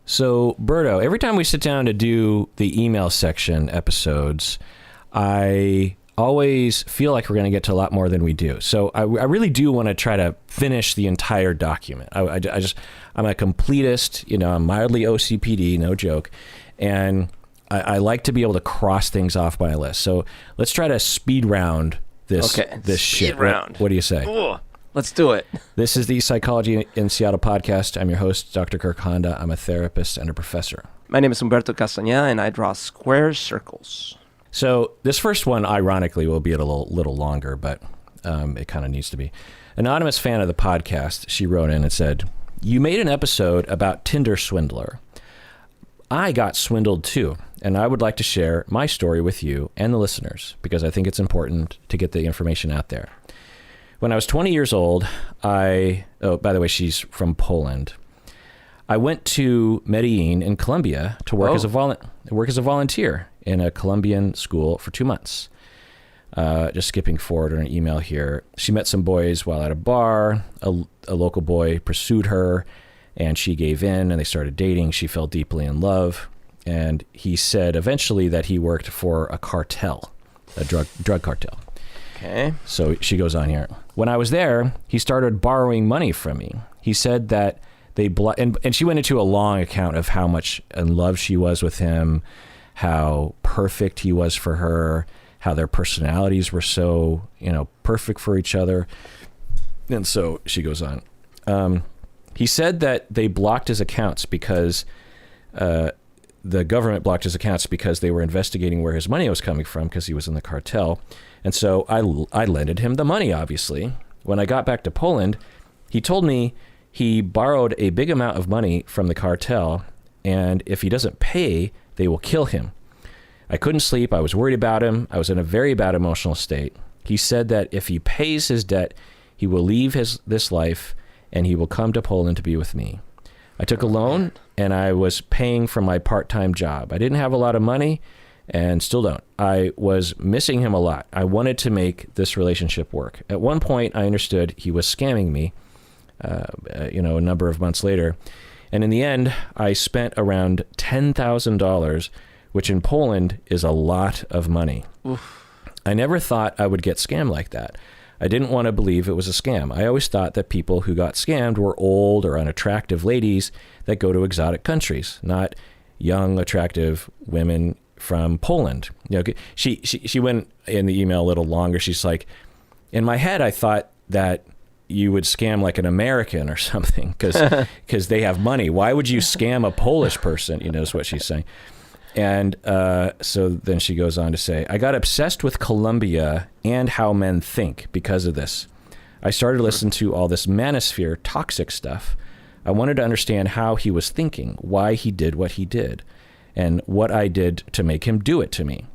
So, Berto, every time we sit down to do the email section episodes, I always feel like we're going to get to a lot more than we do. So I really do want to try to finish the entire document. I'm a completist, I'm mildly OCPD, no joke. And I like to be able to cross things off my list. So let's try to speed round this shit. Round. What do you say? Ooh. Let's do it. This is the Psychology in Seattle podcast. I'm your host, Dr. Kirk Honda. I'm a therapist and a professor. My name is Humberto Castañeda, and I draw square circles. So this first one, ironically, will be a little longer, but it kind of needs to be. Anonymous fan of the podcast, she wrote in and said, "You made an episode about Tinder Swindler. I got swindled too, and I would like to share my story with you and the listeners because I think it's important to get the information out there. When I was 20 years old, by the way, she's from Poland. I went to Medellin in Colombia to work as a volunteer in a Colombian school for 2 months. Just skipping forward on an email here. She met some boys while at a bar. A local boy pursued her, and she gave in, and they started dating. She fell deeply in love, and he said eventually that he worked for a cartel, a drug cartel. Okay. So she goes on here. When I was there, he started borrowing money from me. He said that and she went into a long account of how much in love she was with him, how perfect he was for her, how their personalities were so, perfect for each other. And so she goes on. He said that they blocked his accounts because the government blocked his accounts because they were investigating where his money was coming from because he was in the cartel. And so I lended him the money, obviously. When I got back to Poland, he told me he borrowed a big amount of money from the cartel, and if he doesn't pay, they will kill him. I couldn't sleep. I was worried about him. I was in a very bad emotional state. He said that if he pays his debt, he will leave this life, and he will come to Poland to be with me. I took a loan, and I was paying for my part-time job. I didn't have a lot of money, and still don't. I was missing him a lot. I wanted to make this relationship work. At one point, I understood he was scamming me, a number of months later. And in the end, I spent around $10,000, which in Poland is a lot of money. Oof. I never thought I would get scammed like that. I didn't want to believe it was a scam. I always thought that people who got scammed were old or unattractive ladies that go to exotic countries, not young, attractive women from Poland. She went in the email a little longer. She's like, in my head, I thought that you would scam like an American or something because they have money. Why would you scam a Polish person? Is what she's saying. And so then she goes on to say, I got obsessed with Colombia and how men think because of this. I started to listen to all this manosphere toxic stuff. I wanted to understand how he was thinking, why he did what he did, and what I did to make him do it to me.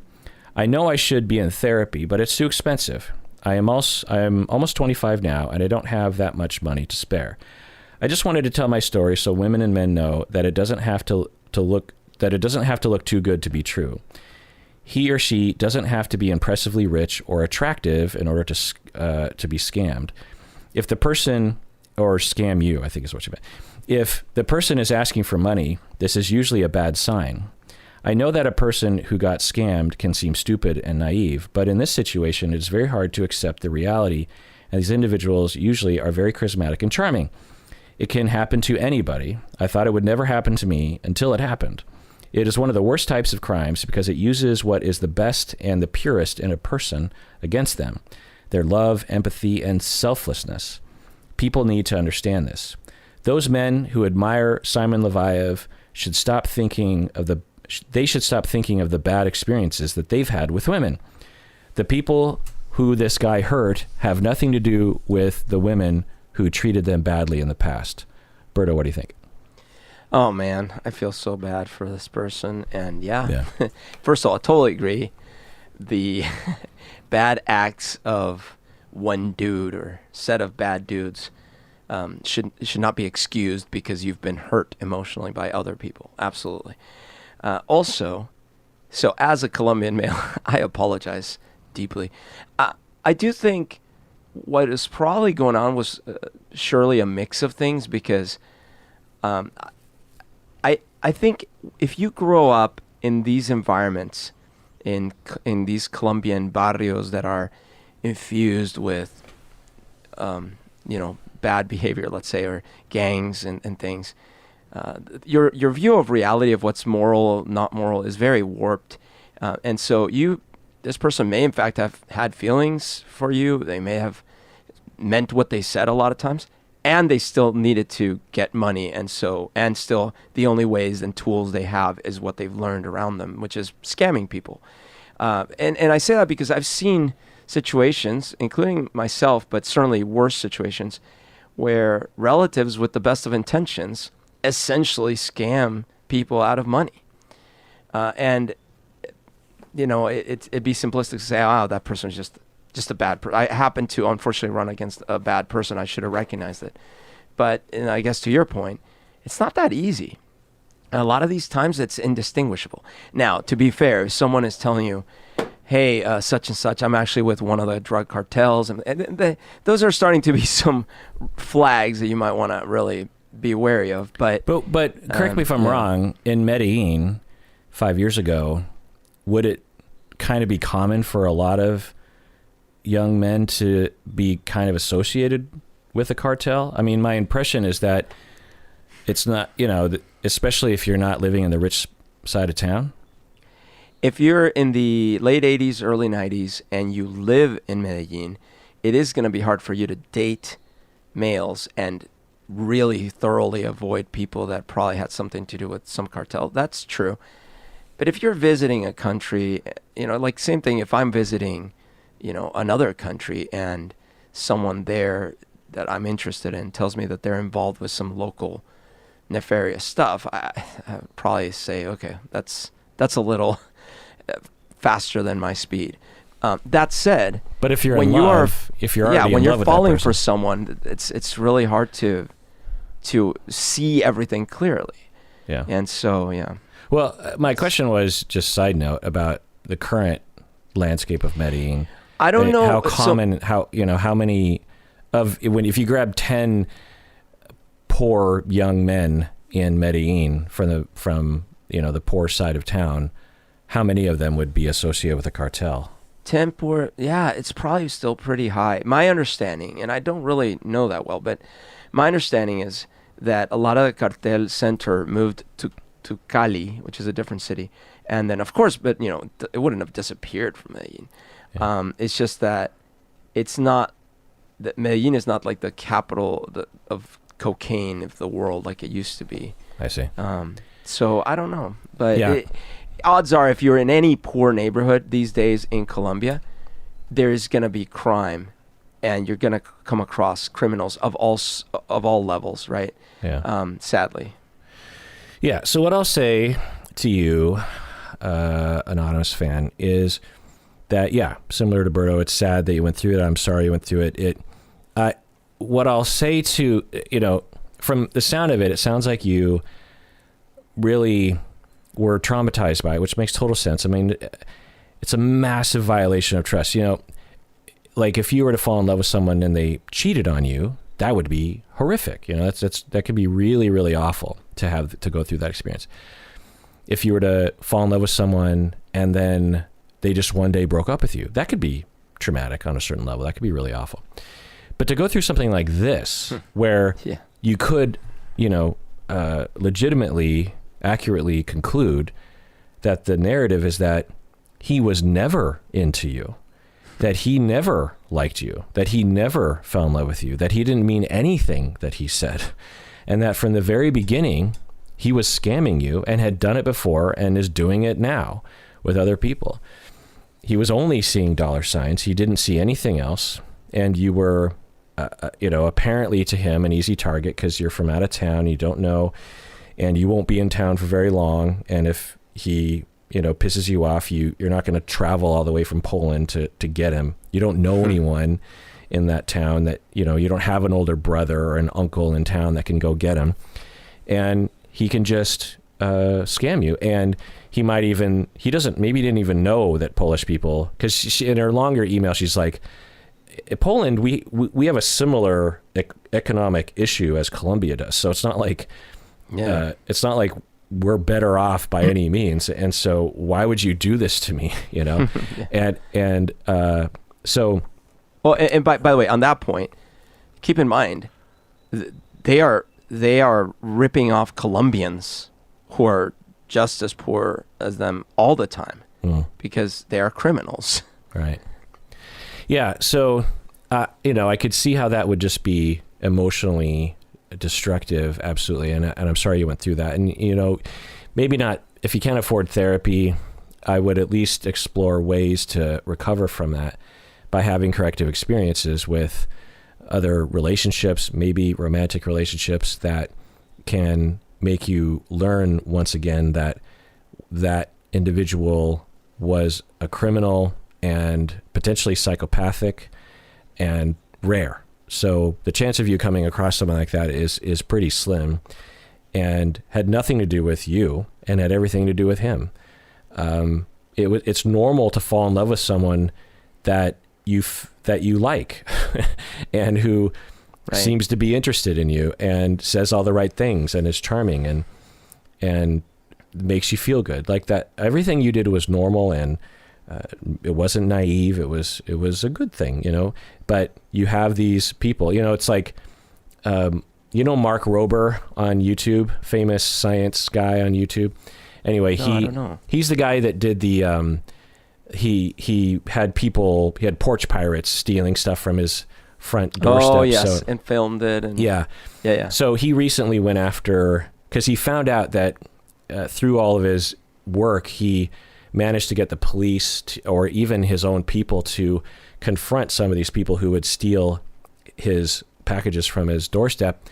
I know I should be in therapy, but it's too expensive. I am almost 25 now, and I don't have that much money to spare. I just wanted to tell my story so women and men know that it doesn't have to look too good to be true. He or she doesn't have to be impressively rich or attractive in order to be scammed. If the person, or scam you, I think is what you meant. If the person is asking for money, this is usually a bad sign. I know that a person who got scammed can seem stupid and naive, but in this situation, it is very hard to accept the reality, and these individuals usually are very charismatic and charming. It can happen to anybody. I thought it would never happen to me until it happened. It is one of the worst types of crimes because it uses what is the best and the purest in a person against them, their love, empathy, and selflessness. People need to understand this. Those men who admire Simon Leviev should stop thinking of the bad experiences that they've had with women. The people who this guy hurt have nothing to do with the women who treated them badly in the past. Berto, what do you think? Oh, man, I feel so bad for this person. And yeah. First of all, I totally agree. The bad acts of one dude or set of bad dudes should not be excused because you've been hurt emotionally by other people. Absolutely. Also, so as a Colombian male, I apologize deeply. I do think what is probably going on was surely a mix of things because I think if you grow up in these environments, in these Colombian barrios that are infused with, bad behavior, let's say, or gangs and things, your view of reality of what's moral, not moral, is very warped, and so this person may in fact have had feelings for you. They may have meant what they said a lot of times, and they still needed to get money, and still the only ways and tools they have is what they've learned around them, which is scamming people. And I say that because I've seen situations, including myself, but certainly worse situations, where relatives with the best of intentions essentially scam people out of money. It'd be simplistic to say, oh, that person's just a bad person. I happen to unfortunately run against a bad person. I should have recognized it. But I guess to your point, it's not that easy. A lot of these times it's indistinguishable. Now, to be fair, if someone is telling you, hey, such and such, I'm actually with one of the drug cartels, and those are starting to be some flags that you might want to really be wary of. But correct me if I'm wrong, in Medellin 5 years ago, would it kind of be common for a lot of young men to be kind of associated with a cartel? I mean, my impression is that it's not, especially if you're not living in the rich side of town. If you're in the late 80s, early 90s, and you live in Medellin, it is going to be hard for you to date males and really thoroughly avoid people that probably had something to do with some cartel. That's true. But if you're visiting a country, like same thing, if I'm visiting, another country and someone there that I'm interested in tells me that they're involved with some local nefarious stuff, I probably say, okay, that's a little faster than my speed. That said, but if you're when you're falling for someone, it's really hard to see everything clearly. Yeah. And so, yeah. Well, my question was just side note about the current landscape of Medellin. I don't know how common, how many if you grab 10 poor young men in Medellin from the poor side of town, how many of them would be associated with a cartel? 10 poor, yeah, it's probably still pretty high. My understanding, and I don't really know that well, but my understanding is that a lot of the cartel center moved to Cali, which is a different city, and then of course, but it wouldn't have disappeared from Medellin. Yeah. It's just that Medellin is not like the capital of cocaine of the world like it used to be. I see. So I don't know, but odds are if you're in any poor neighborhood these days in Colombia, there is going to be crime, and you're going to come across criminals of all levels, right? Yeah. Sadly. Yeah. So what I'll say to you, anonymous fan, is that, similar to Berto, it's sad that you went through it. I'm sorry you went through it. What I'll say to, from the sound of it, it sounds like you really were traumatized by it, which makes total sense. I mean, it's a massive violation of trust. Like if you were to fall in love with someone and they cheated on you, that would be horrific. That could be really, really awful to go through that experience. If you were to fall in love with someone and then they just one day broke up with you, that could be traumatic on a certain level. That could be really awful. But to go through something like this, where you could, legitimately, accurately conclude that the narrative is that he was never into you, that he never liked you, that he never fell in love with you, that he didn't mean anything that he said, and that from the very beginning, he was scamming you and had done it before and is doing it now with other people. He was only seeing dollar signs. He didn't see anything else. And you were, apparently to him an easy target because you're from out of town, you don't know, and you won't be in town for very long. And if he, pisses you off, you're not going to travel all the way from Poland to get him. You don't know anyone in that town that, you don't have an older brother or an uncle in town that can go get him. And he can just scam you. And he didn't even know that Polish people, because in her longer email, she's like, Poland, we have a similar economic issue as Colombia does. So it's not like, we're better off by any means. And so why would you do this to me? You know? So. Well, and by the way, on that point, keep in mind, they are ripping off Colombians who are just as poor as them all the time because they are criminals. Right. Yeah. So, I could see how that would just be emotionally destructive. Absolutely. And I'm sorry you went through that. And, maybe not, if you can't afford therapy, I would at least explore ways to recover from that by having corrective experiences with other relationships, maybe romantic relationships, that can make you learn once again that that individual was a criminal and potentially psychopathic and rare. So the chance of you coming across someone like that is pretty slim, and had nothing to do with you and had everything to do with him. It's normal to fall in love with someone that you like and who seems to be interested in you and says all the right things and is charming and makes you feel good. Like that, everything you did was normal, and it wasn't naive. It was a good thing, but you have these people, it's like, Mark Rober on YouTube, famous science guy on YouTube. Anyway, he's the guy that did the, he had porch pirates stealing stuff from his front doorstep. Oh, yes, and filmed it. And yeah. So he recently went after, because he found out that through all of his work, he managed to get the police or even his own people to confront some of these people who would steal his packages from his doorstep.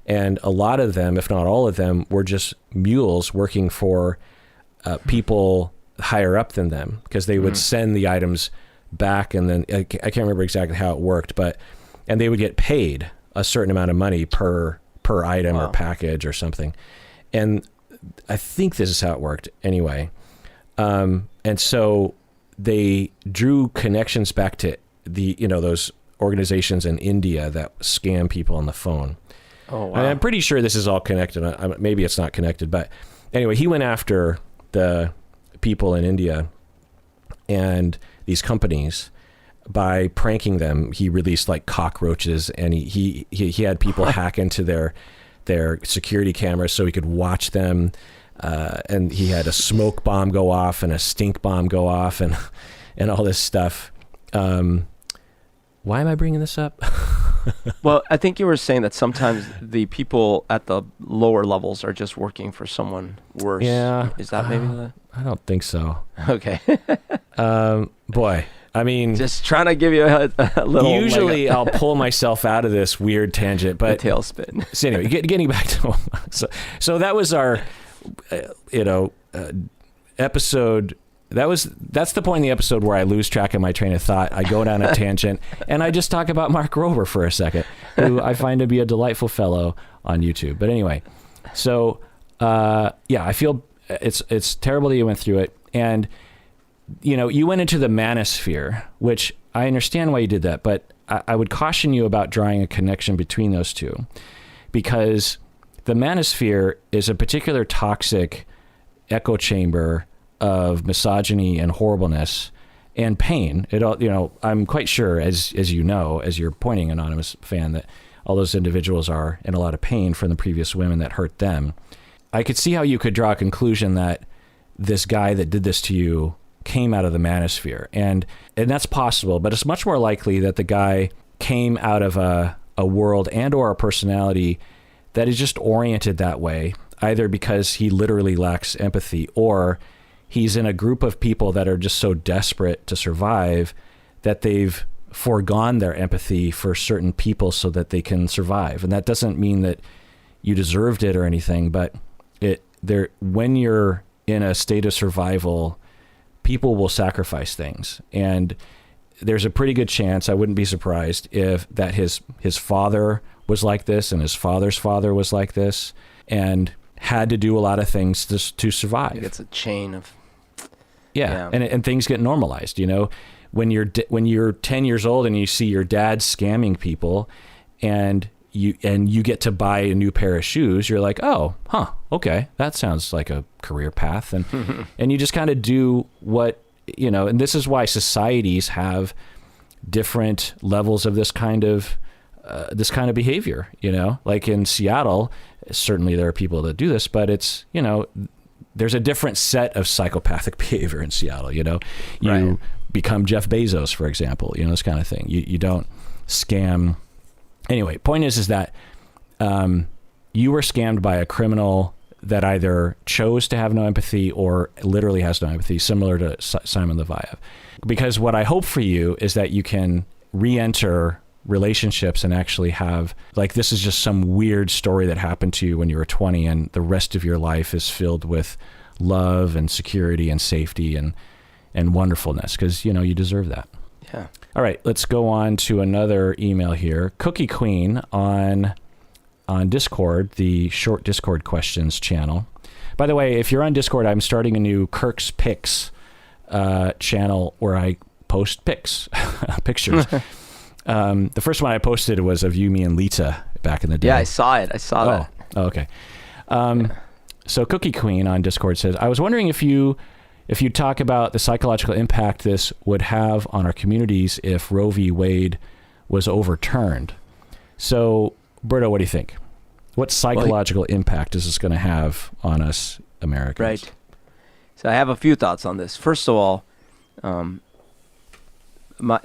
And a lot of them, if not all of them, were just mules working for people higher up than them, because they would send the items back, and then I can't remember exactly how it worked, and they would get paid a certain amount of money per item or package or something. And I think this is how it worked anyway. And so they drew connections back to those organizations in India that scam people on the phone. Oh, wow. And I'm pretty sure this is all connected. Maybe it's not connected, but anyway, he went after the people in India and these companies by pranking them. He released like cockroaches, and he had people hack into their security cameras so he could watch them. And he had a smoke bomb go off and a stink bomb go off and all this stuff. Why am I bringing this up? Well, I think you were saying that sometimes the people at the lower levels are just working for someone worse. Yeah. Is that maybe the... I don't think so. Okay. Boy, I mean... Just trying to give you a little... Usually I'll pull myself out of this weird tangent, but... The tailspin. So anyway, getting back to... So that was our, episode... That's the point in the episode where I lose track of my train of thought. I go down a tangent and I just talk about Mark Rober for a second, who I find to be a delightful fellow on YouTube. But anyway, so I feel it's terrible that you went through it. And, you went into the manosphere, which I understand why you did that, but I would caution you about drawing a connection between those two, because the manosphere is a particular toxic echo chamber of misogyny and horribleness and pain. It all, I'm quite sure, as you're pointing, anonymous fan, that all those individuals are in a lot of pain from the previous women that hurt them. I could see how you could draw a conclusion that this guy that did this to you came out of the manosphere, and that's possible, but it's much more likely that the guy came out of a world and or a personality that is just oriented that way, either because he literally lacks empathy, or he's in a group of people that are just so desperate to survive that they've foregone their empathy for certain people so that they can survive. And that doesn't mean that you deserved it or anything, but when you're in a state of survival, people will sacrifice things. And there's a pretty good chance, I wouldn't be surprised if that his father was like this, and his father's father was like this, and had to do a lot of things to survive. It's a chain of... Yeah. And things get normalized, when you're 10 years old and you see your dad scamming people, and you get to buy a new pair of shoes, you're like, oh, okay, that sounds like a career path. And, and you just kind of do what, and this is why societies have different levels of this kind of behavior, like in Seattle, certainly there are people that do this, but it's, there's a different set of psychopathic behavior in Seattle, you Right. become Jeff Bezos, for example, this kind of thing. You don't scam. Anyway, point is that you were scammed by a criminal that either chose to have no empathy or literally has no empathy, similar to Simon Levayev. Because what I hope for you is that you can re-enter relationships and actually have, like, this is just some weird story that happened to you when you were 20 and the rest of your life is filled with love and security and safety and wonderfulness, because, you deserve that. Yeah. All right, let's go on to another email here. Cookie Queen on Discord, the short Discord questions channel. By the way, if you're on Discord, I'm starting a new Kirk's Pics channel where I post pics, pictures. The first one I posted was of you, me, and Lita back in the day. Yeah, I saw it. I saw that. Oh, okay. So Cookie Queen on Discord says, I was wondering if you talk about the psychological impact this would have on our communities if Roe v. Wade was overturned. So, Berto, what do you think? What psychological impact is this going to have on us Americans? Right. So I have a few thoughts on this. First of all,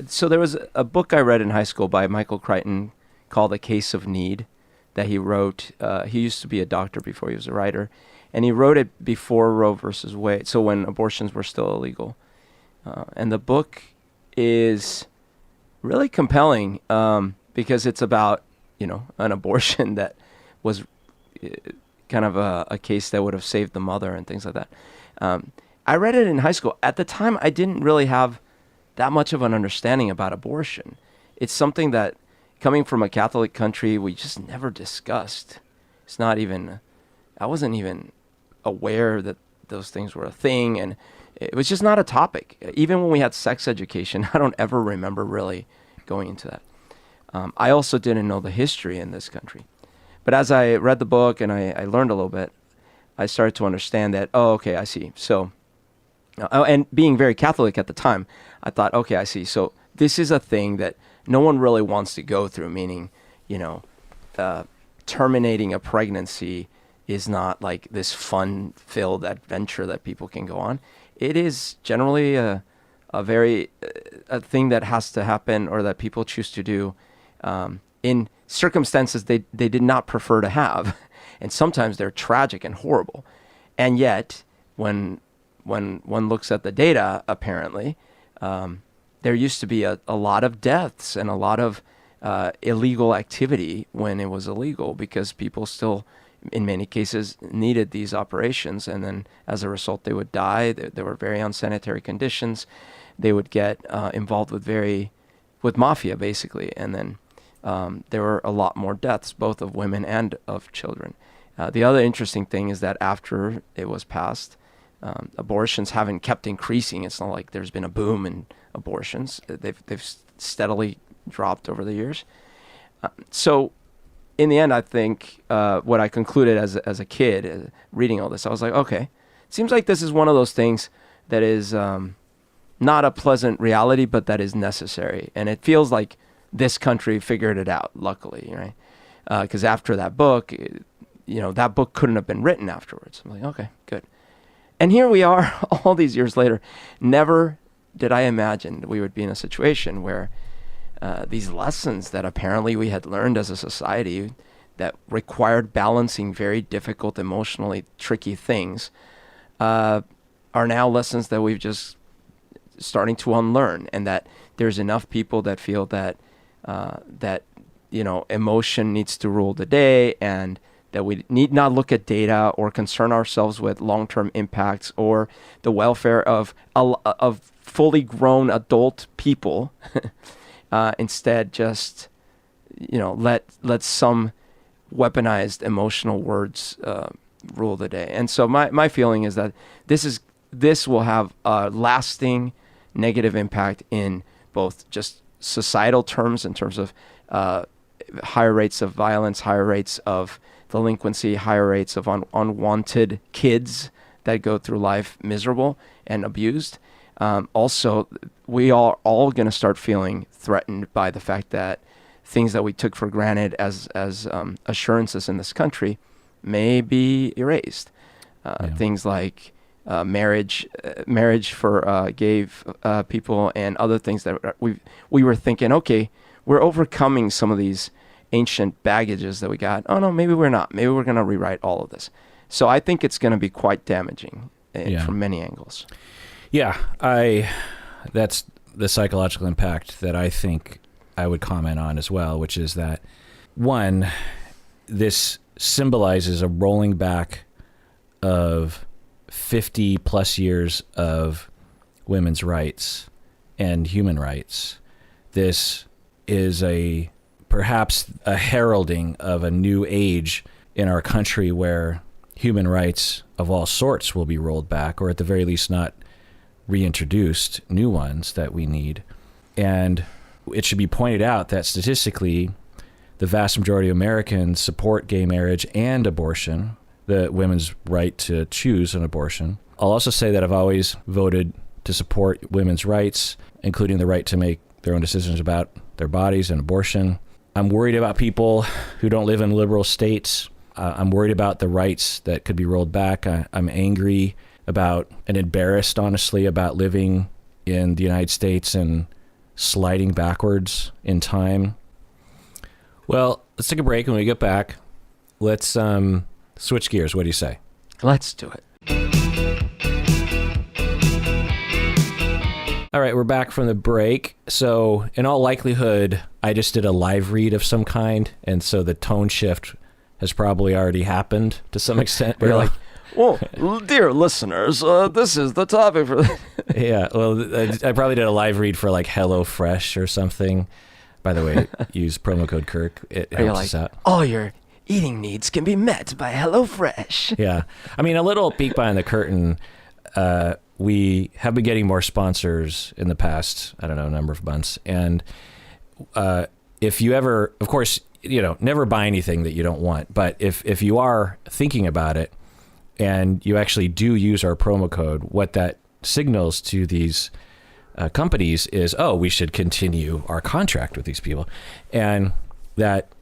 so there was a book I read in high school by Michael Crichton called A Case of Need that he wrote. He used to be a doctor before he was a writer. And he wrote it before Roe versus Wade, so when abortions were still illegal. And the book is really compelling because it's about, an abortion that was kind of a case that would have saved the mother and things like that. I read it in high school. At the time, I didn't really have that much of an understanding about abortion. It's something that, coming from a Catholic country, we just never discussed. It's not even, I wasn't even aware that those things were a thing, and it was just not a topic. Even when we had sex education, I don't ever remember really going into that. I also didn't know the history in this country. But as I read the book and I learned a little bit, I started to understand that, oh, okay, I see. So, and being very Catholic at the time, I thought, okay, I see. So this is a thing that no one really wants to go through, meaning, terminating a pregnancy is not like this fun-filled adventure that people can go on. It is generally a thing that has to happen or that people choose to do in circumstances they did not prefer to have. And sometimes they're tragic and horrible. And yet, when one looks at the data, apparently, there used to be a lot of deaths and a lot of illegal activity when it was illegal, because people still, in many cases, needed these operations. And then as a result, they would die. There were very unsanitary conditions. They would get involved with mafia, basically. And then there were a lot more deaths, both of women and of children. The other interesting thing is that after it was passed, abortions haven't kept increasing. It's not like there's been a boom in abortions. They've steadily dropped over the years. So in the end, I think what I concluded as a kid reading all this, I was like, okay, it seems like this is one of those things that is not a pleasant reality, but that is necessary. And it feels like this country figured it out, luckily, right? Because after that book, that book couldn't have been written afterwards. I'm like, okay, good. And here we are all these years later. Never did I imagine we would be in a situation where these lessons that apparently we had learned as a society that required balancing very difficult, emotionally tricky things are now lessons that we've just starting to unlearn, and that there's enough people that feel that emotion needs to rule the day, and that we need not look at data or concern ourselves with long-term impacts or the welfare of fully grown adult people. Instead, just let some weaponized emotional words rule the day. And so my feeling is that this will have a lasting negative impact in both just societal terms, in terms of higher rates of violence, higher rates of delinquency, higher rates of unwanted kids that go through life miserable and abused. Also, we are all going to start feeling threatened by the fact that things that we took for granted as assurances in this country may be erased. Things like marriage for gay people and other things that we were thinking, okay, we're overcoming some of these ancient baggages that we got. Oh no, maybe we're not. Maybe we're going to rewrite all of this. So I think it's going to be quite damaging from many angles. Yeah, that's the psychological impact that I think I would comment on as well, which is that, one, this symbolizes a rolling back of 50 plus years of women's rights and human rights. This is perhaps a heralding of a new age in our country where human rights of all sorts will be rolled back, or at the very least not reintroduced, new ones that we need. And it should be pointed out that statistically, the vast majority of Americans support gay marriage and abortion, the women's right to choose an abortion. I'll also say that I've always voted to support women's rights, including the right to make their own decisions about their bodies and abortion. I'm worried about people who don't live in liberal states. I'm worried about the rights that could be rolled back. I'm angry about and embarrassed, honestly, about living in the United States and sliding backwards in time. Well, let's take a break. When we get back, let's switch gears. What do you say? Let's do it. All right, we're back from the break. So in all likelihood, I just did a live read of some kind, and so the tone shift has probably already happened to some extent. You're like, well, dear listeners, this is the topic for... Yeah, well, I probably did a live read for like HelloFresh or something. By the way, use promo code Kirk. It helps us out. All your eating needs can be met by HelloFresh. Yeah. I mean, a little peek behind the curtain. We have been getting more sponsors in the past, I don't know, number of months. And if you ever, of course, never buy anything that you don't want. But if you are thinking about it and you actually do use our promo code, what that signals to these companies is, oh, we should continue our contract with these people. And that,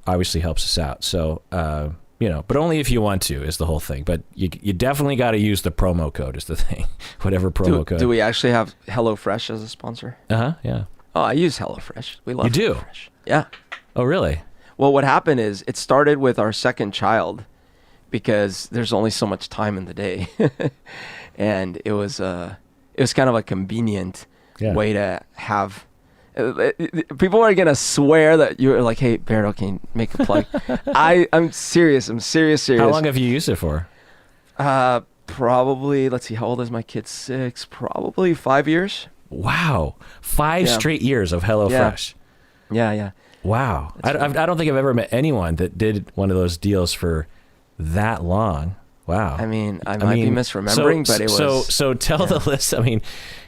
obviously helps us out. So, but only if you want to is the whole thing. But you definitely got to use the promo code is the thing, whatever promo code. Do we actually have HelloFresh as a sponsor? Yeah. Oh, I use HelloFresh. We love you HelloFresh. Yeah. Oh, really? Well, what happened is it started with our second child because there's only so much time in the day. And it was kind of a convenient way to have... people are going to swear that you're like, hey, Berto, can you make a plug? I'm serious. I'm serious. How long have you used it for? Probably, let's see, how old is my kid? 6, probably 5 years. Wow. 5 straight years of HelloFresh. Yeah. Wow. I don't think I've ever met anyone that did one of those deals for that long. Wow. I mean, I might be misremembering, but it was... So tell the list,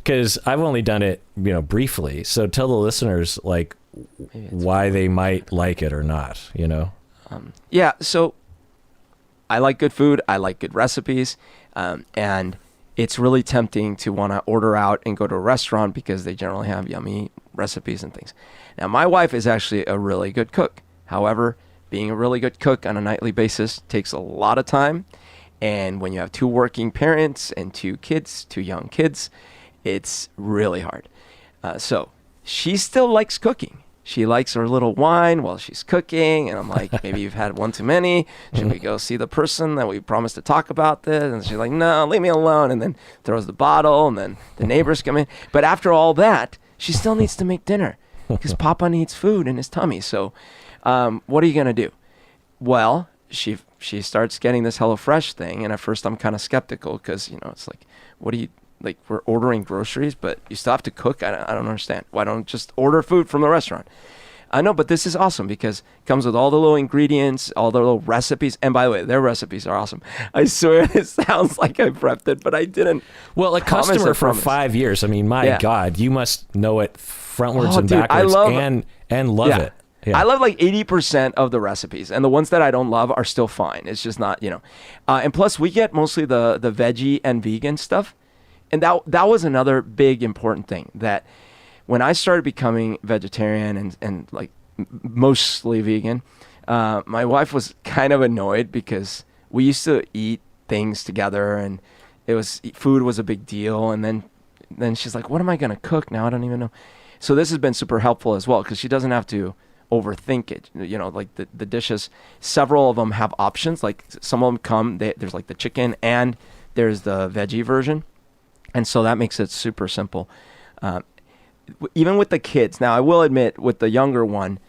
because I've only done it, briefly. So tell the listeners, like, why they might like it or not, Yeah, so I like good food. I like good recipes. And it's really tempting to want to order out and go to a restaurant because they generally have yummy recipes and things. Now, my wife is actually a really good cook. However, being a really good cook on a nightly basis takes a lot of time. And when you have 2 working parents and 2 young kids, it's really hard. So she still likes cooking. She likes her little wine while she's cooking. And I'm like, maybe you've had one too many. Should we go see the person that we promised to talk about this? And she's like, no, leave me alone. And then throws the bottle and then the neighbors come in. But after all that, she still needs to make dinner because Papa needs food in his tummy. So what are you going to do? Well, she starts getting this HelloFresh thing, and at first I'm kind of skeptical because it's like, what do you like? We're ordering groceries, but you still have to cook. I don't understand. Why don't just order food from the restaurant? I know, but this is awesome because it comes with all the little ingredients, all the little recipes. And by the way, their recipes are awesome. I swear it sounds like I prepped it, but I didn't. Well, a customer for 5 years. My God, you must know it frontwards and dude, backwards and love it. I love like 80% of the recipes, and the ones that I don't love are still fine. It's just not, and plus we get mostly the veggie and vegan stuff. And that was another big important thing, that when I started becoming vegetarian and like mostly vegan, my wife was kind of annoyed because we used to eat things together, and food was a big deal. And then she's like, what am I going to cook now? I don't even know. So this has been super helpful as well, because she doesn't have to overthink it. Like the dishes, several of them have options. Like some of them there's like the chicken and there's the veggie version. And so that makes it super simple. Even with the kids. Now, I will admit, with the younger one,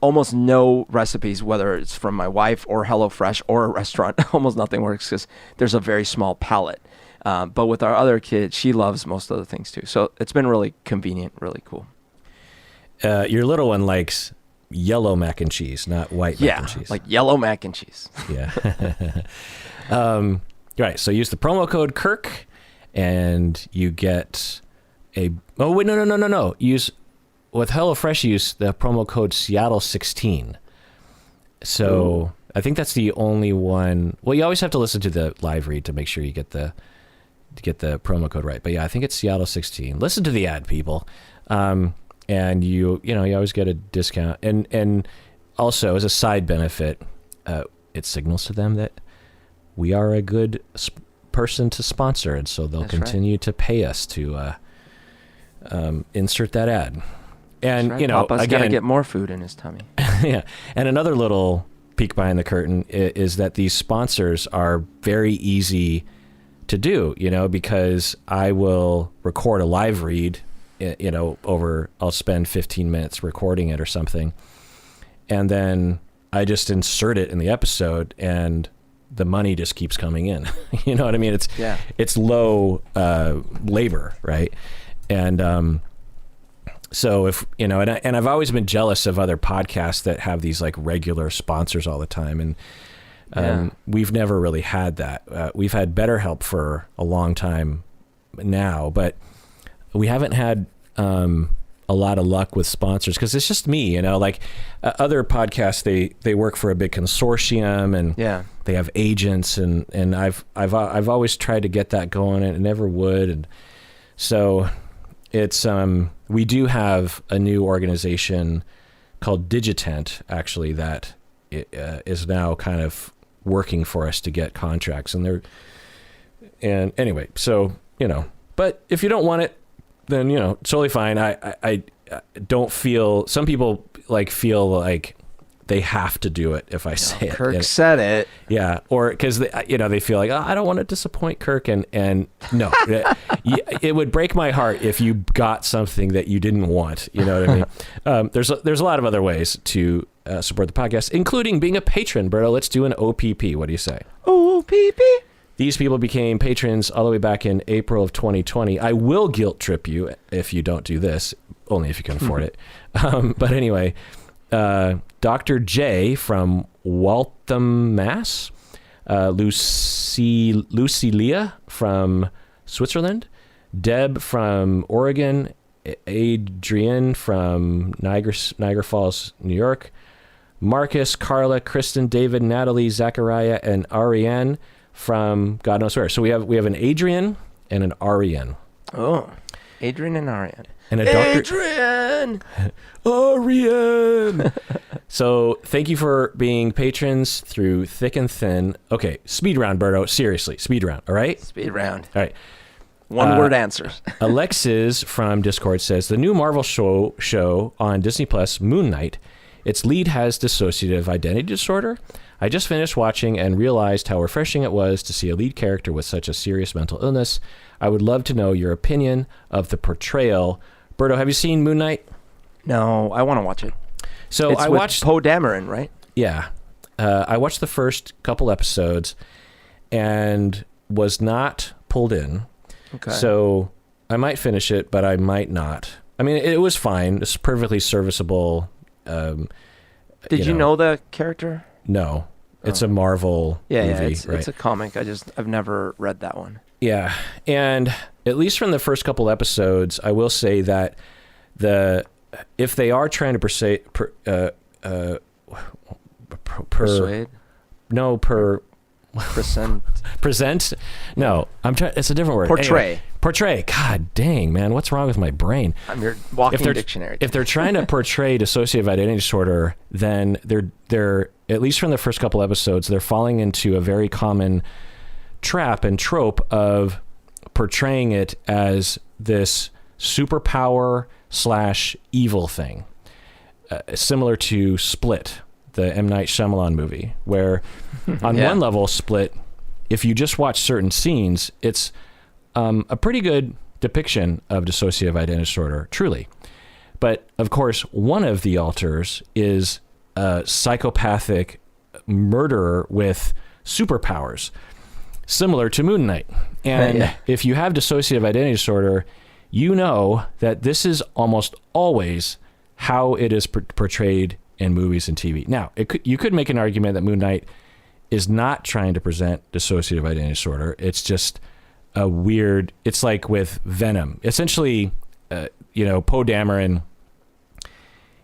almost no recipes, whether it's from my wife or HelloFresh or a restaurant, almost nothing works because there's a very small palette. But with our other kid, she loves most of the things too. So it's been really convenient, really cool. Your little one likes yellow mac and cheese, not white mac and cheese. Yeah, like yellow mac and cheese. Yeah. Right. So use the promo code Kirk, and you get no. Use with HelloFresh. Use the promo code Seattle16. So ooh. I think that's the only one. Well, you always have to listen to the live read to make sure you get the promo code right. But yeah, I think it's Seattle16. Listen to the ad, people. And you always get a discount. And also, as a side benefit, it signals to them that we are a good person to sponsor, and so they'll continue to pay us to insert that ad. And right. Papa's got to get more food in his tummy. Yeah. And another little peek behind the curtain is that these sponsors are very easy to do, because I will record a live read, I'll spend 15 minutes recording it or something. And then I just insert it in the episode, and the money just keeps coming in. You know what I mean? It's low labor, right? And so if and I've always been jealous of other podcasts that have these like regular sponsors all the time, and we've never really had that. We've had BetterHelp for a long time now, but we haven't had a lot of luck with sponsors because it's just me, like other podcasts, they work for a big consortium, and they have agents, and I've always tried to get that going, and it never would. And so it's we do have a new organization called Digitent, actually, that is now kind of working for us to get contracts, and anyway, so but if you don't want it, then totally fine. I don't feel, some people feel like they have to do it if I say it. Kirk said it. Yeah, or because they feel like, I don't want to disappoint Kirk, and no, it would break my heart if you got something that you didn't want. You know what I mean? There's a lot of other ways to support the podcast, including being a patron. Berto, let's do an OPP. What do you say? OPP. These people became patrons all the way back in April of 2020. I will guilt trip you if you don't do this, only if you can afford it. But anyway, Dr. J from Waltham, Mass. Lucilia from Switzerland. Deb from Oregon. Adrian from Niagara Falls, New York. Marcus, Carla, Kristen, David, Natalie, Zachariah, and Ariane from God knows where. So we have an Adrian and an Ariane. Oh, Adrian and Ariane. And a Adrian! Ariane! So thank you for being patrons through thick and thin. Okay, speed round, Berto. Seriously, speed round, all right? Speed round. All right. One-word answers. Alexis from Discord says, the new Marvel show on Disney Plus, Moon Knight, its lead has dissociative identity disorder. I just finished watching and realized how refreshing it was to see a lead character with such a serious mental illness. I would love to know your opinion of the portrayal. Berto, have you seen Moon Knight? No, I want to watch it. So I watched Poe Dameron, right? Yeah. I watched the first couple episodes and was not pulled in. Okay. So I might finish it, but I might not. I mean, it was fine. It's perfectly serviceable. Did you know the character? No. It's a Marvel movie. It's a comic. I've never read that one. Yeah. And at least from the first couple episodes, I will say that the if they are trying to persuade, Persuade? No, present? No, I'm trying. It's a different word. Portray. Anyway, portray. God dang, man, what's wrong with my brain? I'm your walking dictionary. If they're trying to portray dissociative identity disorder, then they're at least from the first couple episodes, they're falling into a very common trap and trope of portraying it as this superpower / evil thing, similar to Split, the M. Night Shyamalan movie, where on one level, Split, if you just watch certain scenes, it's a pretty good depiction of dissociative identity disorder, truly. But of course, one of the alters is a psychopathic murderer with superpowers, similar to Moon Knight. And if you have dissociative identity disorder, you know that this is almost always how it is portrayed in movies and TV. Now, you could make an argument that Moon Knight is not trying to present dissociative identity disorder. It's just a weird, it's like with Venom. Essentially, Poe Dameron,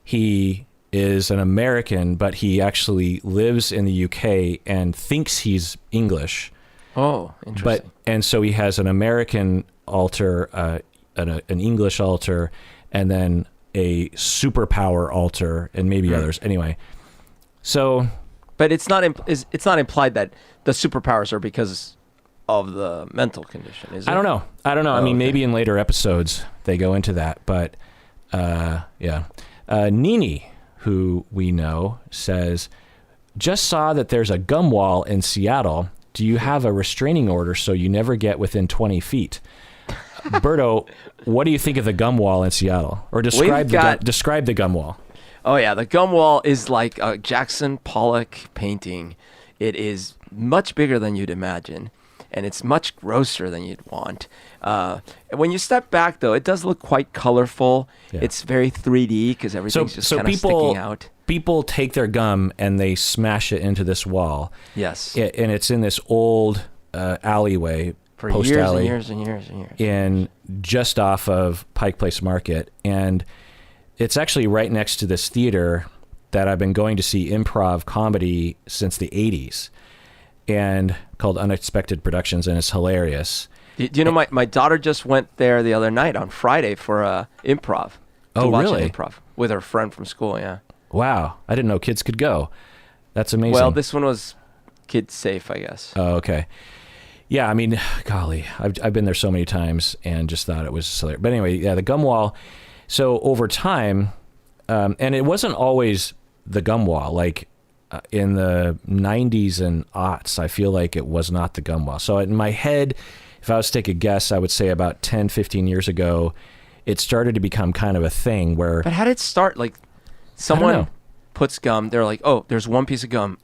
he is an American, but he actually lives in the UK and thinks he's English. Oh, interesting. And so he has an American alter, an English alter, and then a superpower alter, and maybe others. Anyway, so. But it's not implied that the superpowers are because of the mental condition, is it? I don't know. Oh, I mean, maybe in later episodes they go into that, but Nini, who we know, says, just saw that there's a gum wall in Seattle. Do you have a restraining order so you never get within 20 feet? Berto, what do you think of the gum wall in Seattle? Or describe the gum wall. Oh, yeah. The gum wall is like a Jackson Pollock painting. It is much bigger than you'd imagine, and it's much grosser than you'd want. When you step back, though, it does look quite colorful. Yeah. It's very 3D because everything's just kind of sticking out. People take their gum and they smash it into this wall. Yes. And it's in this old alleyway, for post years alley, and years and years. In just off of Pike Place Market. And it's actually right next to this theater that I've been going to see improv comedy since the 80s, and called Unexpected Productions, and it's hilarious. Do you know, my daughter just went there the other night on Friday for improv. Oh, really? Improv with her friend from school, yeah. Wow. I didn't know kids could go. That's amazing. Well, this one was kid safe, I guess. Oh, okay. Yeah, I mean, golly, I've been there so many times and just thought it was hilarious. But anyway, yeah, the gum wall. So over time, and it wasn't always the gum wall. Like in the 90s and aughts, I feel like it was not the gum wall. So in my head, if I was to take a guess, I would say about 10, 15 years ago, it started to become kind of a thing where... But how did it start? Like someone puts gum, they're like, oh, there's one piece of gum.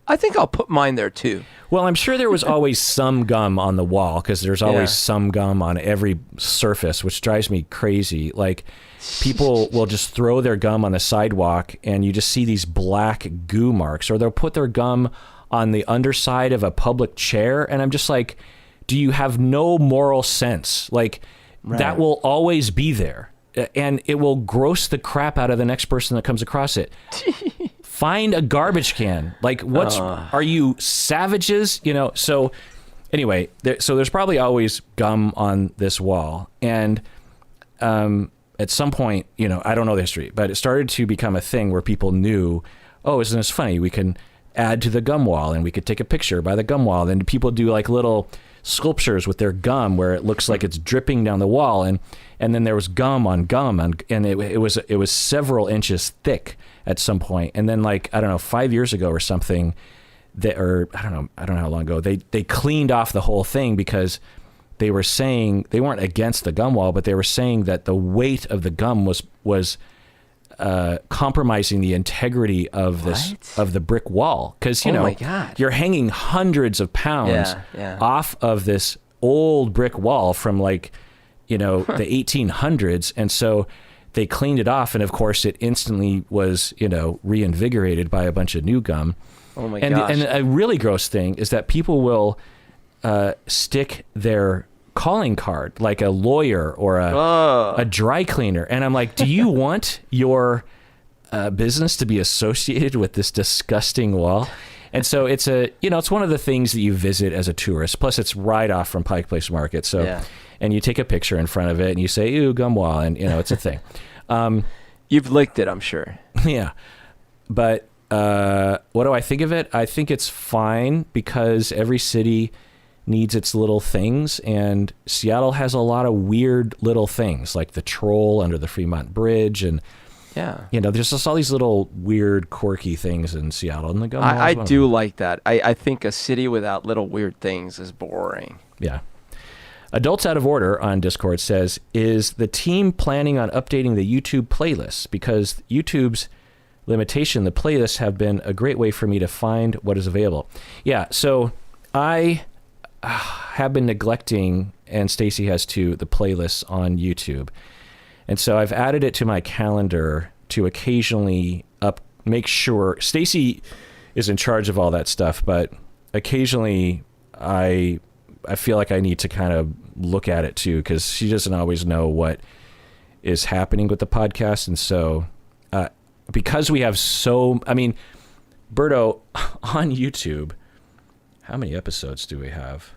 I think I'll put mine there too. Well, I'm sure there was always some gum on the wall because there's always some gum on every surface, which drives me crazy. Like people will just throw their gum on the sidewalk and you just see these black goo marks, or they'll put their gum on the underside of a public chair. And I'm just like, do you have no moral sense? Like that will always be there, and it will gross the crap out of the next person that comes across it. Find a garbage can. Like, are you savages? So anyway, there's probably always gum on this wall. And at some point, I don't know the history, but it started to become a thing where people knew, oh, isn't this funny? We can add to the gum wall and we could take a picture by the gum wall. Then people do like little sculptures with their gum where it looks like it's dripping down the wall. And then there was gum on gum, and it was several inches thick at some point. And then, like, I don't know, 5 years ago or something, I don't know how long ago, they cleaned off the whole thing because they were saying, they weren't against the gum wall, but they were saying that the weight of the gum was compromising the integrity of the brick wall. Because, my God, you're hanging hundreds of pounds off of this old brick wall from the 1800s. And so they cleaned it off, and of course it instantly was, reinvigorated by a bunch of new gum. Oh my gosh. And a really gross thing is that people will stick their calling card, like a lawyer or a dry cleaner. And I'm like, do you want your business to be associated with this disgusting wall? And so it's it's one of the things that you visit as a tourist. Plus, it's right off from Pike Place Market. So, and you take a picture in front of it and you say, "Ooh, gum wall," and it's a thing. You've licked it, I'm sure. Yeah, but what do I think of it? I think it's fine because every city needs its little things, and Seattle has a lot of weird little things, like the troll under the Fremont Bridge, and there's just all these little weird, quirky things in Seattle. And the gum wall is I one of do them. like that. I think a city without little weird things is boring. Yeah. Adults Out of Order on Discord says, is the team planning on updating the YouTube playlists? Because YouTube's limitation, the playlists have been a great way for me to find what is available. Yeah, so I have been neglecting, and Stacy has too, the playlists on YouTube. And so I've added it to my calendar to occasionally make sure. Stacy is in charge of all that stuff, but occasionally I feel like I need to kind of look at it too, because she doesn't always know what is happening with the podcast. And so because we have Berto, on YouTube, how many episodes do we have?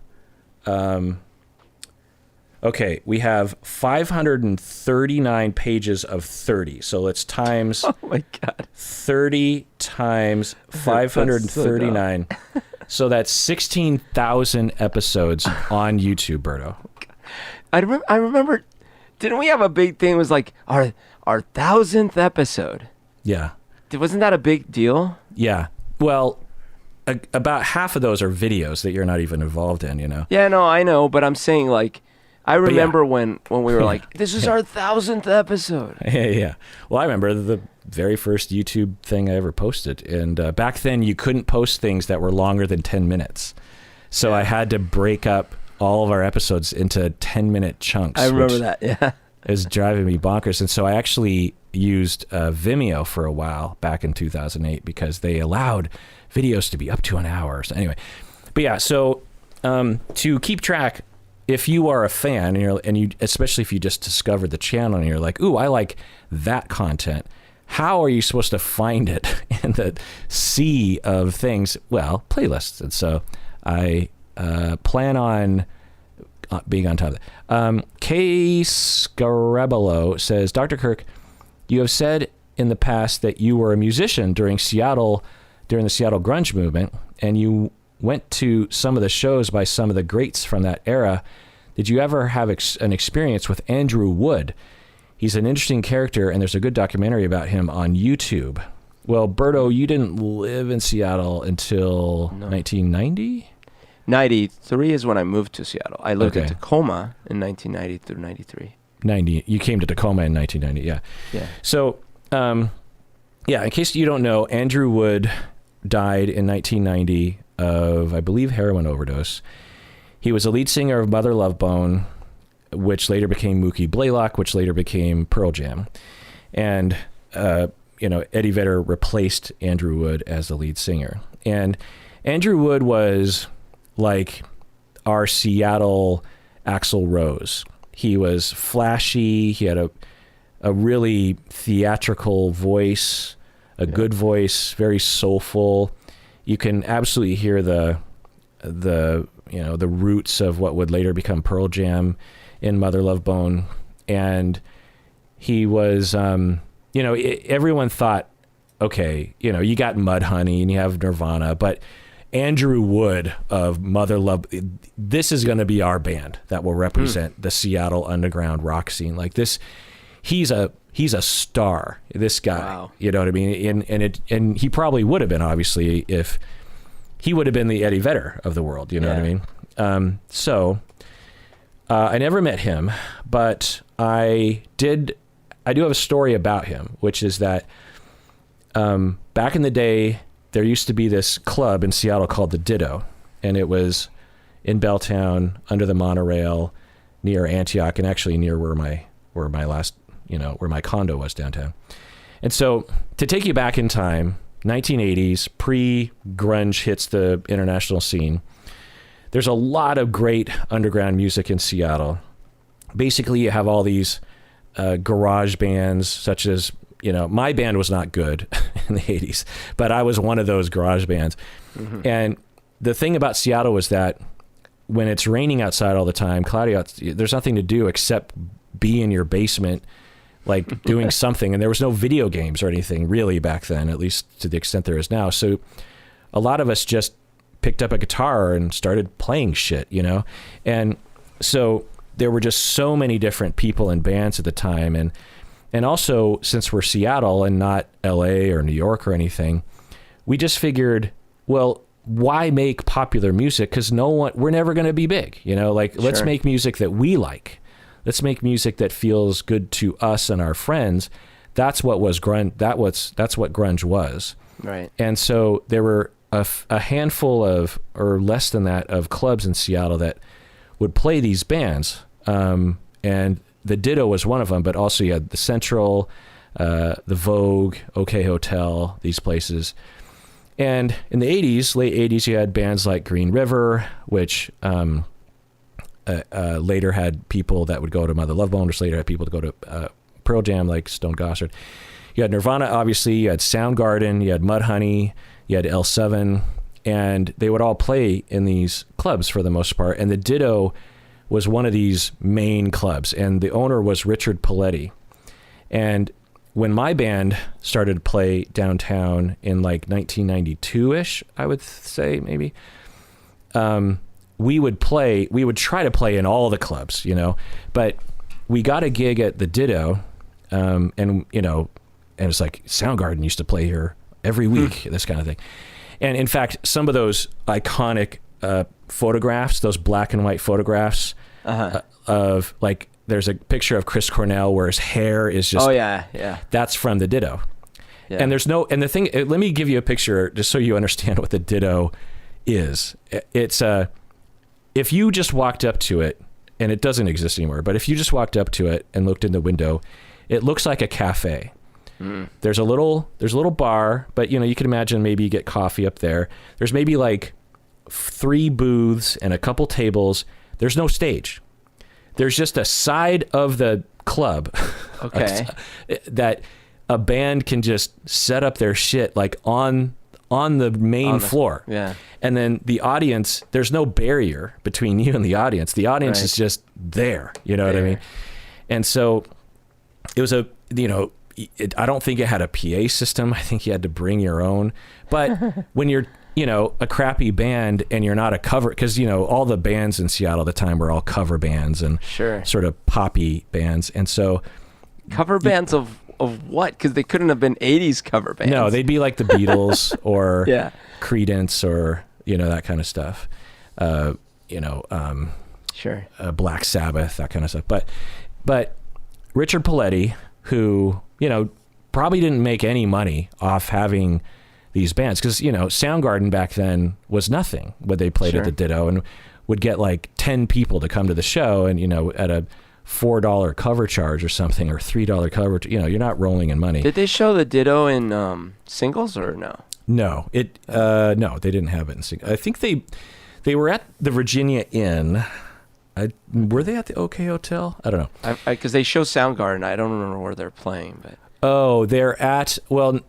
Okay, we have 539 pages of 30. So let's times Oh my God. 30 times 539. So that's 16,000 episodes on YouTube, Berto. I remember, didn't we have a big thing? It was like our 1,000th episode. Yeah. Wasn't that a big deal? Yeah. Well, about half of those are videos that you're not even involved in, Yeah, no, I know, but I'm saying like, I remember when we were like, this is our 1,000th episode. Yeah. Well, I remember the very first YouTube thing I ever posted. And back then you couldn't post things that were longer than 10 minutes. So I had to break up all of our episodes into 10-minute chunks. I remember that, yeah. It was driving me bonkers. And so I actually used Vimeo for a while back in 2008 because they allowed videos to be up to an hour. So anyway, but yeah, so to keep track, if you are a fan and you especially if you just discovered the channel and you're like, ooh, I like that content, how are you supposed to find it in the sea of things? Well, playlists. And so I plan on being on top of that. Kay Scarabello says, Dr. Kirk, you have said in the past that you were a musician during the Seattle grunge movement, and you went to some of the shows by some of the greats from that era. Did you ever have an experience with Andrew Wood? He's an interesting character, and there's a good documentary about him on YouTube. Well, Berto, you didn't live in Seattle until 1990? 93 is when I moved to Seattle. I lived in Tacoma in 1990 through 93. 90. You came to Tacoma in 1990, yeah. Yeah. So, in case you don't know, Andrew Wood died in 1990 of, I believe, heroin overdose. He was a lead singer of Mother Love Bone, which later became Mookie Blaylock, which later became Pearl Jam. And, Eddie Vedder replaced Andrew Wood as the lead singer. And Andrew Wood was like our Seattle Axl Rose. He was flashy. He had a really theatrical voice, a good voice, very soulful. You can absolutely hear the roots of what would later become Pearl Jam in Mother Love Bone. And he was, everyone thought, okay, you got Mudhoney and you have Nirvana, but Andrew Wood of Mother Love, this is going to be our band that will represent the Seattle underground rock scene. Like this, he's a star, this guy. Wow. You know what I mean? And he probably would have been, obviously, if he would have been the Eddie Vedder of the world. You know what I mean? I never met him, but I do have a story about him, which is that back in the day, there used to be this club in Seattle called the Ditto, and it was in Belltown under the monorail near Antioch, and actually near where my condo was downtown. And so to take you back in time, 1980s, pre-grunge hits the international scene, there's a lot of great underground music in Seattle. Basically, you have all these garage bands, such as, my band was not good in the 80s, but I was one of those garage bands. Mm-hmm. And the thing about Seattle was that when it's raining outside all the time, cloudy out, there's nothing to do except be in your basement, like doing something. And there was no video games or anything really back then, at least to the extent there is now. So a lot of us just picked up a guitar and started playing shit, And so there were just so many different people and bands at the time. And also, since we're Seattle and not LA or New York or anything, we just figured, well, why make popular music? Because we're never going to be big, let's make music that we like. Let's make music that feels good to us and our friends. That's what was grunge. That's what grunge was. Right. And so there were a handful of, or less than that, of clubs in Seattle that would play these bands. And the Ditto was one of them, but also you had the Central, the Vogue, OK Hotel, these places. And in the 80s, late 80s, you had bands like Green River, which later had people that would go to Mother Love Bone, which later had people to go to Pearl Jam, like Stone Gossard. You had Nirvana, obviously. You had Soundgarden. You had Mudhoney. You had L7. And they would all play in these clubs for the most part. And the Ditto was one of these main clubs. And the owner was Richard Paletti. And when my band started to play downtown in like 1992-ish, I would say maybe, we would try to play in all the clubs, but we got a gig at the Ditto, and it's like Soundgarden used to play here every week, this kind of thing. And in fact, some of those iconic photographs, those black and white photographs of like, there's a picture of Chris Cornell where his hair is just, that's from the Ditto. Yeah. And and the thing, let me give you a picture just so you understand what the Ditto is. It's if you just walked up to it, and it doesn't exist anymore, but if you just walked up to it and looked in the window, it looks like a cafe. Mm. There's a little bar, but you can imagine maybe you get coffee up there. There's maybe like 3 booths and a couple tables. There's no stage. There's just a side of the club that a band can just set up their shit like on the main floor. Yeah. And then the audience, there's no barrier between you and the audience. The audience is just there. You know what I mean? And so it was I don't think it had a PA system. I think you had to bring your own. But when you're, a crappy band and you're not a cover, because, all the bands in Seattle at the time were all cover bands and sort of poppy bands. And so cover bands of what? Because they couldn't have been 80s cover bands. No, they'd be like the Beatles or Creedence or, that kind of stuff. Black Sabbath, that kind of stuff. But Richard Paletti, who, probably didn't make any money off having these bands, because, Soundgarden back then was nothing when they played at the Ditto, and would get like 10 people to come to the show, and, at a $4 cover charge or something, or $3 cover, you're not rolling in money. Did they show the Ditto in singles or no? No, no, they didn't have it in singles. I think they were at the Virginia Inn. Were they at the OK Hotel? I don't know. Because they show Soundgarden. I don't remember where they're playing, but. Oh, they're at, well,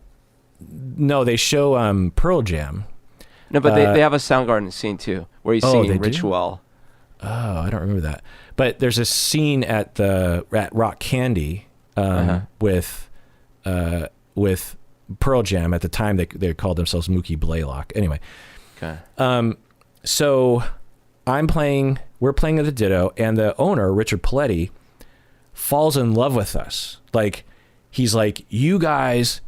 no, they show Pearl Jam. No, but they have a Soundgarden scene too, where he's singing Ritual. Oh, I don't remember that. But there's a scene at Rock Candy with Pearl Jam. At the time, they called themselves Mookie Blaylock. Anyway, so we're playing at the Ditto, and the owner, Richard Paletti, falls in love with us. Like, he's like, you guys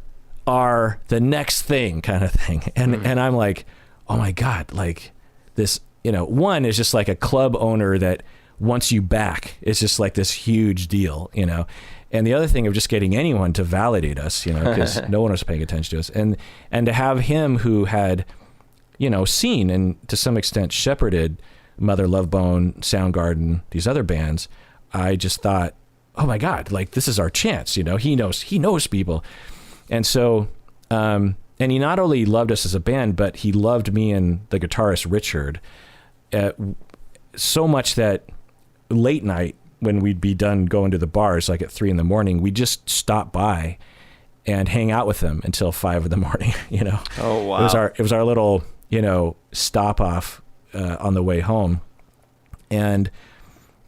are the next thing, kind of thing. And I'm like, oh my God, like this, one is just like a club owner that wants you back. It's just like this huge deal, and the other thing of just getting anyone to validate us, because no one was paying attention to us, and to have him who had, seen and to some extent shepherded Mother Love Bone, Soundgarden, these other bands, I just thought, oh my God, like this is our chance. He knows people. And so, and he not only loved us as a band, but he loved me and the guitarist Richard. so much that late night when we'd be done going to the bars, like at 3 a.m, we'd just stop by and hang out with them until 5 a.m. You know. Oh wow. It was our little, you know, stop off on the way home. And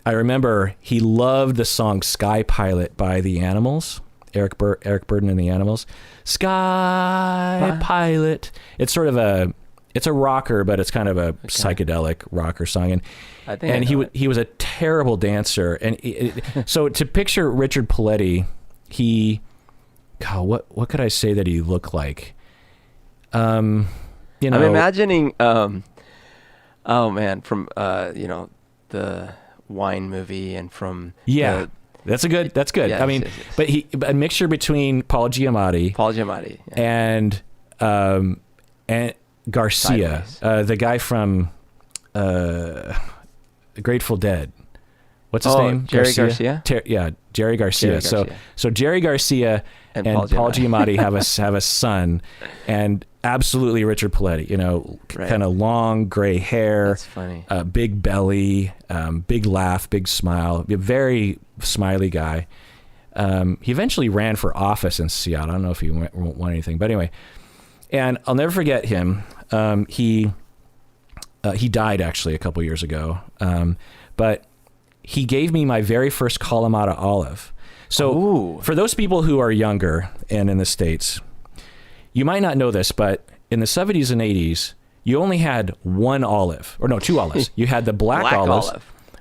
I remember he loved the song Sky Pilot by the Animals, Eric Burden and the Animals. Sky Pilot. It's sort of it's a rocker, but it's kind of a psychedelic rocker song. And he was a terrible dancer. And so to picture Richard Paletti, what could I say that he looked like? You know, I'm imagining, from, you know, the Wine movie and from that's good. Yes, I mean, yes. but a mixture between Paul Giamatti and Garcia, the guy from Grateful Dead. What's his name? Jerry Garcia. Jerry Garcia. So Jerry Garcia and Paul Giamatti have a son, and absolutely Richard Paletti. You know, kind of long gray hair. That's funny. Big belly, big laugh, big smile. A very smiley guy. He eventually ran for office in Seattle. I don't know if he won anything, but anyway. And I'll never forget him. He died actually a couple years ago. But he gave me my very first Kalamata olive. So for those people who are younger and in the States, you might not know this, but in the 70s and 80s, you only had one olive, or no, 2 olives. You had the black olives,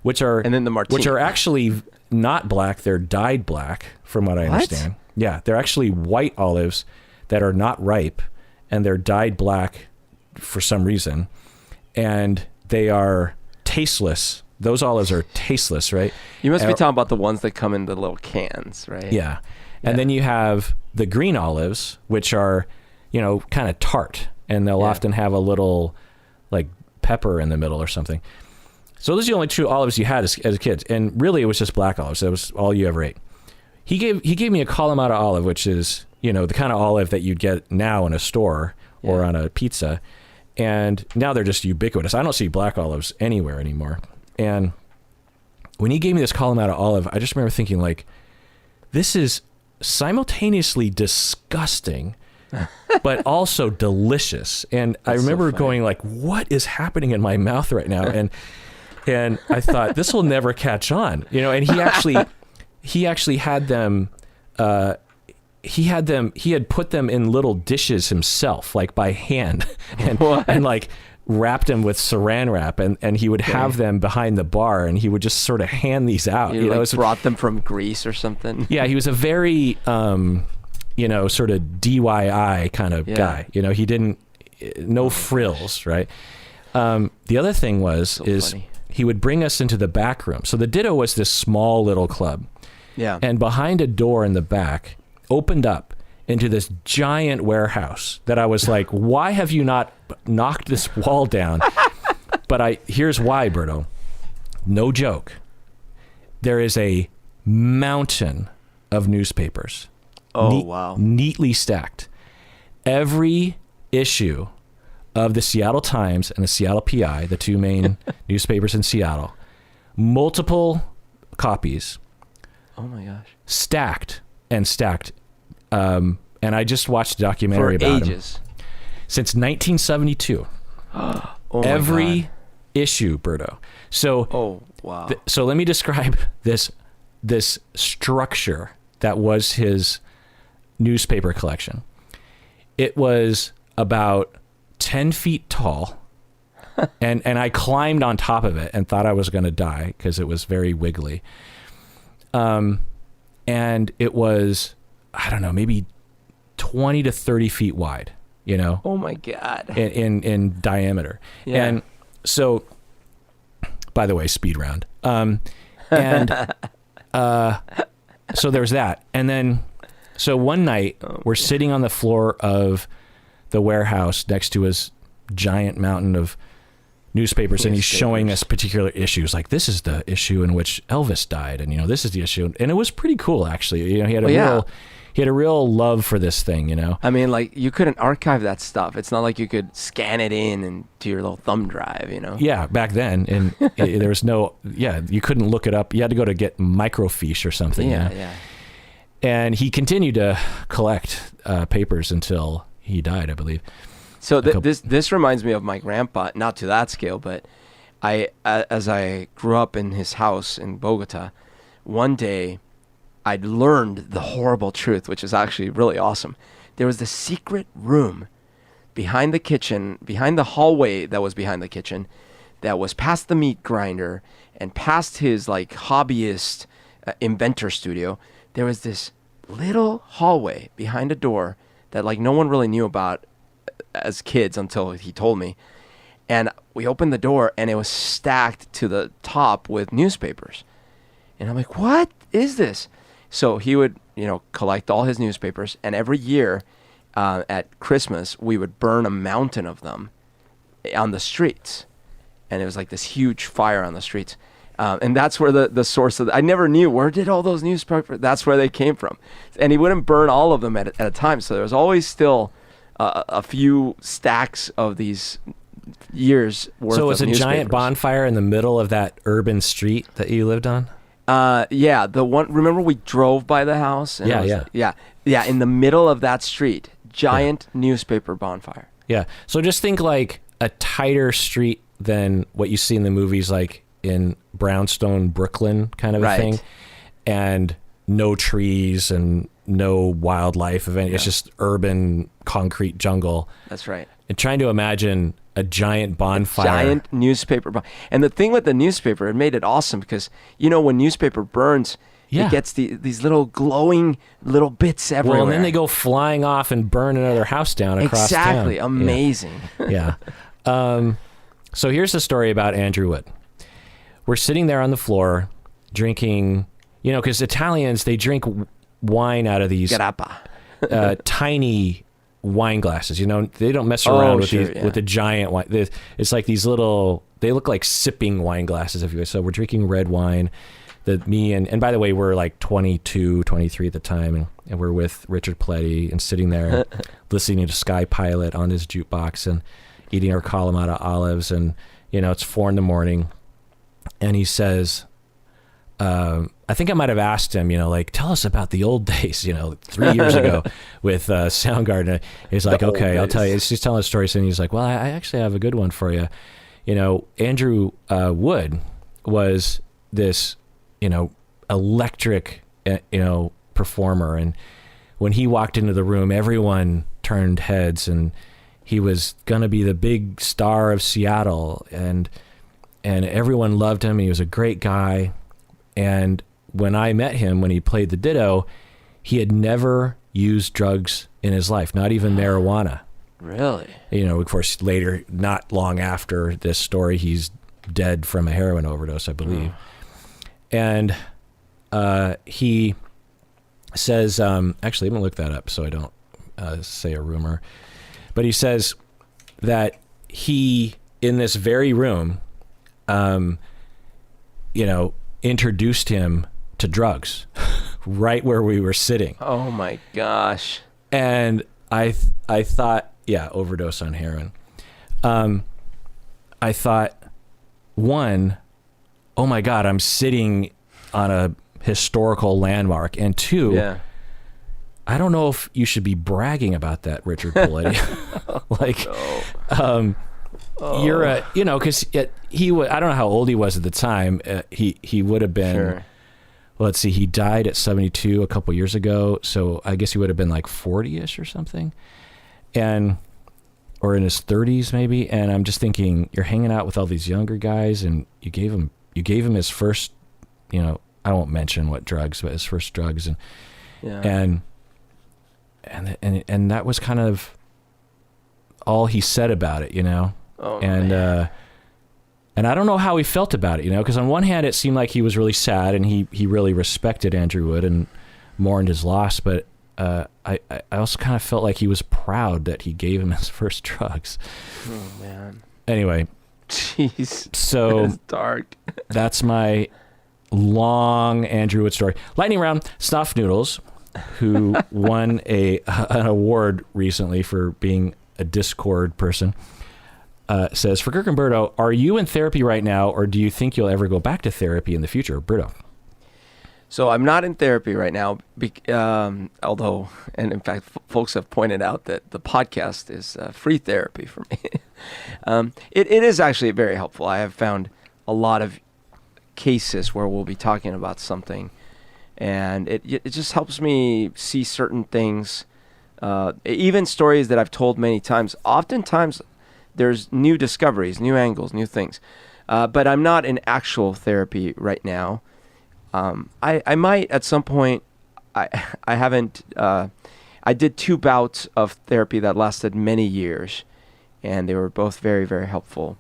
which are, and then the martini, which are actually not black. They're dyed black, from what I understand. Yeah, they're actually white olives that are not ripe, and they're dyed black for some reason, and they are tasteless. Those olives are tasteless, right? You must be talking about the ones that come in the little cans, right? Yeah. And then you have the green olives, which are, you know, kind of tart, and they'll often have a little like pepper in the middle or something. So those are the only 2 olives you had as kids. And really it was just black olives. That was all you ever ate. He gave me a Kalamata olive, which is, you know, the kind of olive that you'd get now in a store or on a pizza. And now they're just ubiquitous. I don't see black olives anywhere anymore. And when he gave me this Kalamata olive, I just remember thinking, like, this is simultaneously disgusting, but also delicious. And I remember going like, what is happening in my mouth right now? And I thought, this will never catch on, you know. And he actually had them. He had put them in little dishes himself, like by hand, and like wrapped them with saran wrap, and he would have them behind the bar, and he would just sort of hand these out. You know, brought them from Greece or something. Yeah, he was a very, you know, sort of DIY kind of guy. You know, he didn't, no frills, right? The other thing is funny. He would bring us into the back room. So the Ditto was this small little club. Yeah. And behind a door in the back opened up into this giant warehouse that I was like, why have you not knocked this wall down? But here's why, Berto. No joke. There is a mountain of newspapers. Wow. Neatly stacked. Every issue of the Seattle Times and the Seattle PI, the 2 main newspapers in Seattle, multiple copies. Oh my gosh. Stacked and stacked. And I just watched a documentary about ages. him. Since 1972. Every issue, Berto. So, wow. So let me describe this structure that was his newspaper collection. It was about 10 feet tall, and I climbed on top of it and thought I was going to die because it was very wiggly. And it was, I don't know, maybe 20 to 30 feet wide, you know? Oh my God. In diameter. Yeah. And so, by the way, speed round. So there's that. And then, so one night we're sitting on the floor of the warehouse next to his giant mountain of newspapers, and he's showing us particular issues. Like, this is the issue in which Elvis died, and, you know, this is the issue. And it was pretty cool, actually. You know, he had he had a real love for this thing, you know. I mean, like, you couldn't archive that stuff. It's not like you could scan it in and to your little thumb drive, you know. Yeah, back then, and there was no, you couldn't look it up. You had to go to get microfiche or something. Yeah, you know? yeah. And he continued to collect papers until he died, I believe. So this reminds me of my grandpa, not to that scale, but as I grew up in his house in Bogota, one day I'd learned the horrible truth, which is actually really awesome. There was this secret room behind the kitchen, behind the hallway that was behind the kitchen, that was past the meat grinder and past his like hobbyist inventor studio. There was this little hallway behind a door that like no one really knew about as kids until he told me. And we opened the door and it was stacked to the top with newspapers. And I'm like, what is this? So he would, collect all his newspapers, and every year at Christmas, we would burn a mountain of them on the streets. And it was like this huge fire on the streets. And that's where the source of I never knew, where did all those newspapers, that's where they came from. And he wouldn't burn all of them at a time. So there was always still a few stacks of these years worth of newspapers. So it was a giant bonfire in the middle of that urban street that you lived on? Yeah, the one, remember we drove by the house? And yeah, in the middle of that street, giant newspaper bonfire. Yeah, so just think like a tighter street than what you see in the movies, like in Brownstone, Brooklyn kind of a thing, and no trees and no wildlife of any. It's just urban concrete jungle. That's right. And trying to imagine a giant bonfire. Giant newspaper. And the thing with the newspaper, it made it awesome because, when newspaper burns, it gets these little glowing little bits everywhere. Well, and then they go flying off and burn another house down across town. Exactly. Amazing. Yeah. So here's the story about Andrew Wood. We're sitting there on the floor drinking, because Italians, they drink wine out of these tiny wine glasses. They don't mess around with the giant wine. It's like these little, they look like sipping wine glasses, if you will. So we're drinking red wine. And by the way, we're like 22, 23 at the time, and we're with Richard Pletty and sitting there listening to Sky Pilot on his jukebox and eating our Kalamata olives, and it's 4 a.m. and he says, I think I might have asked him, tell us about the old days, 3 years ago with Soundgarden. He's like, okay, I'll tell you. He's telling a story, and he's like, well, I actually have a good one for you. Andrew Wood was this, electric, performer. And when he walked into the room, everyone turned heads, and he was going to be the big star of Seattle. And everyone loved him. He was a great guy. And when I met him, when he played the Ditto, he had never used drugs in his life, not even marijuana. Really? Of course, later, not long after this story, he's dead from a heroin overdose, I believe. And he says, actually, let me look that up so I don't say a rumor. But he says that he, in this very room, introduced him to drugs right where we were sitting. Oh my gosh. And I thought, overdose on heroin. I thought, one, oh my God, I'm sitting on a historical landmark. And two, I don't know if you should be bragging about that, Richard Paletti. You're because he would, I don't know how old he was at the time. He would have been, let's see, he died at 72 a couple years ago. So I guess he would have been like 40-ish or something, or in his 30s maybe. And I'm just thinking, you're hanging out with all these younger guys, and you gave him his first, I won't mention what drugs, but his first drugs, and that was kind of all he said about it, Oh, and man. And I don't know how he felt about it, because on one hand it seemed like he was really sad, and he really respected Andrew Wood and mourned his loss, but I also kind of felt like he was proud that he gave him his first drugs. Oh man. Anyway, jeez. So it's dark. That's my long Andrew Wood story. Lightning round, Snuff Noodles. who won an award recently for being a Discord person, says, for Kirk and Berto, are you in therapy right now, or do you think you'll ever go back to therapy in the future? Berto. So I'm not in therapy right now, although, and in fact, folks have pointed out that the podcast is free therapy for me. It is actually very helpful. I have found a lot of cases where we'll be talking about something, and it just helps me see certain things, even stories that I've told many times. Oftentimes, there's new discoveries, new angles, new things. But I'm not in actual therapy right now. I might at some point. I haven't. I did 2 bouts of therapy that lasted many years, and they were both very, very helpful.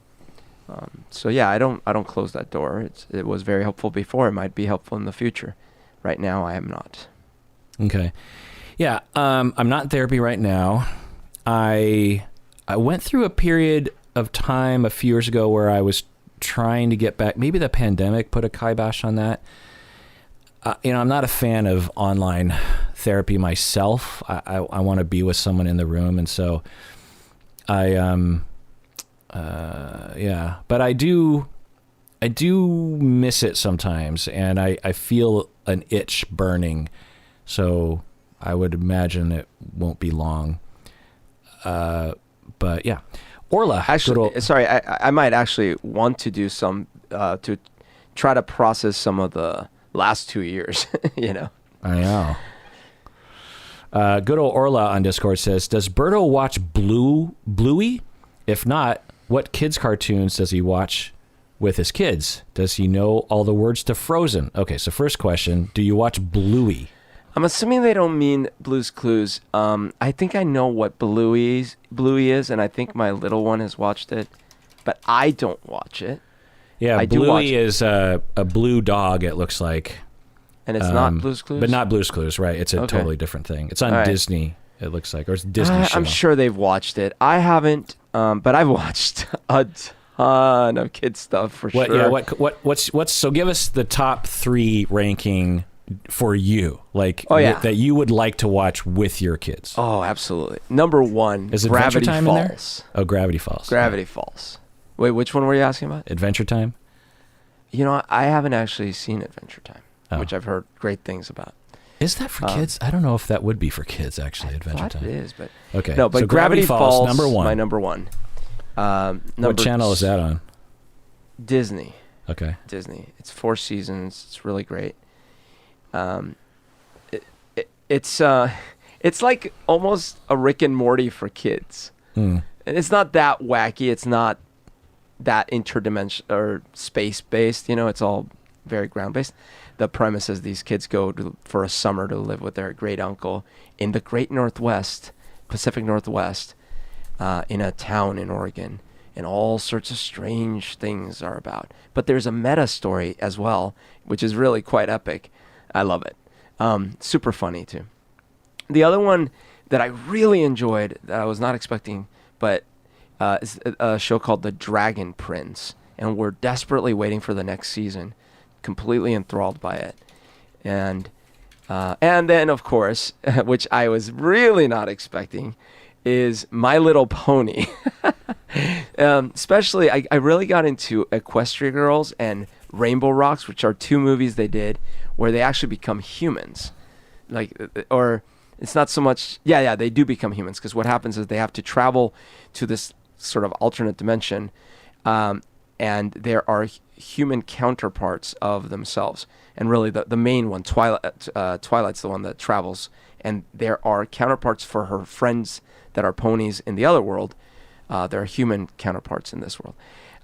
So yeah, I don't close that door. It was very helpful before. It might be helpful in the future. Right now, I am not. Okay. Yeah, I'm not in therapy right now. I went through a period of time a few years ago where I was trying to get back. Maybe the pandemic put a kibosh on that. I'm not a fan of online therapy myself. I want to be with someone in the room, and so but I do miss it sometimes, and I feel an itch burning, so I would imagine it won't be long. But yeah, Orla. Actually, sorry, I might actually want to do some to try to process some of the last 2 years. I know. Good old Orla on Discord says, does Berto watch Bluey? If not, what kids cartoons does he watch with his kids? Does he know all the words to Frozen? Okay, so first question, do you watch Bluey? I'm assuming they don't mean Blue's Clues. I think I know what Bluey is, and I think my little one has watched it, but I don't watch it. Yeah, Bluey is a blue dog, it looks like. And it's not Blue's Clues? But not Blue's Clues, right. It's a totally different thing. It's on Disney, it looks like, or it's a Disney show. I'm sure they've watched it. I haven't, but I've watched a ton of kid stuff for sure. Yeah, so give us the top 3 ranking for you, that you would like to watch with your kids. Oh, absolutely. Number 1, is Gravity Time Falls. In there? Oh, Gravity Falls. Gravity Falls. Wait, which one were you asking about? Adventure Time? I haven't actually seen Adventure Time, which I've heard great things about. Is that for kids? I don't know if that would be for kids, actually, Adventure Time. It is, but... Okay. No, but so Gravity Falls, number 1. my number 1. What channel is that on? Disney. Okay. Disney. It's 4 seasons. It's really great. It's like almost a Rick and Morty for kids. And it's not that wacky. It's not that interdimensional or space-based. It's all very ground-based. The premise is these kids go for a summer to live with their great uncle in the Great Northwest, Pacific Northwest, in a town in Oregon, and all sorts of strange things are about. But there's a meta story as well, which is really quite epic. I love it. Super funny too. The other one that I really enjoyed that I was not expecting, but is a show called The Dragon Prince, and we're desperately waiting for the next season, completely enthralled by it. And then, of course, which I was really not expecting, is My Little Pony. Especially, I really got into Equestria Girls and Rainbow Rocks, which are 2 movies they did where they actually become humans. Or it's not so much, they do become humans, because what happens is they have to travel to this sort of alternate dimension, and there are human counterparts of themselves. And really the main one, Twilight's the one that travels, and there are counterparts for her friends that are ponies in the other world. There are human counterparts in this world.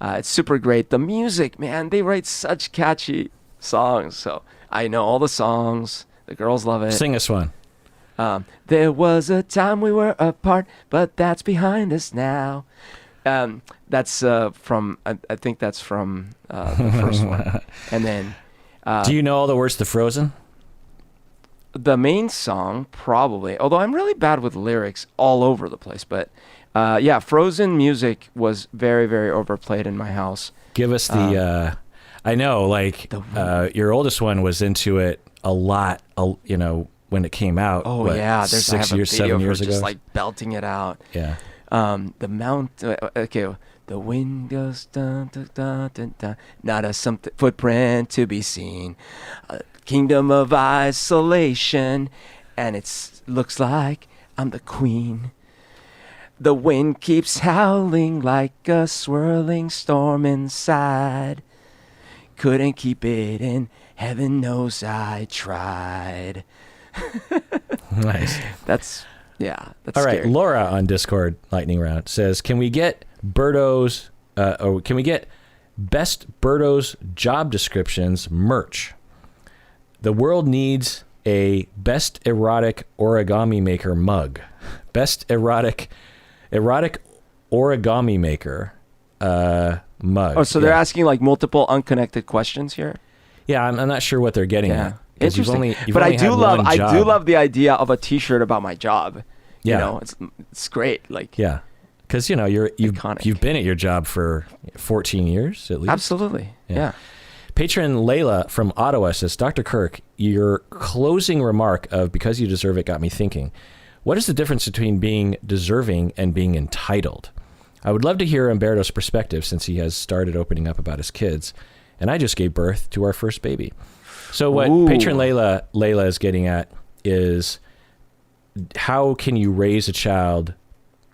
It's super great. The music, man, they write such catchy songs. So I know all the songs. The girls love it. Sing us one. There was a time we were apart, but that's behind us now. That's from, I think that's from the first one. And then... do you know all the words to Frozen? The main song, probably. Although I'm really bad with lyrics all over the place. But Frozen music was very, very overplayed in my house. Give us the... I know, your oldest one was into it a lot, when it came out. Oh what, yeah, there's I have 6 years, a video 7 of her years ago. just like belting it out. Yeah. The mount. Okay, the wind goes dun dun dun dun dun. Not a something footprint to be seen. A kingdom of isolation, and it looks like I'm the queen. The wind keeps howling like a swirling storm inside. Couldn't keep it in. Heaven knows I tried. Nice. That's all right. scary. Laura on Discord lightning round says, can we get Birdo's or can we get best Birdo's job descriptions merch? The world needs a best erotic origami maker mug. Best erotic origami maker mug. Oh, so they're asking like multiple unconnected questions here? Yeah, I'm not sure what they're getting at. 'Cause Interesting. you've But only I do had love one I do job. love the idea of a T-shirt about my job. Yeah. You know, it's great. Like Yeah. Because, you've Iconic. been at your job for 14 years at least. Absolutely. Yeah. Patron Layla from Ottawa says, Dr. Kirk, your closing remark of because you deserve it got me thinking. What is the difference between being deserving and being entitled? I would love to hear Umberto's perspective since he has started opening up about his kids. And I just gave birth to our first baby. So what Patron Layla is getting at is how can you raise a child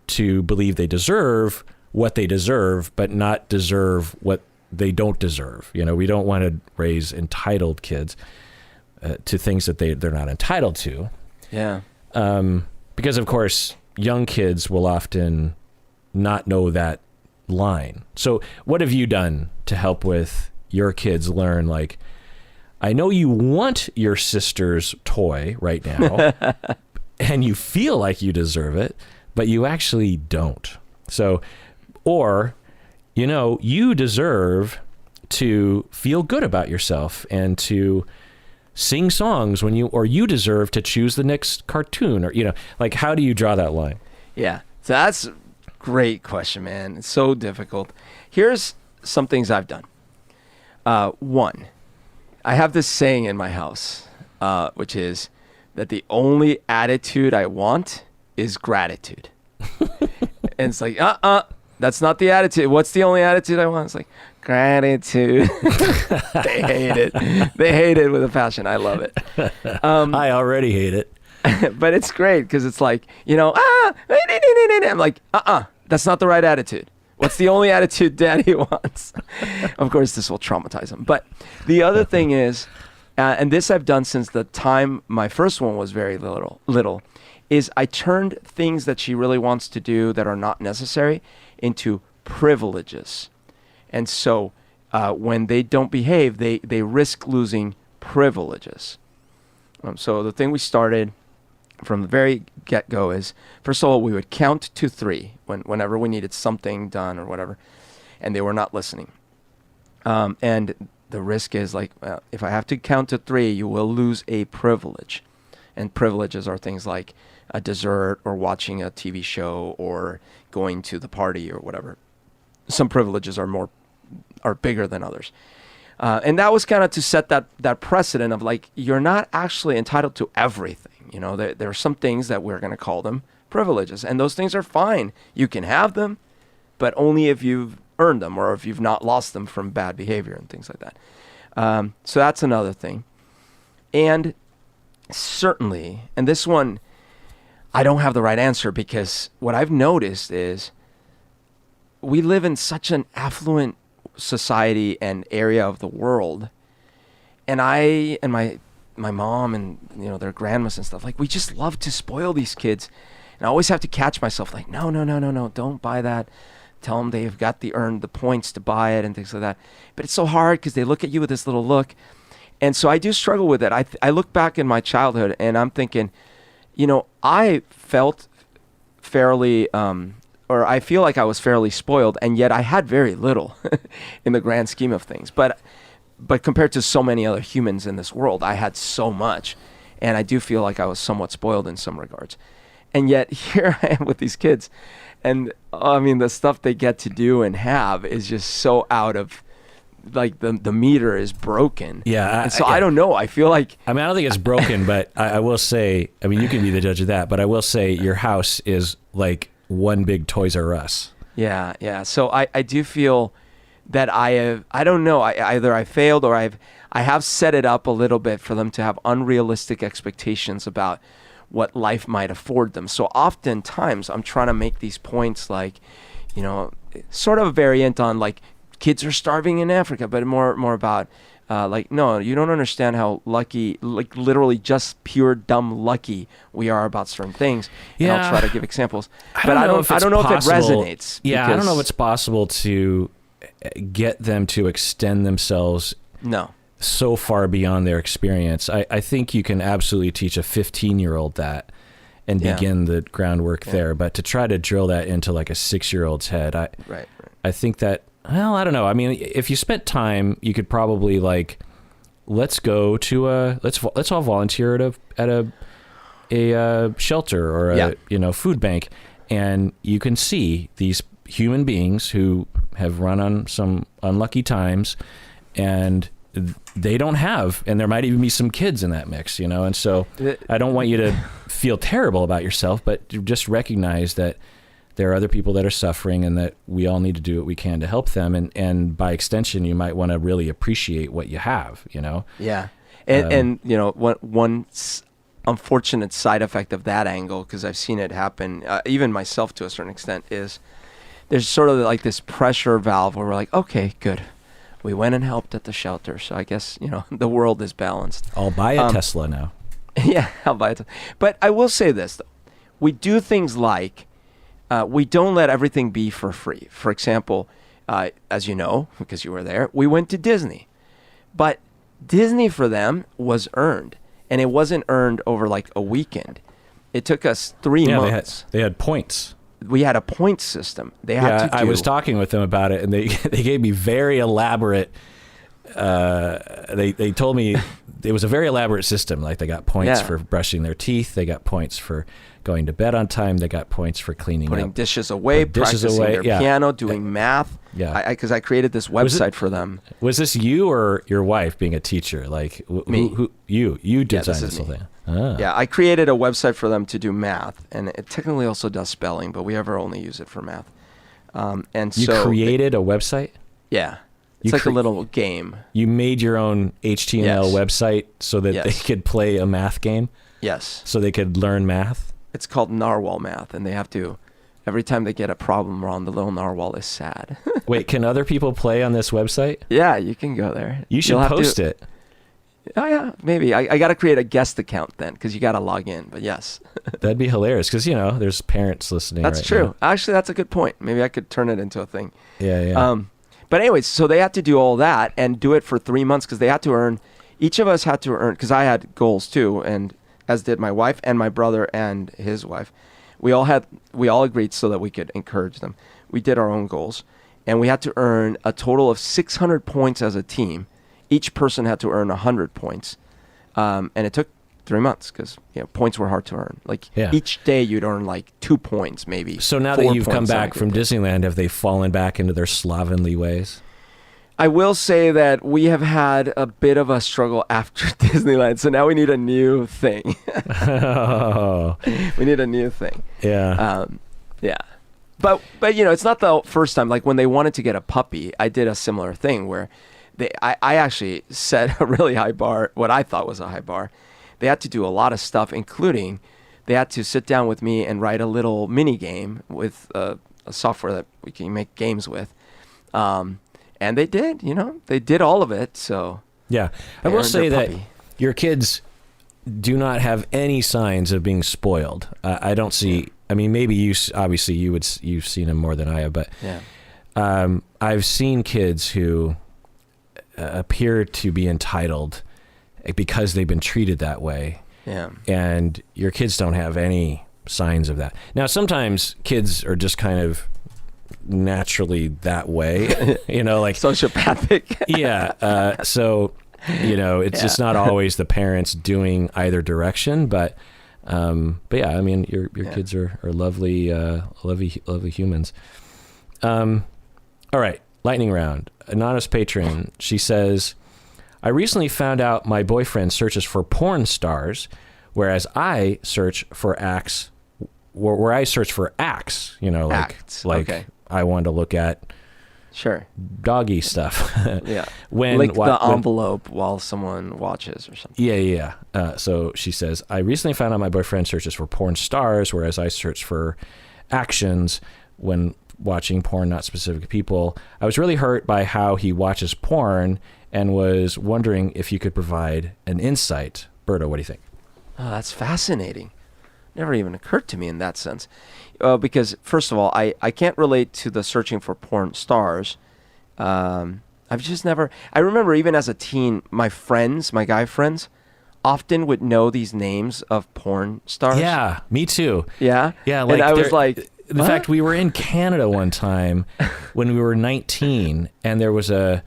to believe they deserve what they deserve, but not deserve what they don't deserve? We don't want to raise entitled kids to things that they're not entitled to. Yeah. Because of course, young kids will often not know that line. So what have you done to help with your kids learn, like, I know you want your sister's toy right now and you feel like you deserve it, but you actually don't. So, or, you deserve to feel good about yourself and to sing songs or you deserve to choose the next cartoon, or, like, how do you draw that line? Yeah. So that's a great question, man. It's so difficult. Here's some things I've done. One, I have this saying in my house, which is that the only attitude I want is gratitude. And it's like, that's not the attitude. What's the only attitude I want? It's like, gratitude. They hate it. They hate it with a passion. I love it. I already hate it. But it's great because it's like, I'm like, that's not the right attitude. What's the only attitude Daddy wants? Of course, this will traumatize him. But the other thing is, and this I've done since the time my first one was very little, is I turned things that she really wants to do that are not necessary into privileges. And so when they don't behave, they risk losing privileges. So the thing we started from the very get-go is, first of all, we would count to 3 whenever we needed something done or whatever, and they were not listening. And the risk is like, if I have to count to 3, you will lose a privilege. And privileges are things like a dessert or watching a TV show or going to the party or whatever. Some privileges are bigger than others. And that was kind of to set that precedent of like, you're not actually entitled to everything. There are some things that we're going to call them privileges, and those things are fine. You can have them, but only if you've earned them or if you've not lost them from bad behavior and things like that. So that's another thing. And certainly, and this one, I don't have the right answer, because what I've noticed is we live in such an affluent society and area of the world, and I and my mom and their grandmas and stuff, like, we just love to spoil these kids, and I always have to catch myself like, no, don't buy that. Tell them they've got earned the points to buy it and things like that. But it's so hard because they look at you with this little look, and so I do struggle with it. I look back in my childhood and I'm thinking, I felt fairly or I feel like I was fairly spoiled, and yet I had very little in the grand scheme of things. But compared to so many other humans in this world, I had so much, and I do feel like I was somewhat spoiled in some regards. And yet here I am with these kids, and the stuff they get to do and have is just so out of like the meter is broken. Yeah. And so I don't know. I feel like, I mean, I don't think it's broken, but I will say, I mean, you can be the judge of that, but I will say your house is like one big Toys R Us. Yeah. Yeah. So I do feel that I don't know. Either I failed or I have set it up a little bit for them to have unrealistic expectations about what life might afford them. So oftentimes I'm trying to make these points like, you know, sort of a variant on like kids are starving in Africa, but more about like, no, you don't understand how lucky, like literally just pure dumb lucky we are about certain things. Yeah. And I'll try to give examples. I don't know if it resonates. Yeah, I don't know if it's possible to get them to extend themselves so far beyond their experience. I think you can absolutely teach a 15-year-old that and begin the groundwork there. But to try to drill that into like a 6-year-old's head, I think that, well, I don't know. I mean, if you spent time, you could probably like, let's go to let's all volunteer at a shelter or a food bank, and you can see these human beings who have run on some unlucky times, and they don't have, and there might even be some kids in that mix, you know. And so I don't want you to feel terrible about yourself, but just recognize that there are other people that are suffering and that we all need to do what we can to help them. And by extension, you might want to really appreciate what you have, you know? Yeah. And you know, one unfortunate side effect of that angle, because I've seen it happen, even myself to a certain extent, is there's sort of like this pressure valve where we're like, okay, good. We went and helped at the shelter. So I guess, you know, the world is balanced. I'll buy a Tesla now. Yeah, I'll buy it. But I will say this, though. We do things like, we don't let everything be for free. For example, as you know, because you were there, we went to Disney. But Disney for them was earned. And it wasn't earned over like a weekend. It took us 3 months. They had points. We had a point system. I was talking with them about it, and they gave me very elaborate. They told me it was a very elaborate system. Like they got points for brushing their teeth. They got points for going to bed on time. They got points for putting dishes away, practicing their piano, doing math. Yeah, because I created this website for them. Was this you or your wife being a teacher? Like me? You designed this whole thing. Ah. Yeah, I created a website for them to do math, and it technically also does spelling, but we ever only use it for math. And you created a website? Yeah. It's like a little game. You made your own HTML website so that they could play a math game? Yes. So they could learn math? It's called Narwhal Math, and they have to, every time they get a problem wrong, the little narwhal is sad. Wait, can other people play on this website? Yeah, you can go there. You should post it. Oh, yeah, maybe. I got to create a guest account then, because you got to log in, but yes. That'd be hilarious, because, you know, there's parents listening. That's right true. now. Actually, that's a good point. Maybe I could turn it into a thing. Yeah. But anyways, so they had to do all that and do it for 3 months, because they had to earn, each of us had to earn, because I had goals too, and as did my wife and my brother and his wife. We all agreed so that we could encourage them. We did our own goals, and we had to earn a total of 600 points as a team. Each person had to earn 100 points. And it took 3 months because points were hard to earn. Like each day you'd earn like 2 points maybe. So now that you've come back from Disneyland, have they fallen back into their slovenly ways? I will say that we have had a bit of a struggle after Disneyland, so now we need a new thing. We need a new thing. Yeah. But it's not the first time. Like when they wanted to get a puppy, I did a similar thing where I actually set a really high bar, what I thought was a high bar. They had to do a lot of stuff, including they had to sit down with me and write a little mini game with a software that we can make games with. And they did, they did all of it. So yeah, I will say that your kids do not have any signs of being spoiled. I don't see. I mean, maybe you've seen them more than I have, but I've seen kids who appear to be entitled because they've been treated that way. Yeah, and your kids don't have any signs of that. Now, sometimes kids are just kind of naturally that way, like sociopathic. So it's just not always the parents doing either direction, but yeah, I mean your kids are lovely humans. All right, lightning round. anonymous patron, she says, I recently found out my boyfriend searches for porn stars, whereas I search for acts, where I search for acts, like, Acts. like Okay. I want to look at Sure. doggy stuff. Yeah. When Lick the envelope while someone watches or something. Yeah. So she says, I recently found out my boyfriend searches for porn stars, whereas I search for actions when watching porn, not specific people. I was really hurt by how he watches porn and was wondering if you could provide an insight. Berto, what do you think? Oh, that's fascinating. Never even occurred to me in that sense. Because, first of all, I can't relate to the searching for porn stars. I've just never... I remember even as a teen, my guy friends, often would know these names of porn stars. Yeah, me too. Yeah? Yeah, like and I was like... In fact, we were in Canada one time when we were 19, and there was a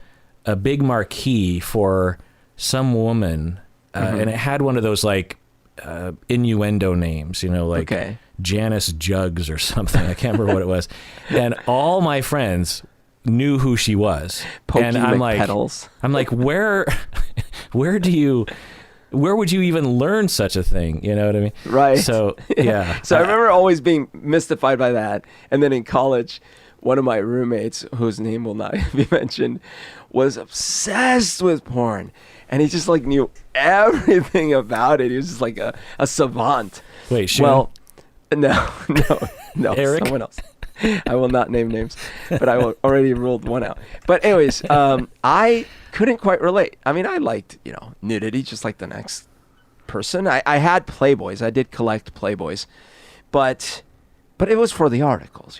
big marquee for some woman, and it had one of those, like, innuendo names, like Janice Jugs or something. I can't remember what it was. And all my friends knew who she was. Pokey and I'm McPedals. like, where would you even learn such a thing? You know what I mean? Right. So, yeah. So I remember always being mystified by that. And then in college, one of my roommates, whose name will not be mentioned, was obsessed with porn. And he just like knew everything about it. He was just like a savant. Wait, Shun? Well, no, Eric? someone else. I will not name names, but I already ruled one out. But anyways, I couldn't quite relate. I mean, I liked, nudity just like the next person. I had Playboys. I did collect Playboys, but it was for the articles,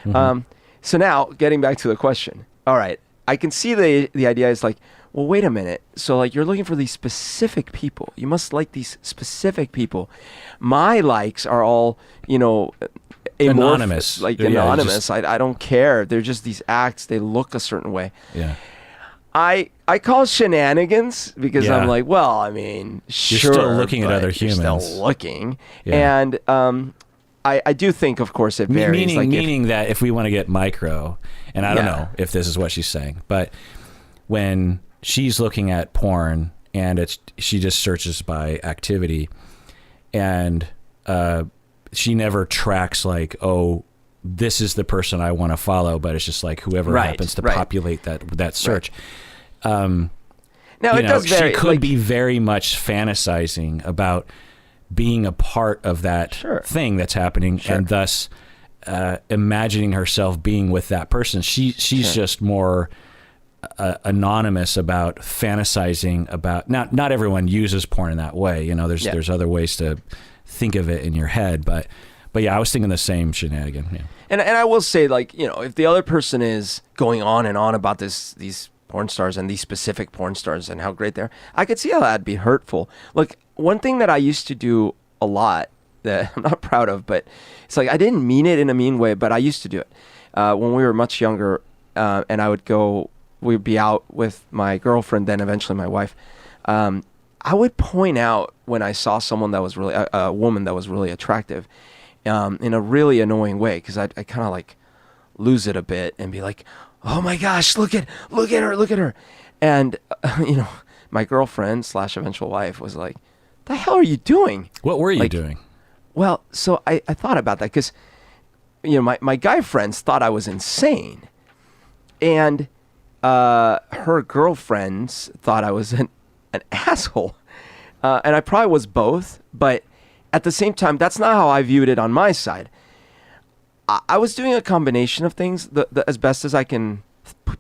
Mm-hmm. So now getting back to the question. All right. I can see the idea is like, well, wait a minute. So like you're looking for these specific people. You must like these specific people. My likes are all, anonymous. Like anonymous. I don't care. They're just these acts. They look a certain way. Yeah. I call shenanigans because Yeah. I'm like, well, I mean, sure. You're still looking at other humans. You're still looking. Yeah. And I do think, of course, it varies. Meaning that if we want to get micro, and I don't know if this is what she's saying, but when she's looking at porn and she just searches by activity, and she never tracks like, oh, this is the person I want to follow, but it's just like whoever happens to populate that search. Now it does vary. She could be very much fantasizing about being a part of that thing that's happening, and thus imagining herself being with that person. She's just more anonymous about fantasizing about. Not everyone uses porn in that way. There's other ways to think of it in your head, but yeah, I was thinking the same shenanigan. Yeah. And I will say, like, if the other person is going on and on about these porn stars and these specific porn stars and how great they're, I could see how that'd be hurtful. Look, one thing that I used to do a lot that I'm not proud of, but it's like I didn't mean it in a mean way, but I used to do it when we were much younger, and we'd be out with my girlfriend, then eventually my wife. I would point out when I saw someone that was really a woman that was really attractive, in a really annoying way, because I kind of like lose it a bit and be like, oh my gosh, look at her. And, my girlfriend / eventual wife was like, the hell are you doing? What were you doing? Well, so I thought about that because, my guy friends thought I was insane. And her girlfriends thought I was an asshole. And I probably was both, but at the same time, that's not how I viewed it on my side. I was doing a combination of things as best as I can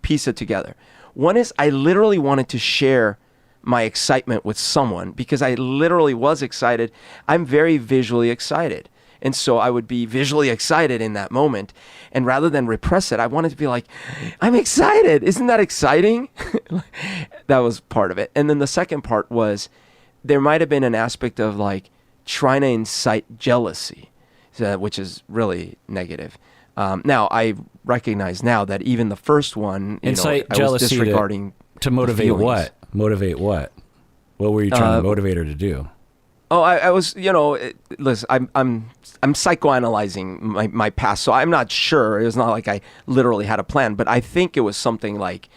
piece it together. One is I literally wanted to share my excitement with someone because I literally was excited. I'm very visually excited. And so I would be visually excited in that moment. And rather than repress it, I wanted to be like, I'm excited. Isn't that exciting? That was part of it. And then the second part was there might have been an aspect of like trying to incite jealousy, which is really negative. Now, I recognize now that even the first one, incite I jealousy was disregarding to motivate what? Motivate what? What were you trying to motivate her to do? Oh, I was, listen, I'm psychoanalyzing my past, so I'm not sure. It was not like I literally had a plan, but I think it was something like,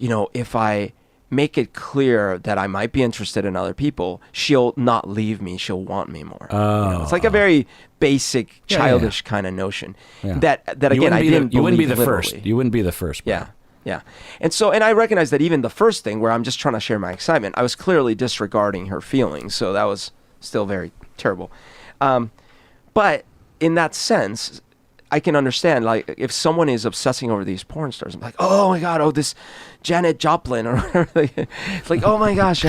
if I make it clear that I might be interested in other people, she'll not leave me. She'll want me more. It's like a very basic, childish kind of notion. Yeah. That again, I didn't. You wouldn't be the literally. first. You wouldn't be the first. Bro. Yeah. And I recognize that even the first thing where I'm just trying to share my excitement, I was clearly disregarding her feelings. So that was still very terrible. But in that sense, I can understand, like, if someone is obsessing over these porn stars, I'm like, oh my God, this Janet Joplin or whatever. It's like, oh my gosh.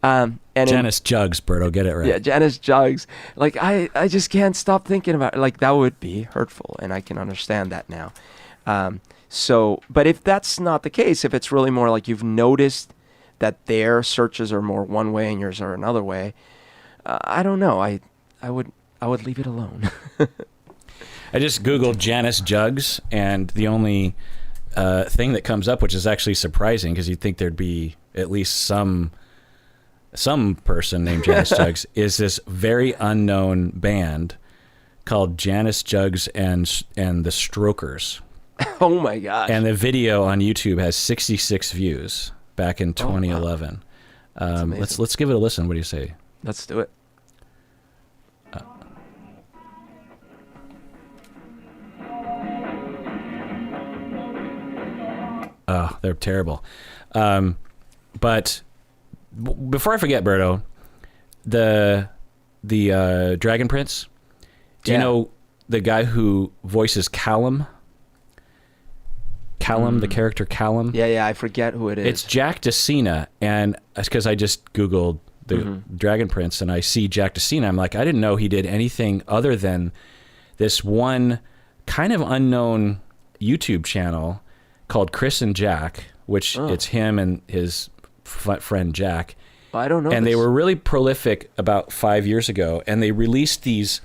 And Janice Jugs, Berto, get it right. Yeah, Janice Jugs. Like, I just can't stop thinking about it. Like, that would be hurtful, and I can understand that now. But if that's not the case, if it's really more like you've noticed that their searches are more one way and yours are another way, I don't know. I would leave it alone. I just Googled Janice Jugs, and the only thing that comes up, which is actually surprising because you'd think there'd be at least some person named Janice Jugs, is this very unknown band called Janice Jugs and the Strokers. Oh my gosh. And the video on YouTube has 66 views back in 2011. Wow. Let's give it a listen. What do you say? Let's do it. Oh, they're terrible. But before I forget, Berto, the Dragon Prince, do you know the guy who voices Callum? Callum, the character Callum? Yeah, I forget who it is. It's Jack DeCina, and it's because I just Googled the Dragon Prince, and I see Jack DeCina. I'm like, I didn't know he did anything other than this one kind of unknown YouTube channel called Chris and Jack, which it's him and his friend Jack. I don't know. And they were really prolific about 5 years ago, and they released these.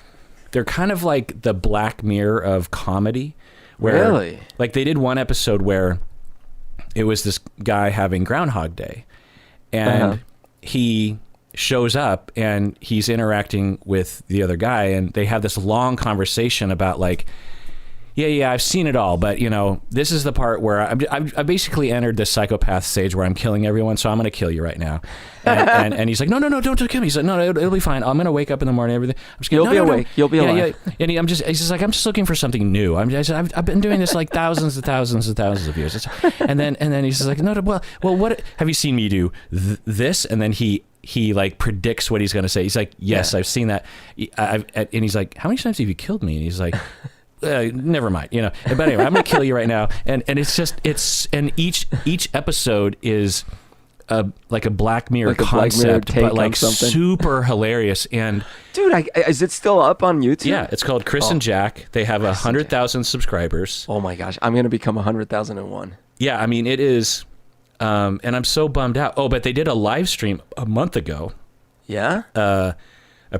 They're kind of like the Black Mirror of comedy. Where, really? Like, they did one episode where it was this guy having Groundhog Day, and he shows up and he's interacting with the other guy, and they have this long conversation about, like, yeah, I've seen it all, but, this is the part where I basically entered the psychopath stage where I'm killing everyone, so I'm going to kill you right now. And he's like, no, don't kill me. He's like, no, it'll be fine. I'm going to wake up in the morning, everything. I'm just kidding. You'll be awake. You'll be alive. Yeah. And he's just looking for something new. I've been doing this like thousands and thousands and thousands of years. And then he's just like, no, well, what have you seen me do this? And then he like predicts what he's going to say. He's like, yes, I've seen that. And he's like, how many times have you killed me? And he's like, never mind, But anyway, I'm gonna kill you right now, and each episode is like a Black Mirror concept, but like super hilarious. And dude, is it still up on YouTube? Yeah, it's called Chris and Jack. They have 100,000 subscribers. Oh my gosh, I'm gonna become 100,001. Yeah, I mean it is, and I'm so bummed out. Oh, but they did a live stream a month ago. Yeah. A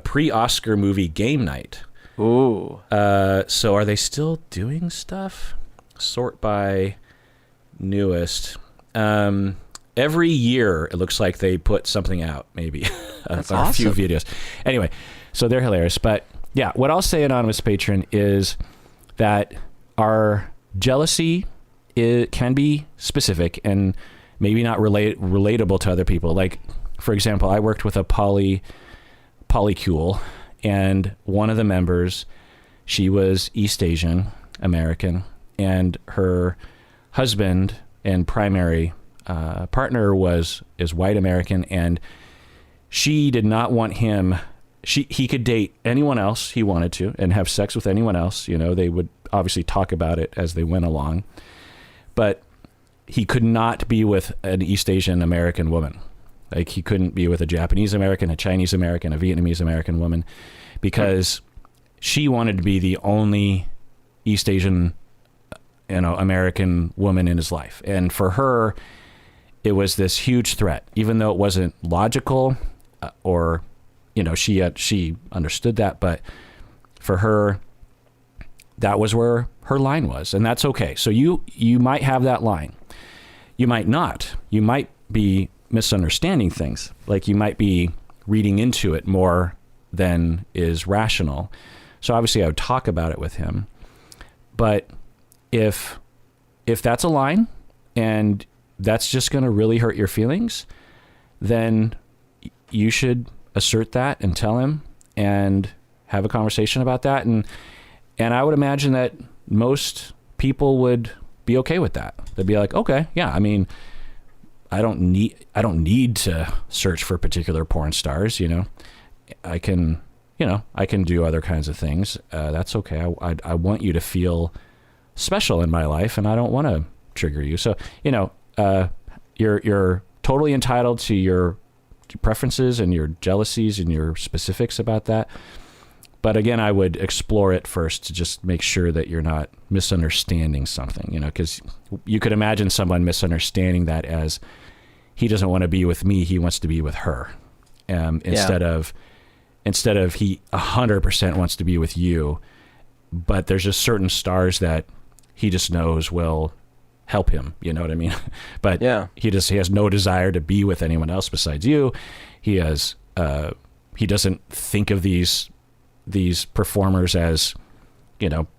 pre-Oscar movie game night. Ooh. So are they still doing stuff? Sort by newest. Every year, it looks like they put something out, maybe. That's a few videos. Anyway, so they're hilarious. But yeah, what I'll say, Anonymous Patron, is that our jealousy can be specific and maybe not relatable to other people. Like, for example, I worked with a polycule, and one of the members, she was East Asian American, and her husband and primary partner is white American, and she did not want him. He could date anyone else he wanted to and have sex with anyone else. They would obviously talk about it as they went along, but he could not be with an East Asian American woman. Like, he couldn't be with a Japanese American, a Chinese American, a Vietnamese American woman, because she wanted to be the only East Asian, American woman in his life. And for her, it was this huge threat, even though it wasn't logical, or, she understood that, but for her, that was where her line was, and that's okay. So you might have that line. You might not. You might be misunderstanding things. Like, you might be reading into it more than is rational. So obviously I would talk about it with him. But if that's a line and that's just going to really hurt your feelings, then you should assert that and tell him and have a conversation about that. And I would imagine that most people would be okay with that. They'd be like, okay, yeah, I mean, I don't need to search for particular porn stars, I can do other kinds of things. That's okay. I want you to feel special in my life, and I don't want to trigger you. So, you're totally entitled to your preferences and your jealousies and your specifics about that. But again, I would explore it first to just make sure that you're not misunderstanding something, because you could imagine someone misunderstanding that as he doesn't want to be with me, he wants to be with her. Instead of he 100% wants to be with you, but there's just certain stars that he just knows will help him, you know what I mean? But he has no desire to be with anyone else besides you. He doesn't think of these performers as,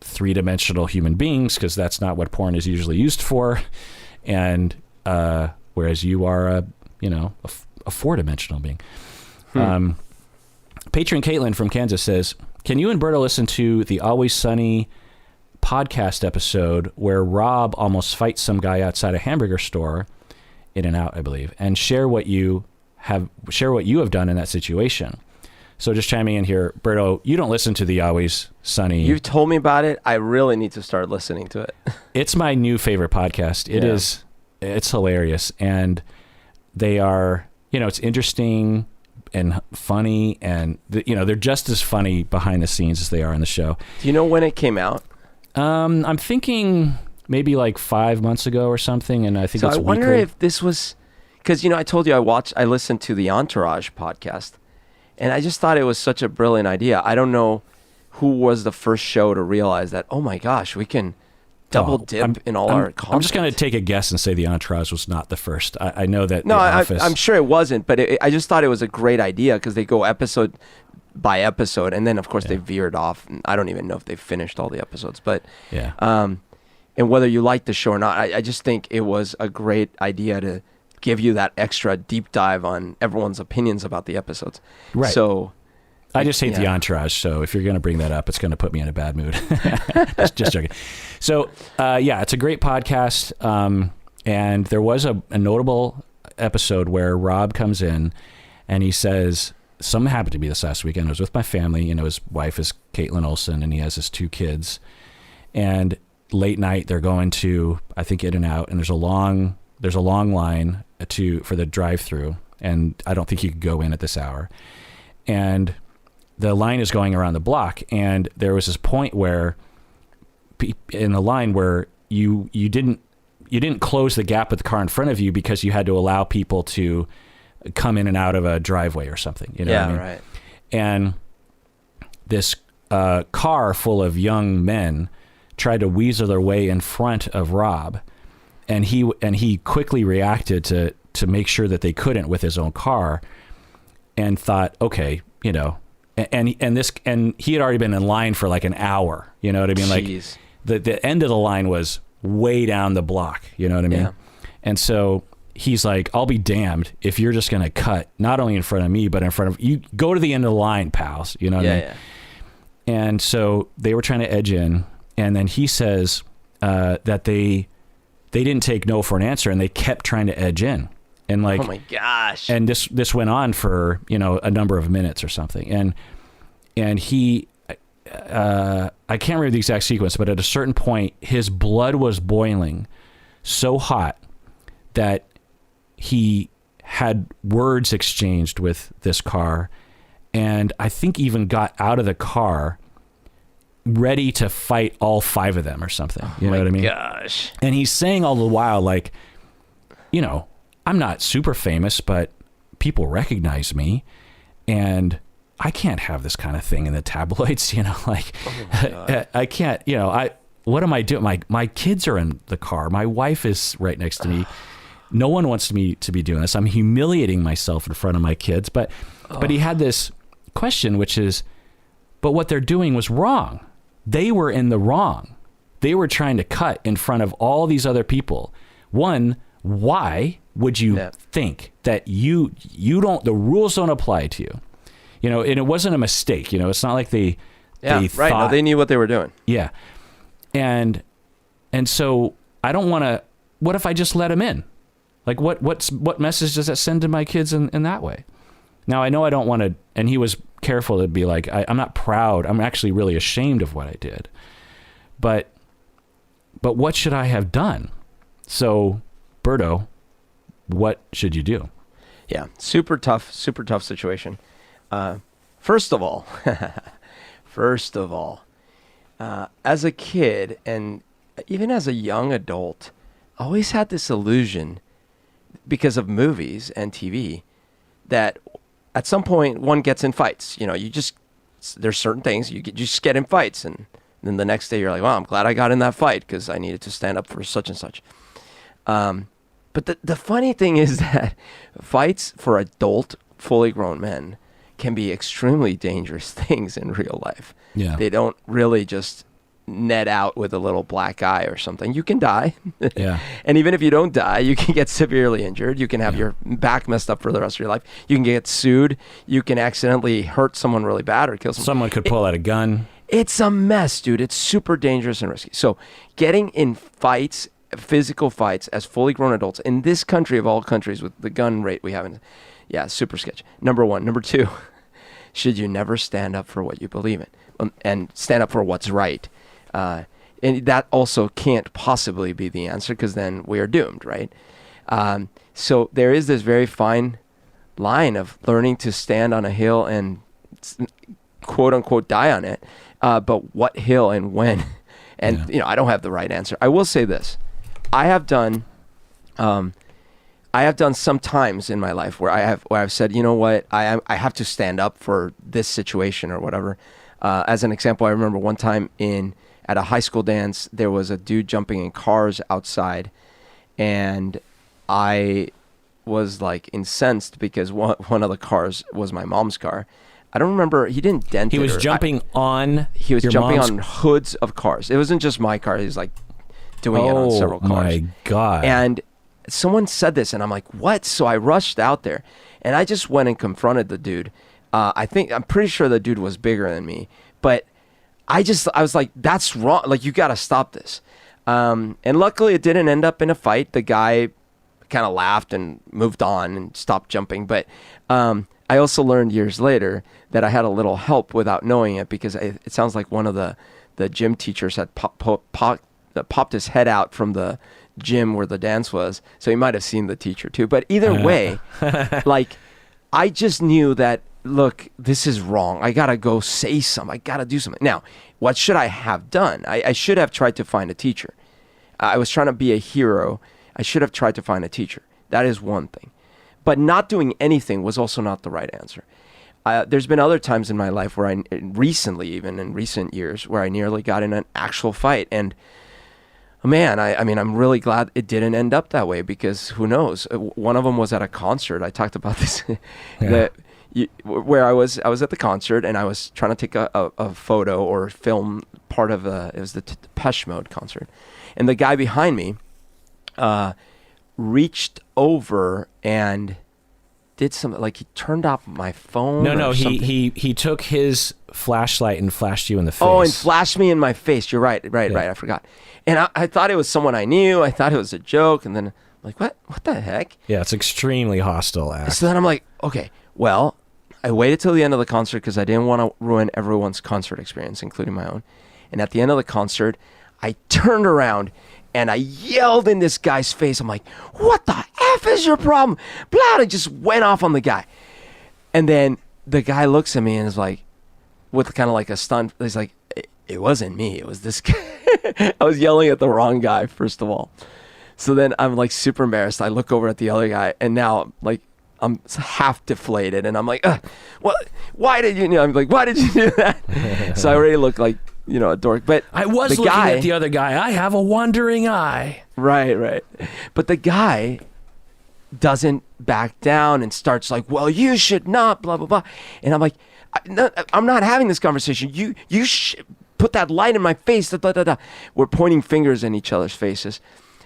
three-dimensional human beings, because that's not what porn is usually used for. And whereas you are a four-dimensional being. Patron Caitlin from Kansas says, can you and Berto listen to the Always Sunny podcast episode where Rob almost fights some guy outside a hamburger store, In-N-Out, I believe, and share what you have done in that situation? So just chiming in here, Berto, you don't listen to the Always Sunny. You've told me about it. I really need to start listening to it. It's my new favorite podcast. It's hilarious. And they are, it's interesting and funny, and they're just as funny behind the scenes as they are on the show. Do you know when it came out? I'm thinking maybe like 5 months ago or something, and I think it's I wonder weekly. if this was, because I told you I listened to the Entourage podcast, and I just thought it was such a brilliant idea. I don't know who was the first show to realize that, oh my gosh, we can double dip in all our content. I'm just going to take a guess and say the Entourage was not the first. I know that I'm sure it wasn't, but I just thought it was a great idea because they go episode by episode, and then of course they veered off. And I don't even know if they finished all the episodes, but and whether you like the show or not, I just think it was a great idea to give you that extra deep dive on everyone's opinions about the episodes. Right. So I just hate the Entourage, so if you're going to bring that up, it's going to put me in a bad mood. just joking. So, it's a great podcast, and there was a notable episode where Rob comes in, and he says, something happened to me this last weekend. I was with my family. His wife is Caitlin Olsen, and he has his 2 kids. And late night, they're going to, I think, In-N-Out, and there's a long line for the drive-through, and I don't think you could go in at this hour. And the line is going around the block, and there was this point where in the line where you didn't close the gap with the car in front of you because you had to allow people to come in and out of a driveway or something. What I mean? Right. And this car full of young men tried to weasel their way in front of Rob, and he quickly reacted to make sure that they couldn't with his own car, and thought, okay, and he had already been in line for like an hour. You know what I mean? Jeez. Like the end of the line was way down the block. You know what I mean? Yeah. And so he's like, I'll be damned if you're just going to cut not only in front of me, but in front of you. Go to the end of the line, pals. You know what I mean? Yeah. And so they were trying to edge in, and then he says that they didn't take no for an answer, and they kept trying to edge in. And like, oh my gosh. And this went on for, a number of minutes or something. And he, I can't remember the exact sequence, but at a certain point, his blood was boiling so hot that he had words exchanged with this car. And I think even got out of the car ready to fight all 5 of them or something. You know what I mean? Gosh. And he's saying all the while, like, I'm not super famous, but people recognize me, and I can't have this kind of thing in the tabloids, I can't, what am I doing? My kids are in the car. My wife is right next to me. No one wants me to be doing this. I'm humiliating myself in front of my kids. But he had this question, which is, but what they're doing was wrong. They were in the wrong. They were trying to cut in front of all these other people. One why would you think that you don't, the rules don't apply to you? You know, and it wasn't a mistake. You know, it's not like they right. No, they knew what they were doing. Yeah. And so I don't want to, what if I just let him in? Like what message does that send to my kids in that way? Now I know I don't want to, and he was careful to be like, I'm not proud. I'm actually really ashamed of what I did. But what should I have done? So Berto, what should you do? Yeah. Super tough situation. First of all, as a kid and even as a young adult, I always had this illusion because of movies and TV that at some point one gets in fights. You know, there's certain things you just get in fights, and then the next day you're like, well, I'm glad I got in that fight because I needed to stand up for such and such. But the funny thing is that fights for adult, fully grown men can be extremely dangerous things in real life. Yeah. They don't really just net out with a little black eye or something. You can die. Yeah. And even if you don't die, you can get severely injured. You can have your back messed up for the rest of your life. You can get sued. You can accidentally hurt someone really bad or kill someone. Someone could pull out a gun. It's a mess, dude. It's super dangerous and risky. So getting in fights, physical fights as fully grown adults in this country of all countries with the gun rate we have, super sketchy. Number one. Number two, should you never stand up for what you believe in and stand up for what's right? And that also can't possibly be the answer because then we are doomed, right? So there is this very fine line of learning to stand on a hill and quote unquote die on it. But what hill and when? And, I don't have the right answer. I will say this. I have done some times in my life where I've said, you know what, I have to stand up for this situation or whatever. As an example, I remember one time at a high school dance, there was a dude jumping in cars outside, and I was like incensed because one of the cars was my mom's car. I don't remember. He didn't dent it. He was jumping on. He was jumping on hoods of cars. It wasn't just my car. He was like doing it on several cars. Oh my God. And someone said this, and I'm like, what? So I rushed out there, and I just went and confronted the dude. I'm pretty sure the dude was bigger than me, but I was like, that's wrong. Like, you got to stop this. And luckily it didn't end up in a fight. The guy kind of laughed and moved on and stopped jumping. But I also learned years later that I had a little help without knowing it, because it sounds like one of the gym teachers had popped his head out from the gym where the dance was. So he might have seen the teacher too. But either way, like, I just knew that, look, this is wrong. I got to go say something. I got to do something. Now, what should I have done? I should have tried to find a teacher. I was trying to be a hero. I should have tried to find a teacher. That is one thing. But not doing anything was also not the right answer. There's been other times in my life where recently, even in recent years, where I nearly got in an actual fight. And man, I mean, I'm really glad it didn't end up that way, because who knows? One of them was at a concert. I talked about this. Where I was at the concert, and I was trying to take a photo or film part of it was the Depeche Mode concert, and the guy behind me reached over and did something, like he turned off my phone. No, he took his flashlight and flashed you in the face. Oh, and flashed me in my face. You're right. I forgot. And I thought it was someone I knew. I thought it was a joke, and then I'm like, what the heck? Yeah, it's extremely hostile act. So then I'm like, okay, well, I waited till the end of the concert because I didn't want to ruin everyone's concert experience, including my own. And at the end of the concert, I turned around and I yelled in this guy's face. I'm like, what the F is your problem? Blah, I just went off on the guy. And then the guy looks at me and is like, with kind of like a stunned, he's like, it wasn't me. It was this guy. I was yelling at the wrong guy, first of all. So then I'm like super embarrassed. I look over at the other guy, and now like, I'm half deflated, and I'm like, what? Why did you? I'm like, why did you do that? So I already look like, a dork. But I was looking at the other guy. I have a wandering eye. Right. But the guy doesn't back down and starts like, well, you should not, blah blah blah. And I'm like, I'm not having this conversation. You put that light in my face. Da, da, da, da. We're pointing fingers in each other's faces.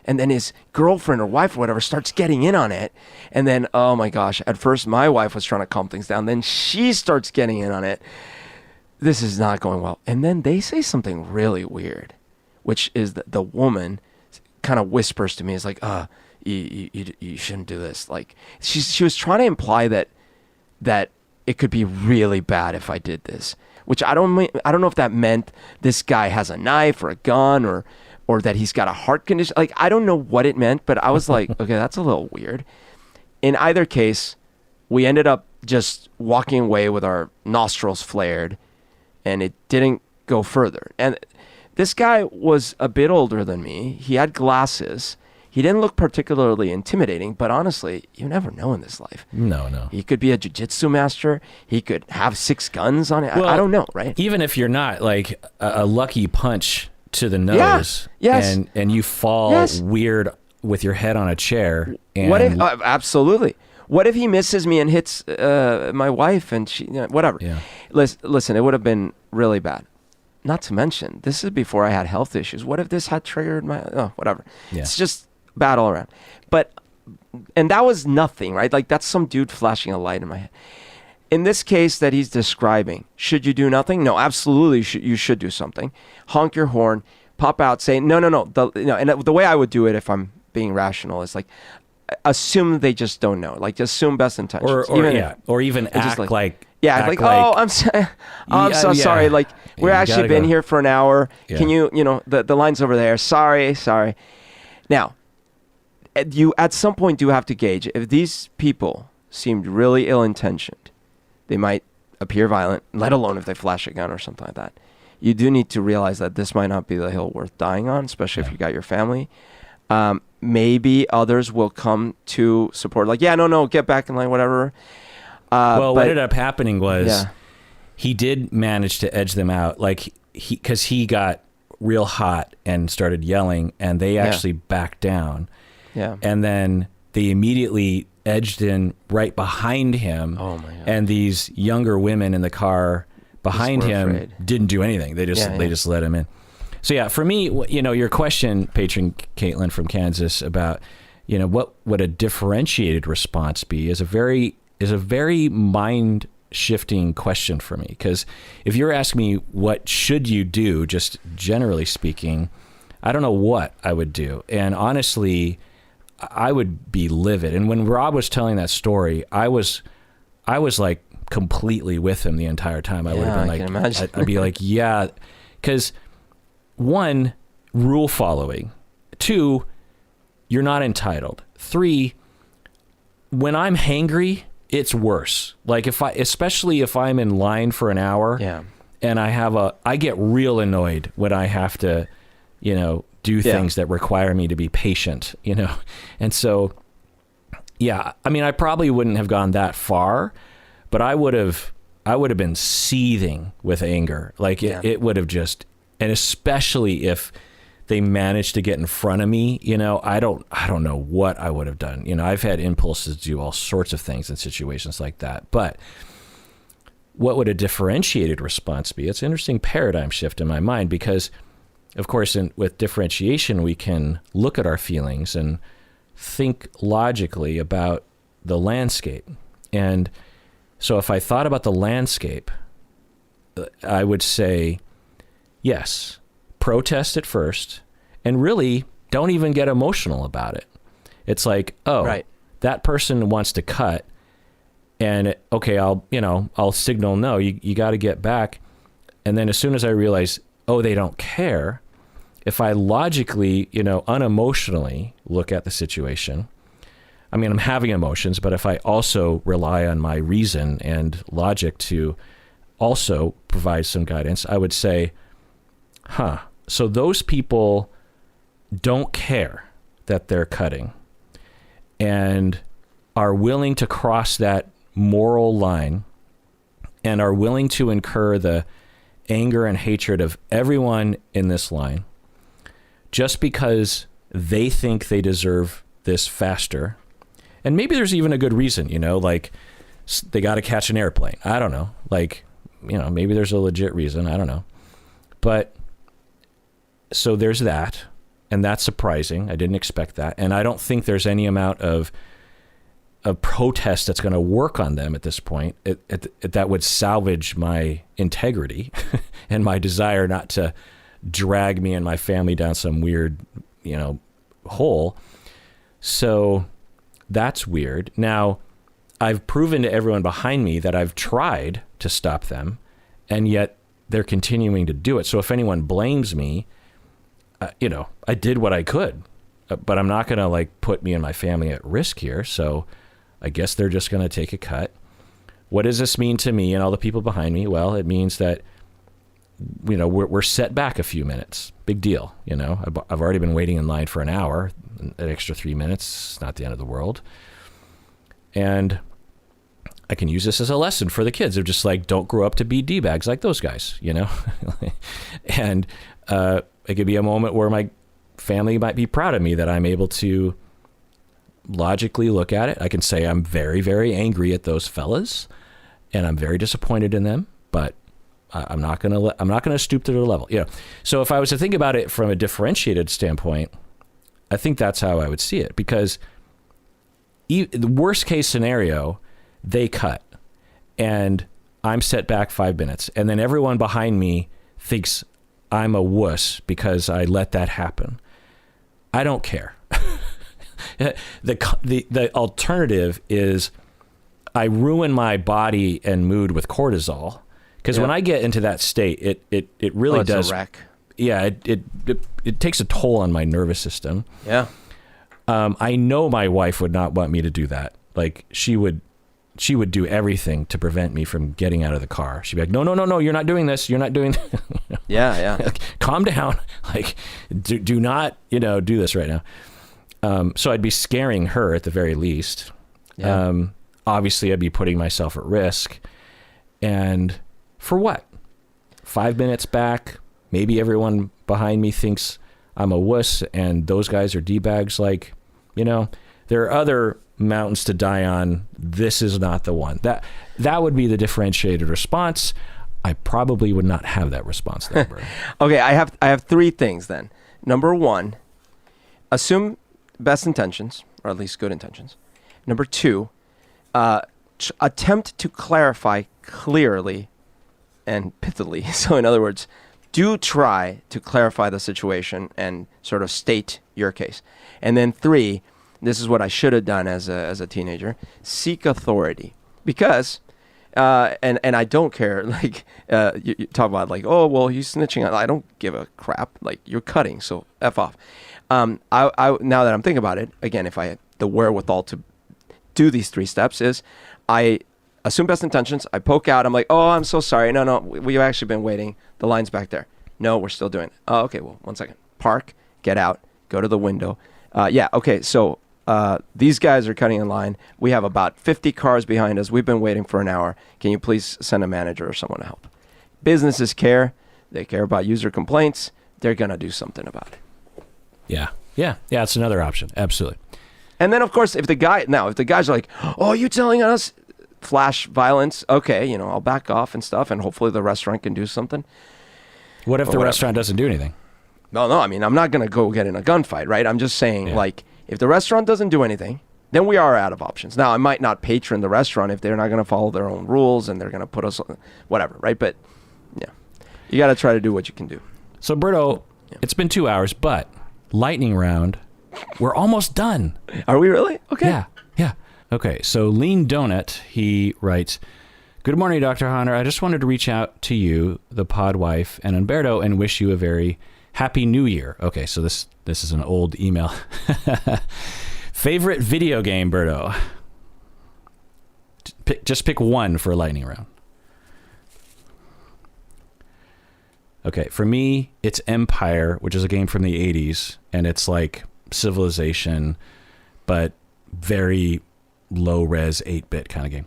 And then his girlfriend or wife or whatever starts getting in on it. And then, oh my gosh, at first my wife was trying to calm things down. Then she starts getting in on it. This is not going well. And then they say something really weird, which is that the woman kind of whispers to me, it's like, you shouldn't do this. Like she was trying to imply that it could be really bad if I did this, which I don't know if that meant this guy has a knife or a gun or that he's got a heart condition. Like, I don't know what it meant, but I was like, okay, that's a little weird. In either case, we ended up just walking away with our nostrils flared, and it didn't go further. And this guy was a bit older than me. He had glasses. He didn't look particularly intimidating, but honestly, you never know in this life. No. He could be a jiu-jitsu master. He could have 6 guns on it. Well, I don't know, right? Even if you're not, like, a lucky punch to the nose, and you fall weird with your head on a chair. And what if? Absolutely. What if he misses me and hits my wife and she, whatever? Yeah. Listen, it would have been really bad. Not to mention, this is before I had health issues. What if this had triggered my? Oh, whatever. Yeah. It's just bad all around. And that was nothing, right? Like, that's some dude flashing a light in my head. In this case that he's describing, should you do nothing? No, absolutely. You should do something. Honk your horn, pop out, say no. And the way I would do it, if I'm being rational, is like, assume they just don't know. Like, just assume best intentions. Or even act like. Yeah, act like, oh, I'm so sorry. Like, we're actually been here for an hour. Yeah. Can you, the line's over there. Sorry. Now, you at some point do have to gauge if these people seemed really ill-intentioned. They might appear violent, let alone if they flash a gun or something like that. You do need to realize that this might not be the hill worth dying on, especially if you got your family. Maybe others will come to support, like, no, get back in line, whatever. What ended up happening was he did manage to edge them out, like, because he got real hot and started yelling, and they actually backed down. Yeah. And then they immediately edged in right behind him. Oh my God. And these younger women in the car behind him didn't do anything. They just let him in. So for me, your question, patron Caitlin from Kansas, about what would a differentiated response be is a very mind shifting question for me, because if you're asking me what should you do, just generally speaking, I don't know what I would do. And honestly, I would be livid. And when Rob was telling that story, I was like completely with him the entire time. I would have been like, can imagine. I'd be like, because 1, rule following. 2, you're not entitled. 3, when I'm hangry, it's worse. Like, especially if I'm in line for an hour, and I get real annoyed when I have to, do things that require me to be patient, And so, I mean, I probably wouldn't have gone that far, but I would have been seething with anger. Like, it would have just, and especially if they managed to get in front of me, I don't know what I would have done. I've had impulses to do all sorts of things in situations like that. But what would a differentiated response be? It's an interesting paradigm shift in my mind, because, of course, with differentiation, we can look at our feelings and think logically about the landscape. And so if I thought about the landscape, I would say, yes, protest at first, and really don't even get emotional about it. It's like, that person wants to cut, and okay, I'll signal no, you got to get back. And then as soon as I realize, they don't care, if I logically, unemotionally look at the situation, I mean, I'm having emotions, but if I also rely on my reason and logic to also provide some guidance, I would say, so those people don't care that they're cutting and are willing to cross that moral line and are willing to incur the anger and hatred of everyone in this line just because they think they deserve this faster. And maybe there's even a good reason, like they got to catch an airplane. I don't know. Like, maybe there's a legit reason. I don't know. But so there's that. and that's surprising. I didn't expect that. And I don't think there's any amount of protest that's going to work on them at this point. That would salvage my integrity and my desire not to drag me and my family down some weird, hole. So that's weird. Now, I've proven to everyone behind me that I've tried to stop them, and yet they're continuing to do it. So if anyone blames me, I did what I could, but I'm not going to put me and my family at risk here. So I guess they're just going to take a cut. What does this mean to me and all the people behind me? Well, it means that, we're set back a few minutes. Big deal. I've already been waiting in line for an hour. An extra 3 minutes, not the end of the world. And I can use this as a lesson for the kids. They're just don't grow up to be D-bags like those guys, And it could be a moment where my family might be proud of me that I'm able to logically look at it. I can say I'm very, very angry at those fellas, and I'm very disappointed in them, but I'm not gonna stoop to their level. So if I was to think about it from a differentiated standpoint, I think that's how I would see it, because the worst case scenario, they cut and I'm set back 5 minutes, and then everyone behind me thinks I'm a wuss because I let that happen. I don't care. The alternative is I ruin my body and mood with cortisol, because when I get into that state, it really does. It's a wreck. Yeah, it takes a toll on my nervous system. Yeah. I know my wife would not want me to do that. She would do everything to prevent me from getting out of the car. She'd be like, no, you're not doing this. You're not doing Yeah. Calm down. Do not, do this right now. So I'd be scaring her at the very least. Yeah. Obviously I'd be putting myself at risk. And for what? 5 minutes back, maybe everyone behind me thinks I'm a wuss and those guys are D-bags. There are other mountains to die on. This is not the one. That would be the differentiated response. I probably would not have that response though, Bert. Okay, I have three things then. Number one, assume best intentions, or at least good intentions. Number two, attempt to clarify clearly and pithily. So in other words, do try to clarify the situation and sort of state your case. And then three, this is what I should have done as a teenager, seek authority. Because, and I don't care, you talk about oh, well, he's snitching. I don't give a crap. You're cutting, so F off. I now that I'm thinking about it, again, if I had the wherewithal to do these three steps, is I assume best intentions. I poke out. I'm like, oh, I'm so sorry. No, we've actually been waiting. The line's back there. No, we're still doing it. Oh, okay, well, 1 second. Park, get out, go to the window. Okay, so these guys are cutting in line. We have about 50 cars behind us. We've been waiting for an hour. Can you please send a manager or someone to help? Businesses care. They care about user complaints. They're going to do something about it. Yeah, it's another option. Absolutely. And then, of course, if the guys are like, oh, you telling us flash violence? Okay, I'll back off and stuff, and hopefully the restaurant can do something. What if the restaurant doesn't do anything? No, I mean, I'm not going to go get in a gunfight, right? I'm just saying, if the restaurant doesn't do anything, then we are out of options. Now, I might not patron the restaurant if they're not going to follow their own rules and they're going to put us, whatever, right? But, yeah, you got to try to do what you can do. So, Berto, It's been 2 hours, but lightning round, we're almost done. Are we really? Okay. Yeah. Okay, so Lean Donut, he writes, good morning, Dr. Hunter. I just wanted to reach out to you, the pod wife, and Umberto, and wish you a very happy new year. Okay, so this is an old email. Favorite video game, Berto? Just pick one for a lightning round. Okay, for me, it's Empire, which is a game from the 80s, and it's like Civilization, but very low-res 8-bit kind of game.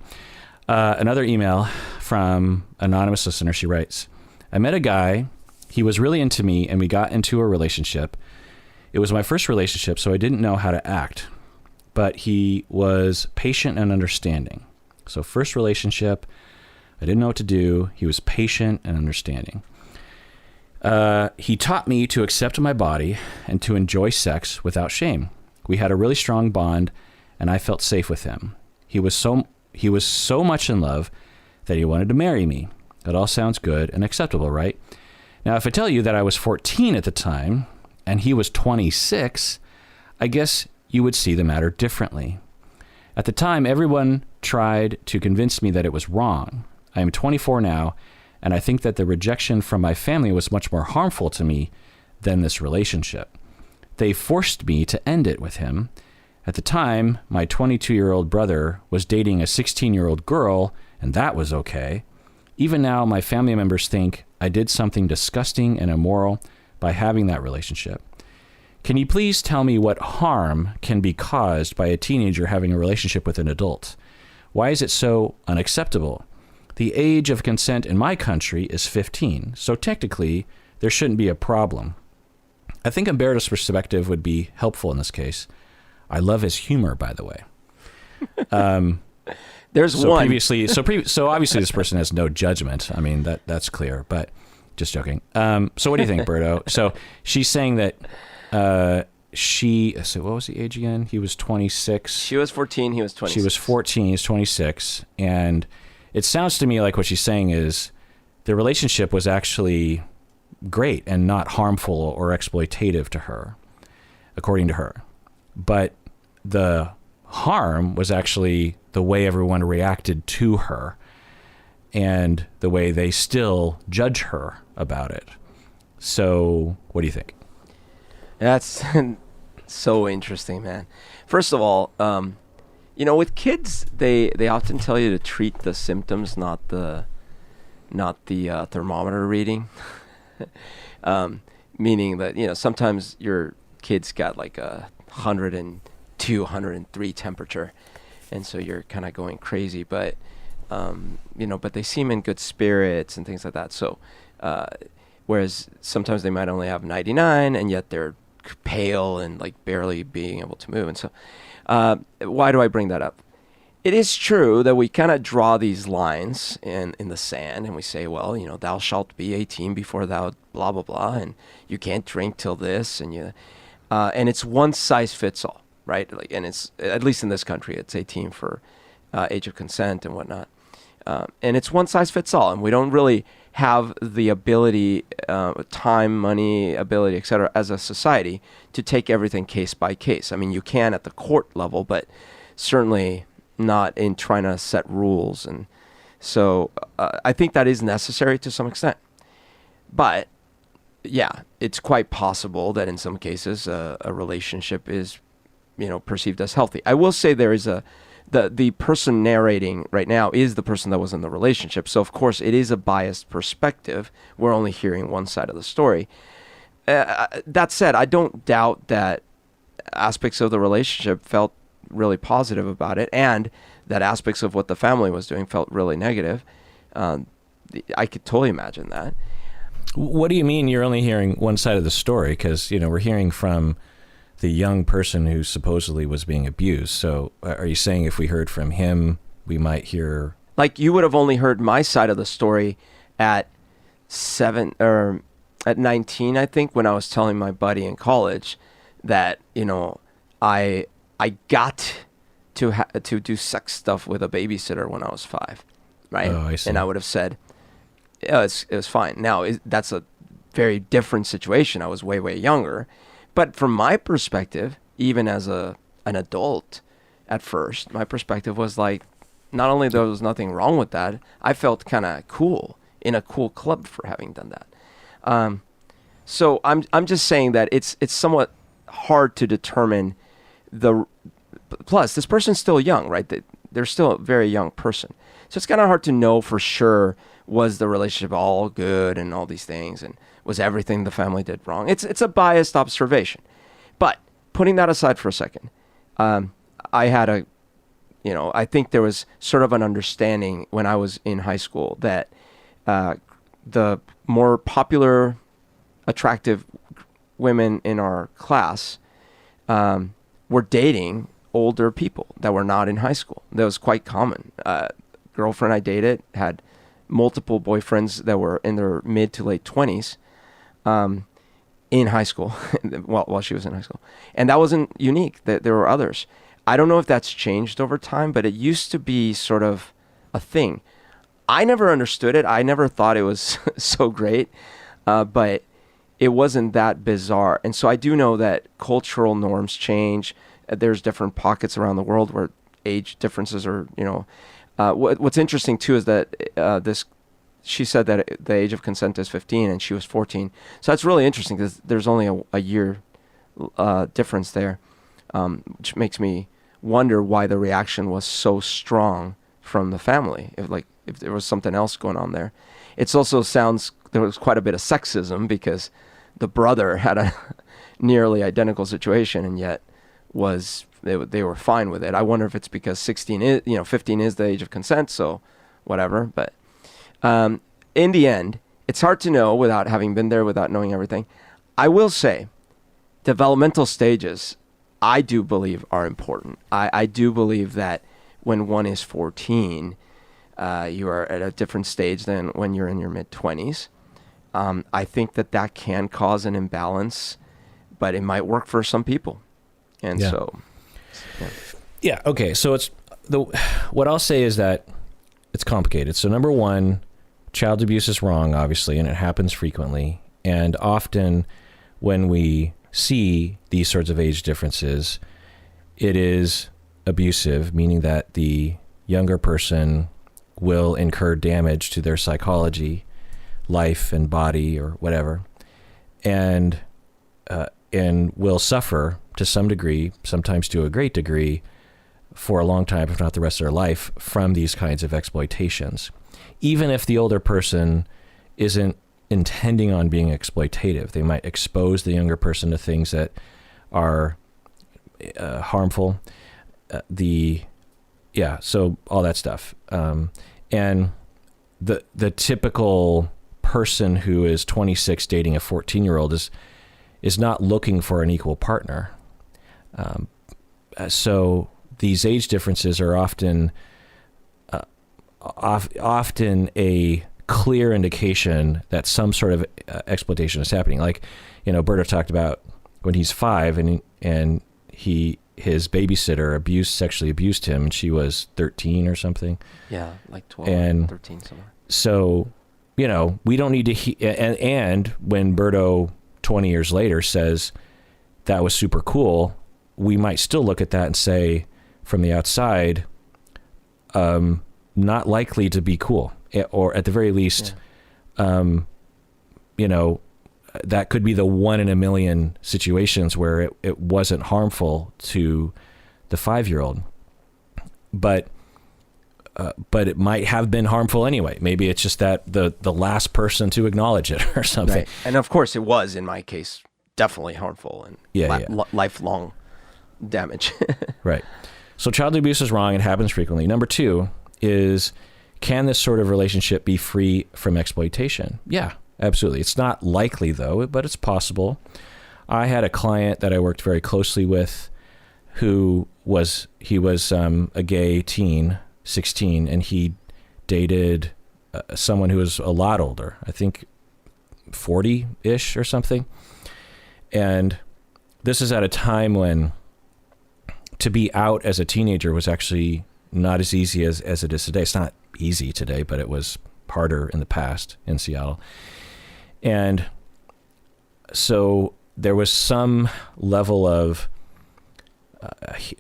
Another email from anonymous listener. She writes, I met a guy. He was really into me, and we got into a relationship. It was my first relationship, so I didn't know how to act, but he was patient and understanding. So first relationship, I didn't know what to do. He was patient and understanding. He taught me to accept my body and to enjoy sex without shame. We had a really strong bond, and I felt safe with him. He was so much in love that he wanted to marry me. It all sounds good and acceptable, right? Now, if I tell you that I was 14 at the time and he was 26, I guess you would see the matter differently. At the time, everyone tried to convince me that it was wrong. I am 24 now, and I think that the rejection from my family was much more harmful to me than this relationship. They forced me to end it with him. At the time, my 22-year-old brother was dating a 16-year-old girl, and that was okay. Even now, my family members think I did something disgusting and immoral by having that relationship. Can you please tell me what harm can be caused by a teenager having a relationship with an adult? Why is it so unacceptable? The age of consent in my country is 15, so technically there shouldn't be a problem. I think Umberto's perspective would be helpful in this case. I love his humor, by the way. There's so one. So obviously this person has no judgment. I mean, that's clear, but just joking. So what do you think, Berto? So she's saying that so what was the age again? He was 26. She was 14, he was 26. She was 14, he was 26. And it sounds to me like what she's saying is the relationship was actually great and not harmful or exploitative to her, according to her. But the harm was actually the way everyone reacted to her and the way they still judge her about it. So what do you think? That's so interesting, man. First of all, with kids, they often tell you to treat the symptoms, not the thermometer reading. Meaning that, sometimes your kid's got like 102, 103 temperature, and so you're kind of going crazy. But but they seem in good spirits and things like that. So, whereas sometimes they might only have 99, and yet they're pale and like barely being able to move. And so, why do I bring that up? It is true that we kind of draw these lines in the sand, and we say, well, thou shalt be 18 before thou blah blah blah, and you can't drink till this, and and it's one size fits all, right? Like, and it's, at least in this country, it's 18 for age of consent and whatnot, and it's one size fits all, and we don't really have the ability, time, money, ability, etc., as a society to take everything case by case. I mean, you can at the court level, but certainly not in trying to set rules. And so I think that is necessary to some extent. But yeah, it's quite possible that in some cases a relationship is, perceived as healthy. I will say there is the person narrating right now is the person that was in the relationship. So of course it is a biased perspective. We're only hearing one side of the story. That said, I don't doubt that aspects of the relationship felt really positive about it, and that aspects of what the family was doing felt really negative. I could totally imagine that. What do you mean you're only hearing one side of the story? Because, we're hearing from the young person who supposedly was being abused. So are you saying if we heard from him, we might hear... Like, you would have only heard my side of the story at 19, I think, when I was telling my buddy in college that, I got to do sex stuff with a babysitter when I was 5, right? Oh, I see. And I would have said, yeah, it was fine. Now, that's a very different situation. I was way, way younger. But from my perspective, even as an adult at first, my perspective was like, not only there was nothing wrong with that, I felt kind of cool, in a cool club for having done that. So I'm just saying that it's somewhat hard to determine plus this person's still young, right? They're still a very young person. So it's kind of hard to know for sure, was the relationship all good and all these things, and was everything the family did wrong? It's a biased observation. But putting that aside for a second, I had I think there was sort of an understanding when I was in high school that the more popular, attractive women in our class were dating older people that were not in high school. That was quite common. Girlfriend I dated had multiple boyfriends that were in their mid to late 20s. in high school, while she was in high school. And that wasn't unique. There were others. I don't know if that's changed over time, but it used to be sort of a thing. I never understood it. I never thought it was so great, but it wasn't that bizarre. And so I do know that cultural norms change. There's different pockets around the world where age differences are, what's interesting too is that she said that the age of consent is 15 and she was 14. So that's really interesting because there's only a year difference there, which makes me wonder why the reaction was so strong from the family. If there was something else going on there. It also sounds there was quite a bit of sexism because the brother had a nearly identical situation and yet they were fine with it. I wonder if it's because 15 is the age of consent, so whatever. But in the end, it's hard to know without having been there, without knowing everything. I will say, developmental stages, I do believe are important. I do believe that when one is 14, you are at a different stage than when you're in your mid-20s. I think that can cause an imbalance, but it might work for some people. And yeah. Okay. So what I'll say is that it's complicated. So number one, child abuse is wrong, obviously, and it happens frequently. And often when we see these sorts of age differences, it is abusive, meaning that the younger person will incur damage to their psychology, life and body or whatever, and will suffer to some degree, sometimes to a great degree, for a long time, if not the rest of their life, from these kinds of exploitations. Even if the older person isn't intending on being exploitative, they might expose the younger person to things that are harmful. So all that stuff. And the typical person who is 26 dating a 14-year-old is not looking for an equal partner. So these age differences are often a clear indication that some sort of exploitation is happening. Like, Berta talked about when he's 5 and his babysitter sexually abused him, and she was 13 or something. Yeah, like 12, 13 somewhere. So, we don't need to and when Berto 20 years later says that was super cool, we might still look at that and say from the outside, not likely to be cool, or at the very least, that could be the 1 in a million situations where it wasn't harmful to the 5-year-old, but it might have been harmful anyway. Maybe it's just that the last person to acknowledge it or something. Right. And of course it was, in my case, definitely harmful and lifelong damage. Right. So child abuse is wrong. It happens frequently. Number 2 is, can this sort of relationship be free from exploitation? Yeah, absolutely. It's not likely though, but it's possible. I had a client that I worked very closely with who was a gay teen, 16, and he dated someone who was a lot older, I think 40-ish or something. And this is at a time when to be out as a teenager was actually not as easy as it is today. It's not easy today, but it was harder in the past in Seattle. And so there was some level of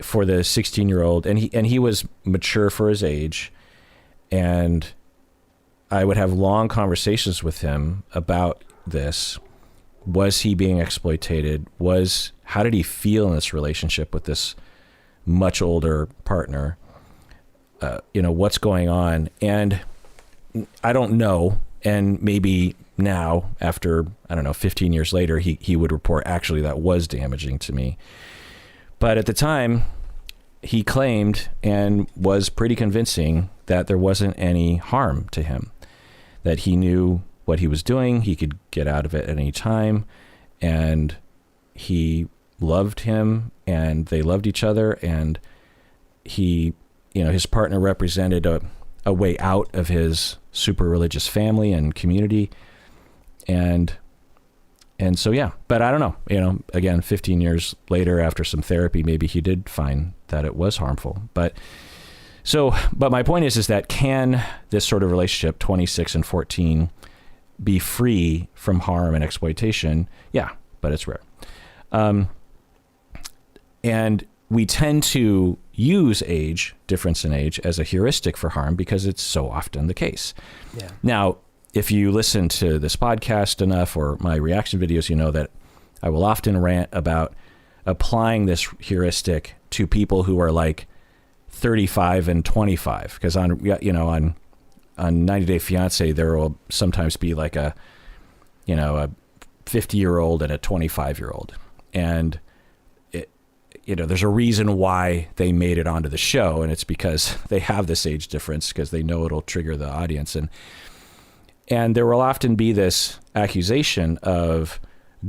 for the 16-year-old, and he was mature for his age, and I would have long conversations with him about this. Was he being exploited? How did he feel in this relationship with this much older partner? What's going on? And I don't know. And maybe now, after, 15 years later, he would report, actually, that was damaging to me. But at the time, he claimed and was pretty convincing that there wasn't any harm to him, that he knew what he was doing, he could get out of it at any time, and he loved him, and they loved each other, and he, his partner represented a way out of his super religious family and community, and And so, yeah, but I don't know, again, 15 years later after some therapy, maybe he did find that it was harmful. But my point is that can this sort of relationship, 26 and 14, be free from harm and exploitation? Yeah, but it's rare. And we tend to use difference in age as a heuristic for harm because it's so often the case. Yeah. Now, if you listen to this podcast enough or my reaction videos, you know that I will often rant about applying this heuristic to people who are like 35 and 25. Because on 90 Day Fiance, there will sometimes be like a 50-year-old and a 25-year-old. And there's a reason why they made it onto the show, and it's because they have this age difference because they know it'll trigger the audience. And there will often be this accusation of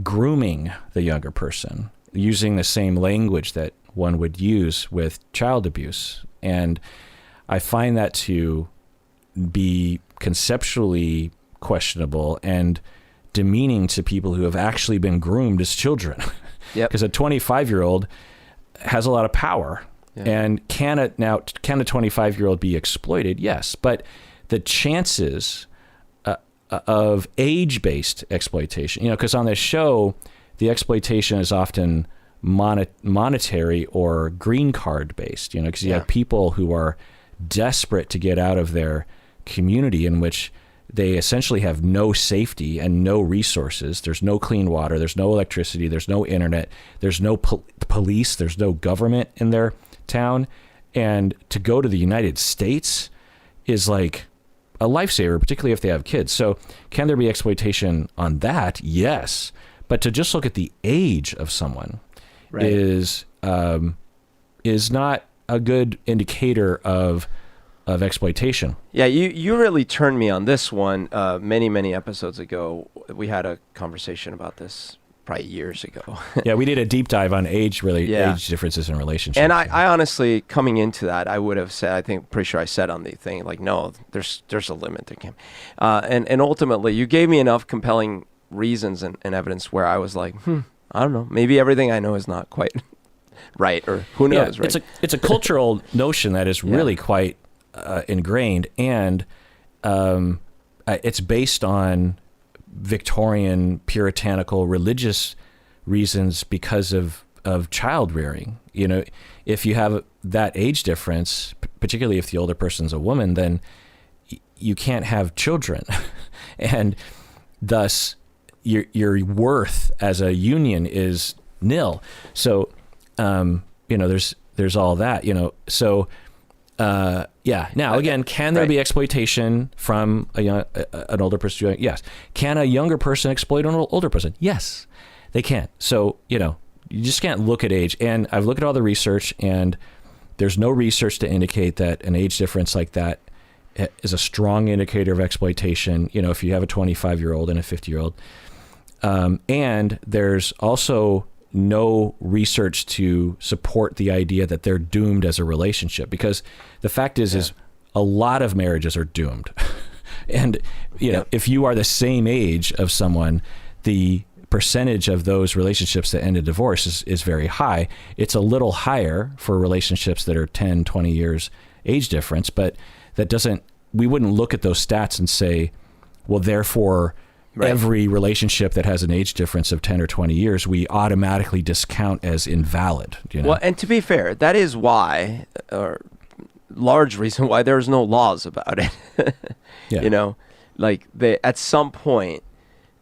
grooming the younger person, using the same language that one would use with child abuse. And I find that to be conceptually questionable and demeaning to people who have actually been groomed as children. Yep. Because a 25-year-old has a lot of power. Yeah. And can a 25-year-old be exploited? Yes. But the chances of age-based exploitation, because on this show, the exploitation is often monetary or green card based, because you have people who are desperate to get out of their community in which they essentially have no safety and no resources. There's no clean water. There's no electricity. There's no internet. There's no police. There's no government in their town. And to go to the United States is like a lifesaver, particularly if they have kids. So can there be exploitation on that? Yes. But to just look at the age of someone is not a good indicator of exploitation. Yeah, you really turned me on this one. Many episodes ago, we had a conversation about this probably years ago. Yeah, we did a deep dive on age differences in relationships. And I honestly, coming into that, I would have said, pretty sure I said on the thing, like, no, there's a limit to him. And ultimately, you gave me enough compelling reasons and evidence where I was like, I don't know, maybe everything I know is not quite right, or who knows, right? It's a cultural notion that is really quite ingrained, and it's based on Victorian puritanical religious reasons because of child rearing. If you have that age difference, particularly if the older person's a woman, then you can't have children, and thus your worth as a union is nil. So there's all that. So now again, can there be exploitation from an older person? Yes. Can a younger person exploit an older person? Yes, they can. So you just can't look at age. And I've looked at all the research, and there's no research to indicate that an age difference like that is a strong indicator of exploitation. If you have a 25-year-old and a 50-year-old, and there's also no research to support the idea that they're doomed as a relationship, because the fact is a lot of marriages are doomed. And if you are the same age of someone, the percentage of those relationships that end in divorce is very high. It's a little higher for relationships that are 10, 20 years age difference, but we wouldn't look at those stats and say, well, therefore every relationship that has an age difference of 10 or 20 years, we automatically discount as invalid. Well, and to be fair, that is why, or large reason why there's no laws about it. Like at some point,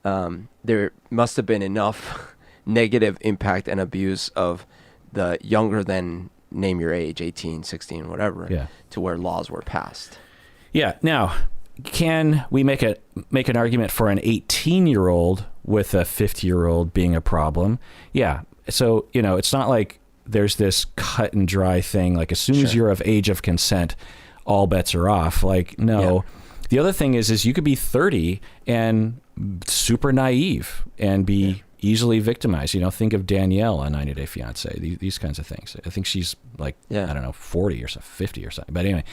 there must have been enough negative impact and abuse of the younger than, name your age, 18, 16, whatever, to where laws were passed. Yeah. Now, can we make an argument for an 18-year-old with a 50-year-old being a problem? Yeah. So, it's not like there's this cut and dry thing. Like as soon as you're of age of consent, all bets are off. Like, no. Yeah. The other thing is you could be 30 and super naive and be easily victimized. Think of Danielle on 90 Day Fiance, these kinds of things. I think she's like, I don't know, 40 or so, 50 or something. But anyway,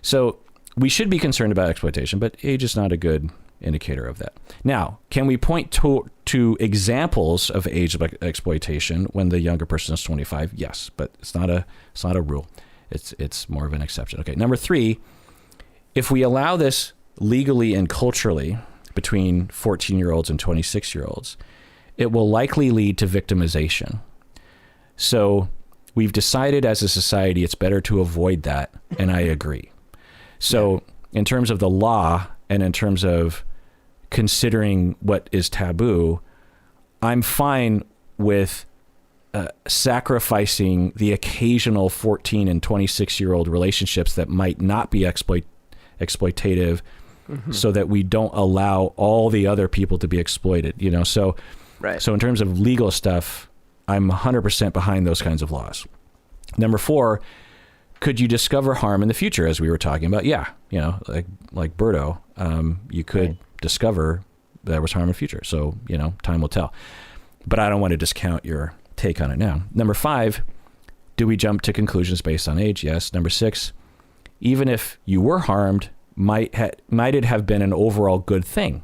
so we should be concerned about exploitation, but age is not a good indicator of that. Now, can we point to examples of age exploitation when the younger person is 25? Yes, but it's not a rule. It's more of an exception. Okay, number 3, if we allow this legally and culturally between 14-year-olds and 26-year-olds, it will likely lead to victimization. So we've decided as a society it's better to avoid that, and I agree. So in terms of the law and in terms of considering what is taboo, I'm fine with sacrificing the occasional 14 and 26-year-old relationships that might not be exploitative, so that we don't allow all the other people to be exploited, So, right. So in terms of legal stuff, I'm 100% behind those kinds of laws. Number 4, could you discover harm in the future, as we were talking about? Yeah, like Berto, you could discover there was harm in the future. So, time will tell. But I don't want to discount your take on it now. Number 5, do we jump to conclusions based on age? Yes. Number 6, even if you were harmed, might it have been an overall good thing?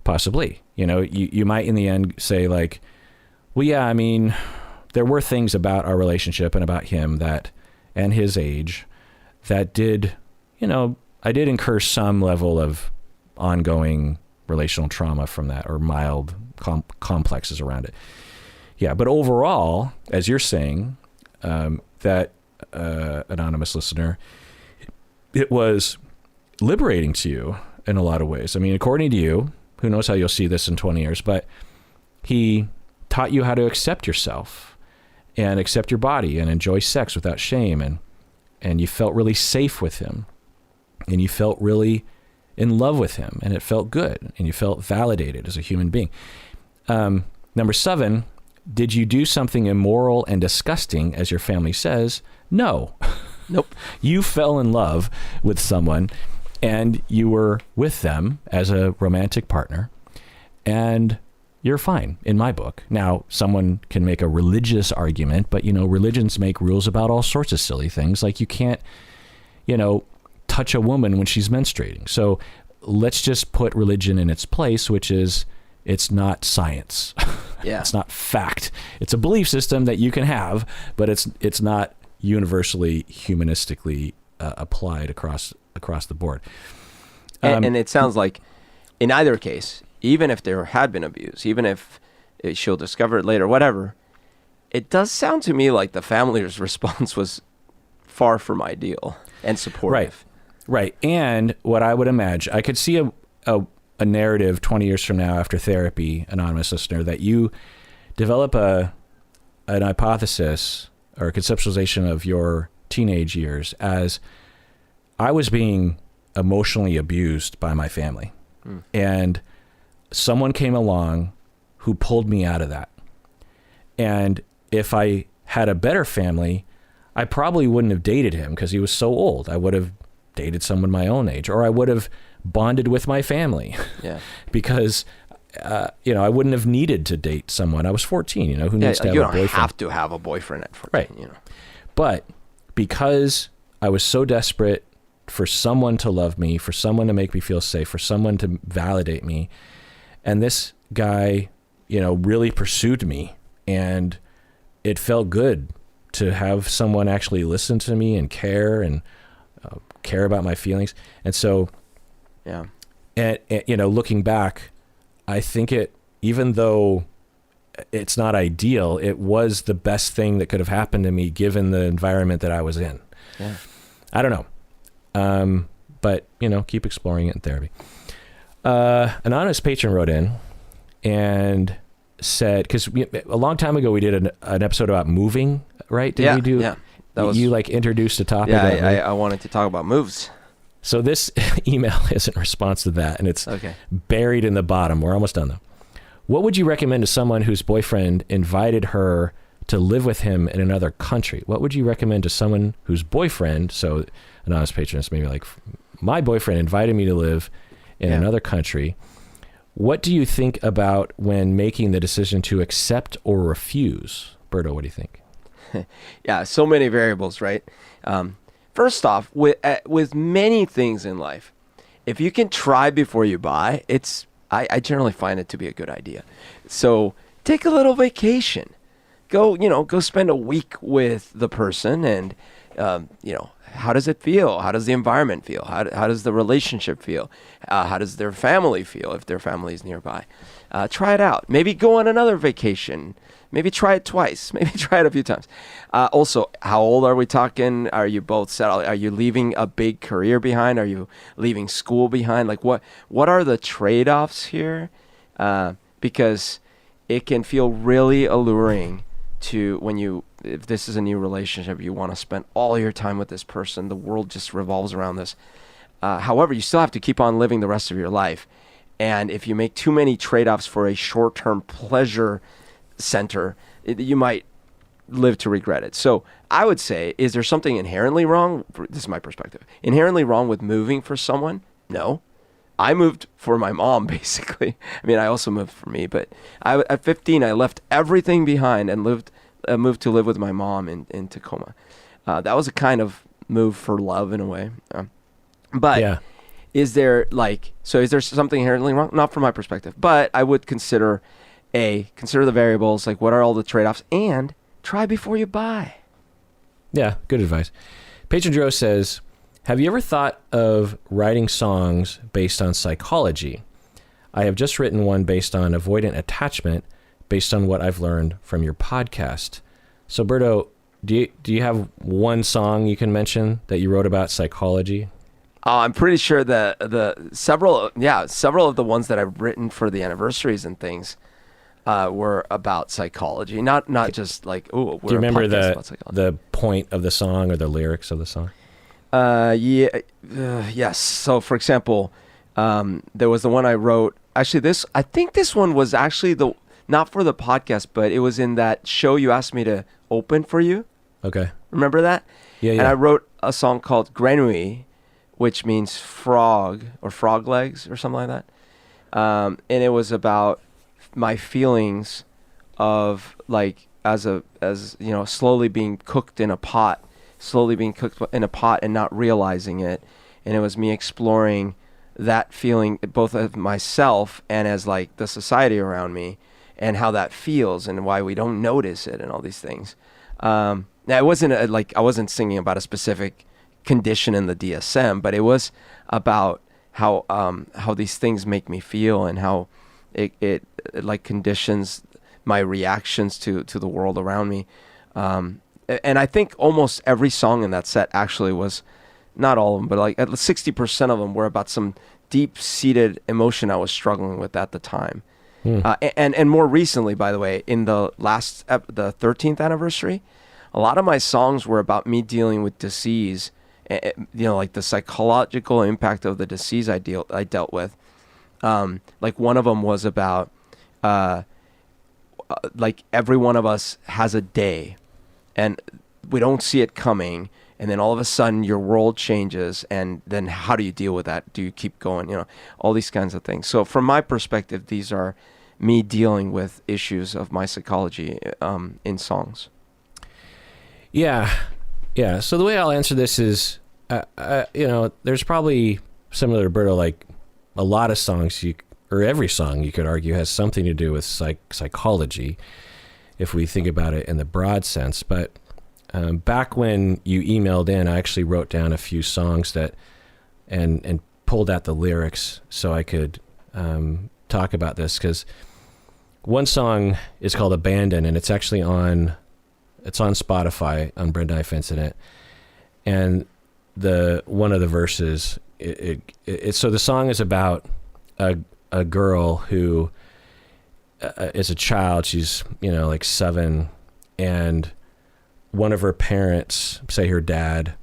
Possibly. You might in the end say like, well, yeah, I mean, there were things about our relationship and about him and his age that did, I did incur some level of ongoing relational trauma from that, or mild complexes around it. Yeah. But overall, as you're saying, that anonymous listener, it was liberating to you in a lot of ways. I mean, according to you, who knows how you'll see this in 20 years, but he taught you how to accept yourself and accept your body and enjoy sex without shame. And you felt really safe with him, and you felt really in love with him, and it felt good, and you felt validated as a human being. Number 7, did you do something immoral and disgusting, as your family says? No. Nope. You fell in love with someone, and you were with them as a romantic partner, and you're fine in my book. Now, someone can make a religious argument, but religions make rules about all sorts of silly things. Like you can't, touch a woman when she's menstruating. So let's just put religion in its place, which is it's not science. Yeah. It's not fact. It's a belief system that you can have, but it's not universally humanistically applied across the board. And it sounds like in either case, even if there had been abuse, even if she'll discover it later, whatever, it does sound to me like the family's response was far from ideal and supportive. Right. And what I would imagine, I could see a narrative 20 years from now after therapy, anonymous listener, that you develop an hypothesis or a conceptualization of your teenage years as I was being emotionally abused by my family. And someone came along who pulled me out of that. And if I had a better family, I probably wouldn't have dated him because he was so old. I would have dated someone my own age, or I would have bonded with my family. Yeah. Because, I wouldn't have needed to date someone. I was 14, who needs to have a boyfriend? You don't have to have a boyfriend at 14, right. But because I was so desperate for someone to love me, for someone to make me feel safe, for someone to validate me, and this guy, really pursued me, and it felt good to have someone actually listen to me and care about my feelings. And so, yeah. And looking back, I think even though it's not ideal, it was the best thing that could have happened to me given the environment that I was in. Yeah. I don't know. But keep exploring it in therapy. An anonymous patron wrote in and said, because a long time ago we did an episode about moving, right? Did we do? Yeah. That was, you introduced a topic. Yeah, I wanted to talk about moves. So this email is in response to that, and it's buried in the bottom. We're almost done though. What would you recommend to someone whose boyfriend invited her to live with him in another country? What would you recommend to someone whose boyfriend, so anonymous patron is maybe like, my boyfriend invited me to live in another country. What do you think about when making the decision to accept or refuse? Berto, what do you think? Yeah, so many variables, right? First off, with many things in life, if you can try before you buy, I generally find it to be a good idea. So take a little vacation. Go spend a week with the person and, how does it feel? How does the environment feel? How does the relationship feel? How does their family feel if their family is nearby? Try it out. Maybe go on another vacation. Maybe try it twice. Maybe try it a few times. Also, how old are we talking? Are you both settled? Are you leaving a big career behind? Are you leaving school behind? Like what are the trade-offs here? Because it can feel really alluring to if this is a new relationship, you want to spend all your time with this person. The world just revolves around this. However, you still have to keep on living the rest of your life. And if you make too many trade-offs for a short-term pleasure center, you might live to regret it. So I would say, is there something inherently wrong? This is my perspective. Inherently wrong with moving for someone? No. I moved for my mom, basically. I mean, I also moved for me, but at 15, I left everything behind and moved to live with my mom in Tacoma. That was a kind of move for love in a way. But yeah. Is there something inherently wrong? Not from my perspective, but I would consider the variables, like what are all the trade-offs, and try before you buy. Yeah, good advice. Patron Joe says, have you ever thought of writing songs based on psychology? I have just written one based on avoidant attachment based on what I've learned from your podcast. So, Berto, do you have one song you can mention that you wrote about psychology? I'm pretty sure that several of the ones that I've written for the anniversaries and things were about psychology, not just like, do you remember the point of the song or the lyrics of the song? Yes. So, for example, there was the one I wrote. Actually, I think this one was actually not for the podcast, but it was in that show you asked me to open for you. Okay. Remember that? Yeah. And I wrote a song called Grenouille, which means frog or frog legs or something like that. And it was about my feelings of like as slowly being cooked in a pot and not realizing it. And it was me exploring that feeling both of myself and as like the society around me and how that feels and why we don't notice it and all these things. Now it wasn't I wasn't singing about a specific condition in the DSM, but it was about how these things make me feel and how it like conditions my reactions to the world around me. And I think almost every song in that set actually was, not all of them, but like at least 60% of them were about some deep-seated emotion I was struggling with at the time. And more recently, by the way, in the 13th anniversary, a lot of my songs were about me dealing with disease, like the psychological impact of the disease I dealt with. Like one of them was about like every one of us has a day and we don't see it coming, and then all of a sudden your world changes, and then how do you deal with that? Do you keep going? All these kinds of things. So from my perspective, these are me dealing with issues of my psychology in songs. Yeah. So the way I'll answer this is, there's probably similar to Berto, like a lot of songs or every song you could argue has something to do with psychology, if we think about it in the broad sense. But back when you emailed in, I actually wrote down a few songs that and pulled out the lyrics so I could talk about this, because one song is called Abandon, and it's actually on Spotify on Bread Knife Incident. And one of the verses, so the song is about a girl who is a child. She's like 7, and one of her parents, say her dad,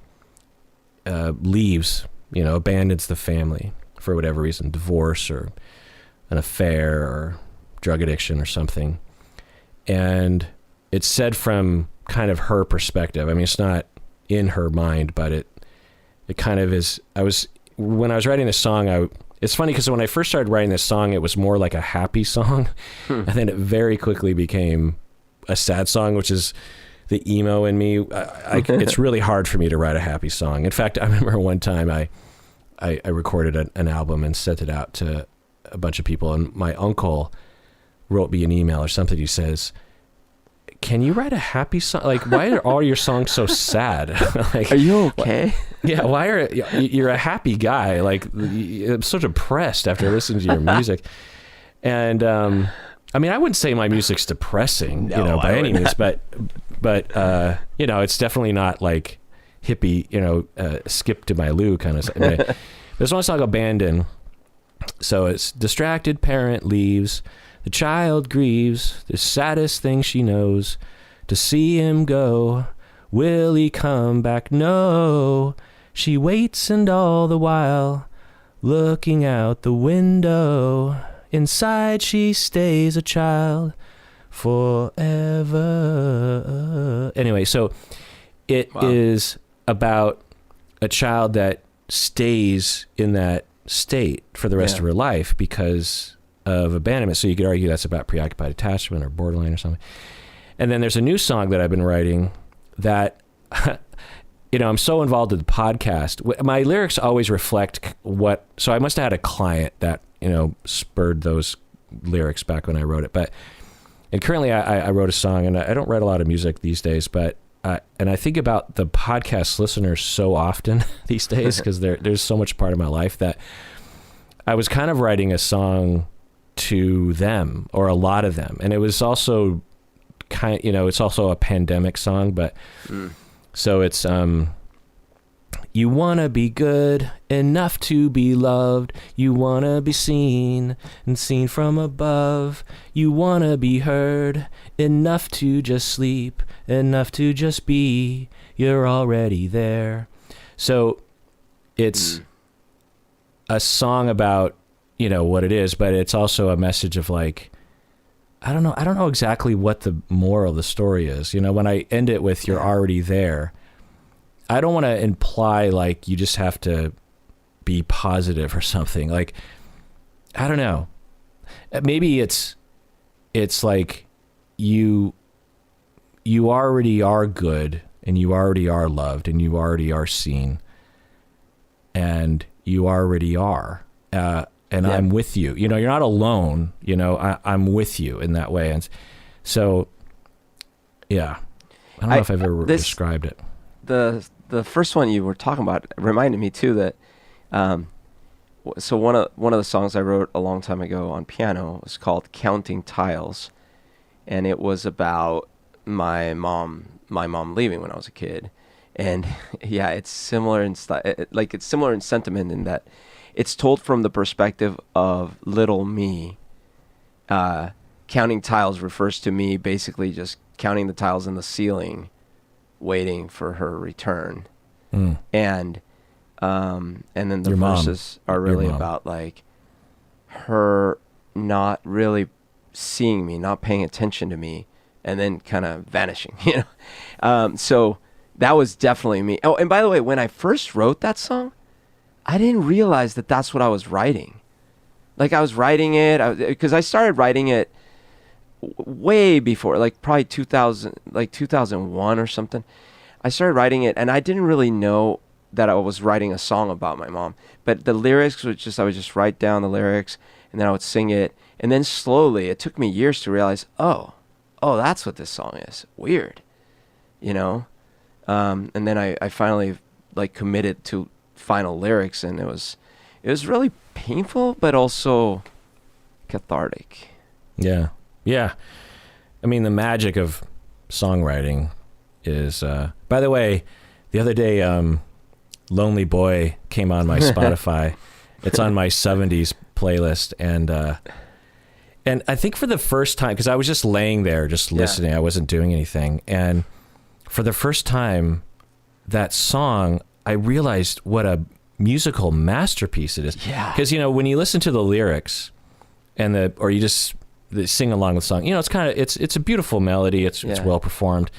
leaves, abandons the family for whatever reason, divorce or an affair or drug addiction or something. And it's said from kind of her perspective. I mean, it's not in her mind, but it kind of is. When I was writing this song, it's funny because when I first started writing this song, it was more like a happy song. And then it very quickly became a sad song, which is the emo in me. It's really hard for me to write a happy song. In fact, I remember one time I recorded an album and sent it out to a bunch of people, and my uncle wrote me an email or something. He says, "Can you write a happy song? Like, why are all your songs so sad? Like, are you okay?" Yeah, why are you're a happy guy? Like, I'm so depressed after listening to your music. And I mean, I wouldn't say my music's depressing, No, by any means, but it's definitely not like hippie, skip to my Lou kind of stuff. Anyway, there's one song, Abandon. So it's distracted parent leaves, the child grieves, the saddest thing she knows, to see him go. Will he come back? No. She waits, and all the while, looking out the window, inside she stays a child forever. Anyway, so it is about a child that stays in that state for the rest of her life because of abandonment. So you could argue that's about preoccupied attachment or borderline or something. And then there's a new song that I've been writing that, I'm so involved in the podcast. My lyrics always reflect so I must have had a client that, spurred those lyrics back when I wrote it. And currently I wrote a song, and I don't write a lot of music these days, but and I think about the podcast listeners so often these days because there's so much part of my life that I was kind of writing a song to them, or a lot of them. And it was also it's also a pandemic song, but so it's, you want to be good enough to be loved. You want to be seen and seen from above. You want to be heard enough to just sleep, enough to just be. You're already there. So it's a song about, what it is, but it's also a message of like, I don't know exactly what the moral of the story is. When I end it with "you're already there," I don't want to imply like you just have to be positive or something. Like, I don't know. Maybe it's like you already are good, and you already are loved, and you already are seen, and you already are. And I'm with you. You're not alone. I'm with you in that way. And so, yeah, I don't know if I've ever described it. The first one you were talking about reminded me too that, so one of the songs I wrote a long time ago on piano was called "Counting Tiles," and it was about my mom leaving when I was a kid, and yeah, it's similar in it's similar in sentiment in that. It's told from the perspective of little me. Counting tiles refers to me basically just counting the tiles in the ceiling, waiting for her return. And then the verses are really about like her not really seeing me, not paying attention to me, and then kind of vanishing, So that was definitely me. Oh, and by the way, when I first wrote that song, I didn't realize that that's what I was writing. Like, I was writing it because I started writing it way before, like probably 2001 or something. I started writing it, and I didn't really know that I was writing a song about my mom. But the lyrics were I would just write down the lyrics, and then I would sing it. And then slowly, it took me years to realize, oh, that's what this song is. Weird, And then I finally like committed to final lyrics, and it was really painful but also cathartic. Yeah I mean, the magic of songwriting is by the way, the other day Lonely Boy came on my Spotify. It's on my 70s playlist, and I think for the first time, because I was just laying there just listening, I wasn't doing anything, and for the first time that song, I realized what a musical masterpiece it is. Yeah. Because, when you listen to the lyrics or you just sing along with the song, it's a beautiful melody. It's well performed,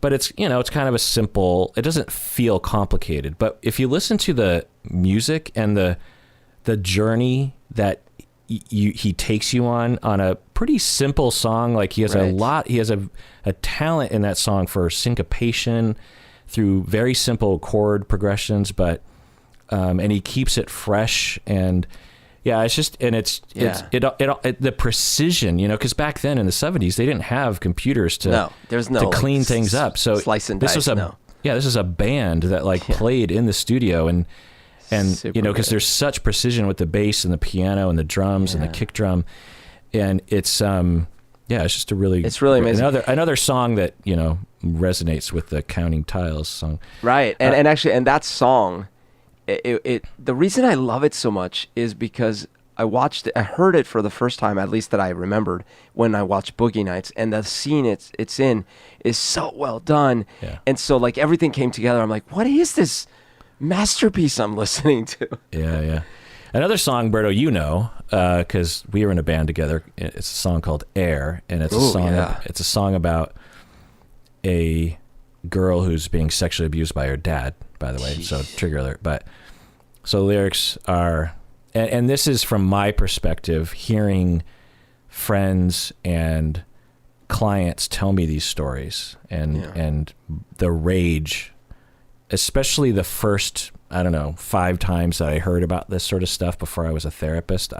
but it's kind of a simple, it doesn't feel complicated. But if you listen to the music and the journey that he takes you on a pretty simple song, like he has he has a talent in that song for syncopation, through very simple chord progressions, but and he keeps it fresh. And yeah, it's just, and it's the precision, you know, because back then in the 70s they didn't have computers to clean things up. So slice and dice. This is a band that played in the studio, and Super you know, because good. there's such precision with the bass and the piano and the drums and the kick drum, and it's it's just it's really amazing. Another song that, you know, resonates with the Counting Tiles song. Right. And actually, and that song, the reason I love it so much is because I heard it for the first time, at least that I remembered, when I watched Boogie Nights, and the scene it's in is so well done. Yeah. And so everything came together. I'm like, what is this masterpiece I'm listening to? Yeah. Another song, Berto, you know, because we were in a band together. It's a song called "Air," and it's a song about a girl who's being sexually abused by her dad. By the way, so trigger alert. But so lyrics are, and this is from my perspective, hearing friends and clients tell me these stories, and the rage, especially the first, I don't know, 5 times that I heard about this sort of stuff before I was a therapist,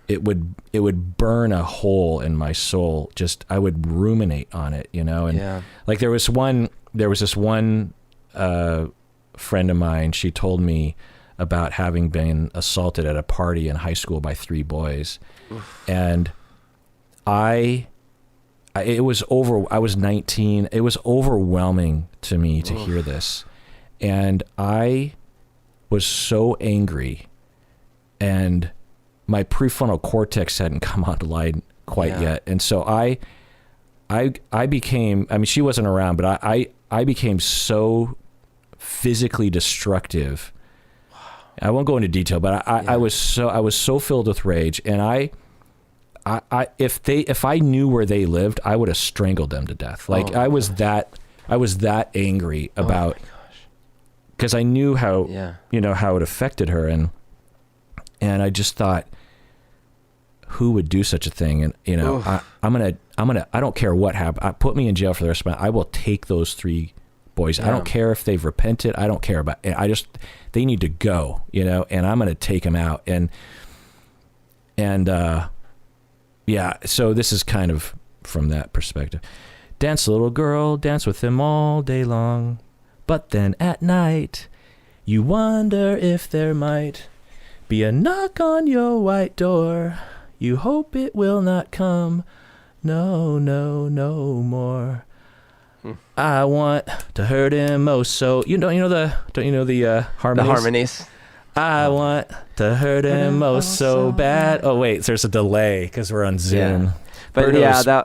it would burn a hole in my soul. Just, I would ruminate on it, you know? And there was this one friend of mine, she told me about having been assaulted at a party in high school by 3 boys. Oof. And I was 19. It was overwhelming to me to hear this. And I was so angry, and my prefrontal cortex hadn't come online quite yet. And so I became, I mean, she wasn't around, but I became so physically destructive. I won't go into detail, but I was so filled with rage, and if I knew where they lived, I would have strangled them to death. I was that angry about, because I knew how, you know, how it affected her, and I just thought, who would do such a thing? And, you know, I don't care what happened. Put me in jail for the rest of my life. I will take those 3 boys. I don't care if they've repented. I don't care about it. They need to go, you know, and I'm going to take them out. So this is kind of from that perspective. Dance, little girl, dance with him all day long. But then at night, you wonder if there might be a knock on your white door. You hope it will not come. No, no, no more. I want to hurt him oh so. Don't you know the harmonies? The harmonies. I want to hurt him oh so bad. Oh wait, there's a delay because we're on Zoom. Yeah. But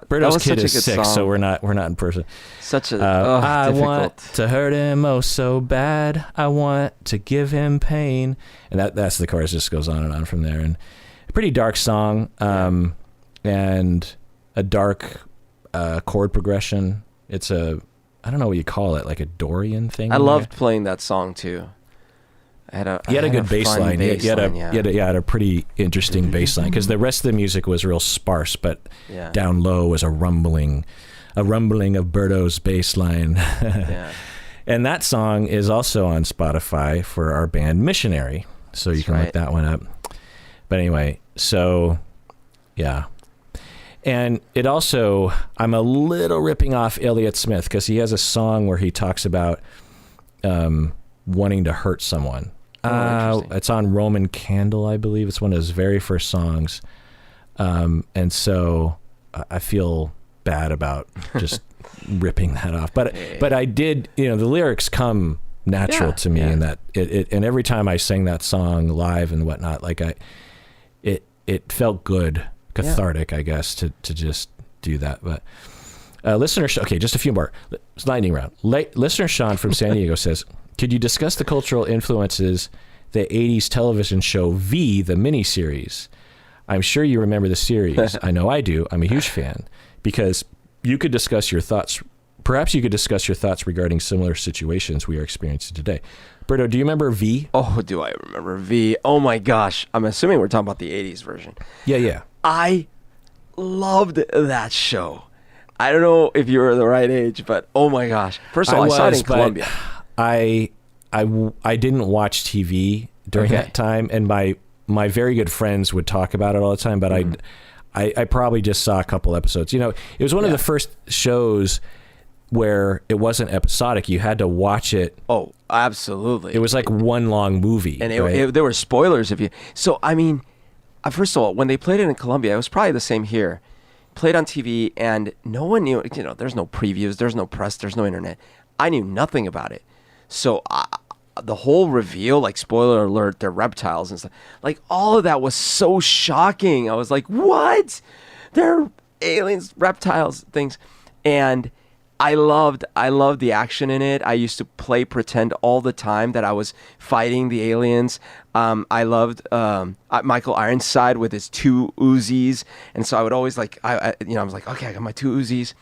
Berto's was kid such a is good sick, song. so we're not in person. Such a I difficult. want to hurt him oh so bad. I want to give him pain, and that's the chorus. Just goes on and on from there. And a pretty dark song, and a dark chord progression. It's I don't know what you call it, like a Dorian thing. I loved playing that song too. He had a good bass line. He had a pretty interesting bass line, because the rest of the music was real sparse, but down low was a rumbling of Berto's bass line. And that song is also on Spotify for our band Missionary, so you can look that one up. But anyway, so yeah. And it also, I'm a little ripping off Elliott Smith, because he has a song where he talks about wanting to hurt someone. It's on Roman Candle, I believe. It's one of his very first songs. And so I feel bad about just ripping that off. But I did, you know, the lyrics come natural to me, and that and every time I sang that song live and whatnot, it felt good. Cathartic, I guess, to just do that. But listener, okay, just a few more. Lightning round. Listener Sean from San Diego says, could you discuss the cultural influences the 80s television show V, the miniseries? I'm sure you remember the series. I know I do. I'm a huge fan. Because you could discuss your thoughts. Perhaps you could discuss your thoughts regarding similar situations we are experiencing today. Berto, do you remember V? Oh, do I remember V? Oh my gosh. I'm assuming we're talking about the 80s version. Yeah. I loved that show. I don't know if you were the right age, but oh my gosh. First of all, I saw it in Colombia. I I didn't watch TV during that time, and my very good friends would talk about it all the time, but I probably just saw a couple episodes. It was one of the first shows where it wasn't episodic. You had to watch it. Oh, absolutely. It was like one long movie. And there were spoilers if you... So, I mean, first of all, when they played it in Colombia, it was probably the same here. Played on TV, and no one knew, there's no previews, there's no press, there's no internet. I knew nothing about it. So the whole reveal, like, spoiler alert, they're reptiles and stuff. Like, all of that was so shocking. I was like, what? They're aliens, reptiles, things. And I loved the action in it. I used to play pretend all the time that I was fighting the aliens. I loved Michael Ironside with his 2 Uzis, and so I would always I was like, okay, I got my 2 Uzis.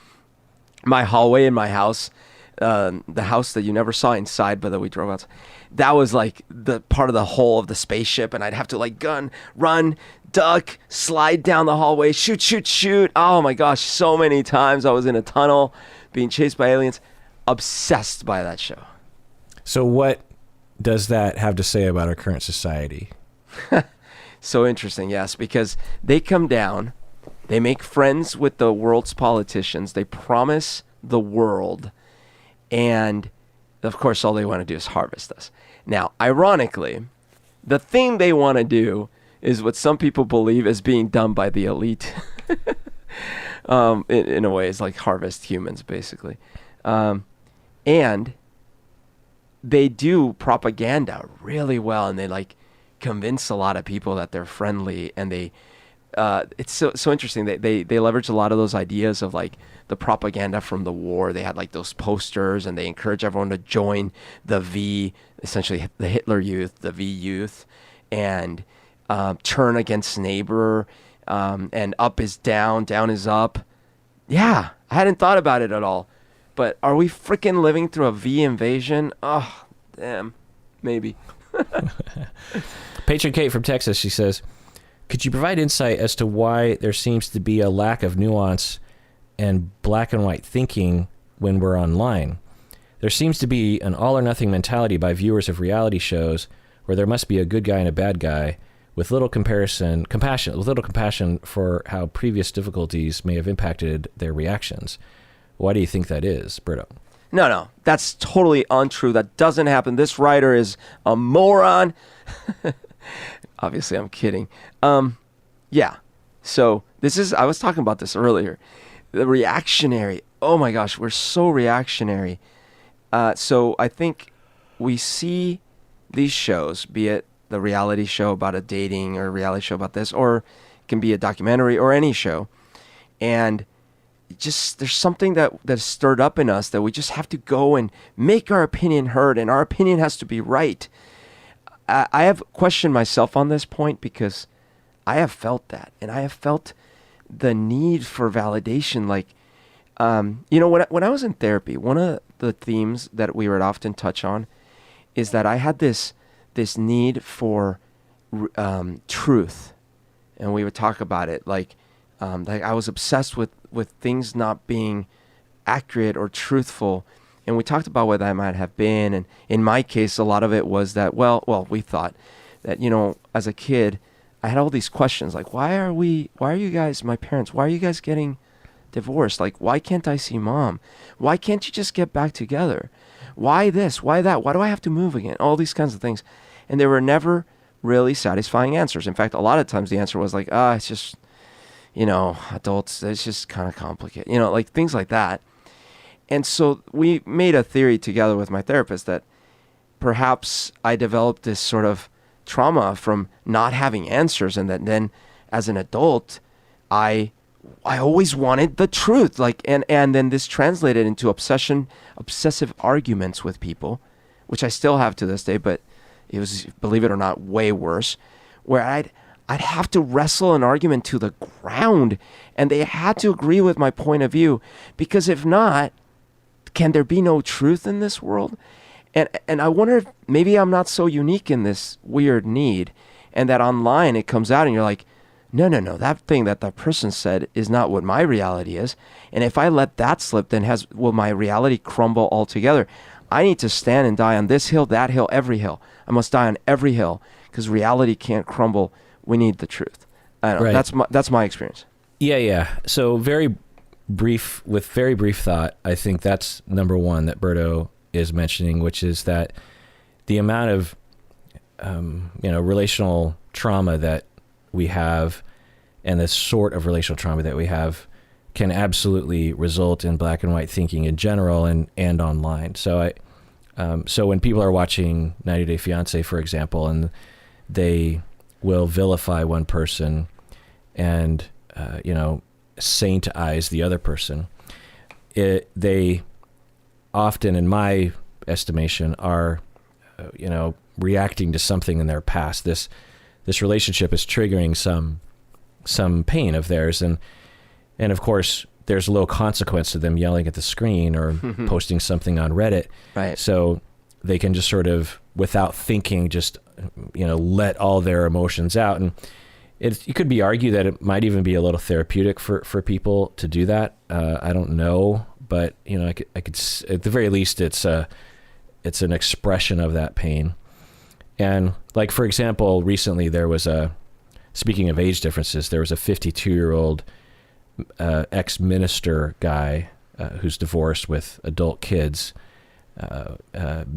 My hallway in my house, the house that you never saw inside, but that we drove out. That was like the part of the hull of the spaceship, and I'd have to like gun, run, duck, slide down the hallway, shoot. Oh my gosh, so many times I was in a tunnel being chased by aliens. Obsessed by that show. So what does that have to say about our current society? So interesting, yes, because they come down, they make friends with the world's politicians, they promise the world, and of course all they want to do is harvest us. Now, ironically, the thing they want to do is what some people believe is being done by the elite. In a way, it's like harvest humans, basically. And they do propaganda really well, and they like convince a lot of people that they're friendly, and they it's so interesting. They leverage a lot of those ideas of like the propaganda from the war. They had like those posters, and they encourage everyone to join the V, essentially the Hitler Youth, the V Youth, and turn against neighbor, and up is down, down is up. Yeah, I hadn't thought about it at all. But are we freaking living through a V invasion? Oh, damn. Maybe. Patron Kate from Texas, she says, could you provide insight as to why there seems to be a lack of nuance and black and white thinking when we're online? There seems to be an all or nothing mentality by viewers of reality shows where there must be a good guy and a bad guy with little compassion for how previous difficulties may have impacted their reactions. Why do you think that is, Brito? No, that's totally untrue. That doesn't happen. This writer is a moron. Obviously, I'm kidding. Yeah. So I was talking about this earlier. The reactionary. Oh my gosh, we're so reactionary. So I think we see these shows, be it the reality show about a dating or a reality show about this, or it can be a documentary or any show. And just there's something that's stirred up in us that we just have to go and make our opinion heard, and our opinion has to be right. I have questioned myself on this point because I have felt that, and I have felt the need for validation. Like, when I was in therapy, one of the themes that we would often touch on is that I had this need for truth, and we would talk about it like I was obsessed with things not being accurate or truthful, and we talked about what that might have been. And in my case, a lot of it was that we thought that as a kid, I had all these questions like, why are you guys, my parents, why are you guys getting divorced? Like, why can't I see mom? Why can't you just get back together? Why this? Why that? Why do I have to move again? All these kinds of things. And there were never really satisfying answers. In fact, a lot of times the answer was like, it's just, adults, it's just kind of complicated, like things like that. And so we made a theory together with my therapist that perhaps I developed this sort of trauma from not having answers, and that then as an adult, I always wanted the truth, and then this translated into obsessive arguments with people, which I still have to this day, but it was, believe it or not, way worse, where I'd have to wrestle an argument to the ground, and they had to agree with my point of view, because if not, can there be no truth in this world? And I wonder if maybe I'm not so unique in this weird need, and that online it comes out and you're like, no, that thing that person said is not what my reality is. And if I let that slip, then will my reality crumble altogether? I need to stand and die on this hill, that hill, every hill. I must die on every hill because reality can't crumble. We need the truth. I don't know. Right. That's my experience. Yeah. So very brief thought, I think that's number one that Berto is mentioning, which is that the amount of, relational trauma that we have and the sort of relational trauma that we have can absolutely result in black and white thinking in general and online. So so when people are watching 90 Day Fiancé, for example, and they will vilify one person and, saintize the other person, they often, in my estimation, are, reacting to something in their past. This relationship is triggering some pain of theirs. And of course, there's a little consequence to them yelling at the screen or posting something on Reddit. Right. So they can just sort of, without thinking, just, let all their emotions out. And it could be argued that it might even be a little therapeutic for people to do that. I don't know, but I could at the very least, it's an expression of that pain. And like, for example, recently there was speaking of age differences, there was a 52-year-old ex-minister guy who's divorced with adult kids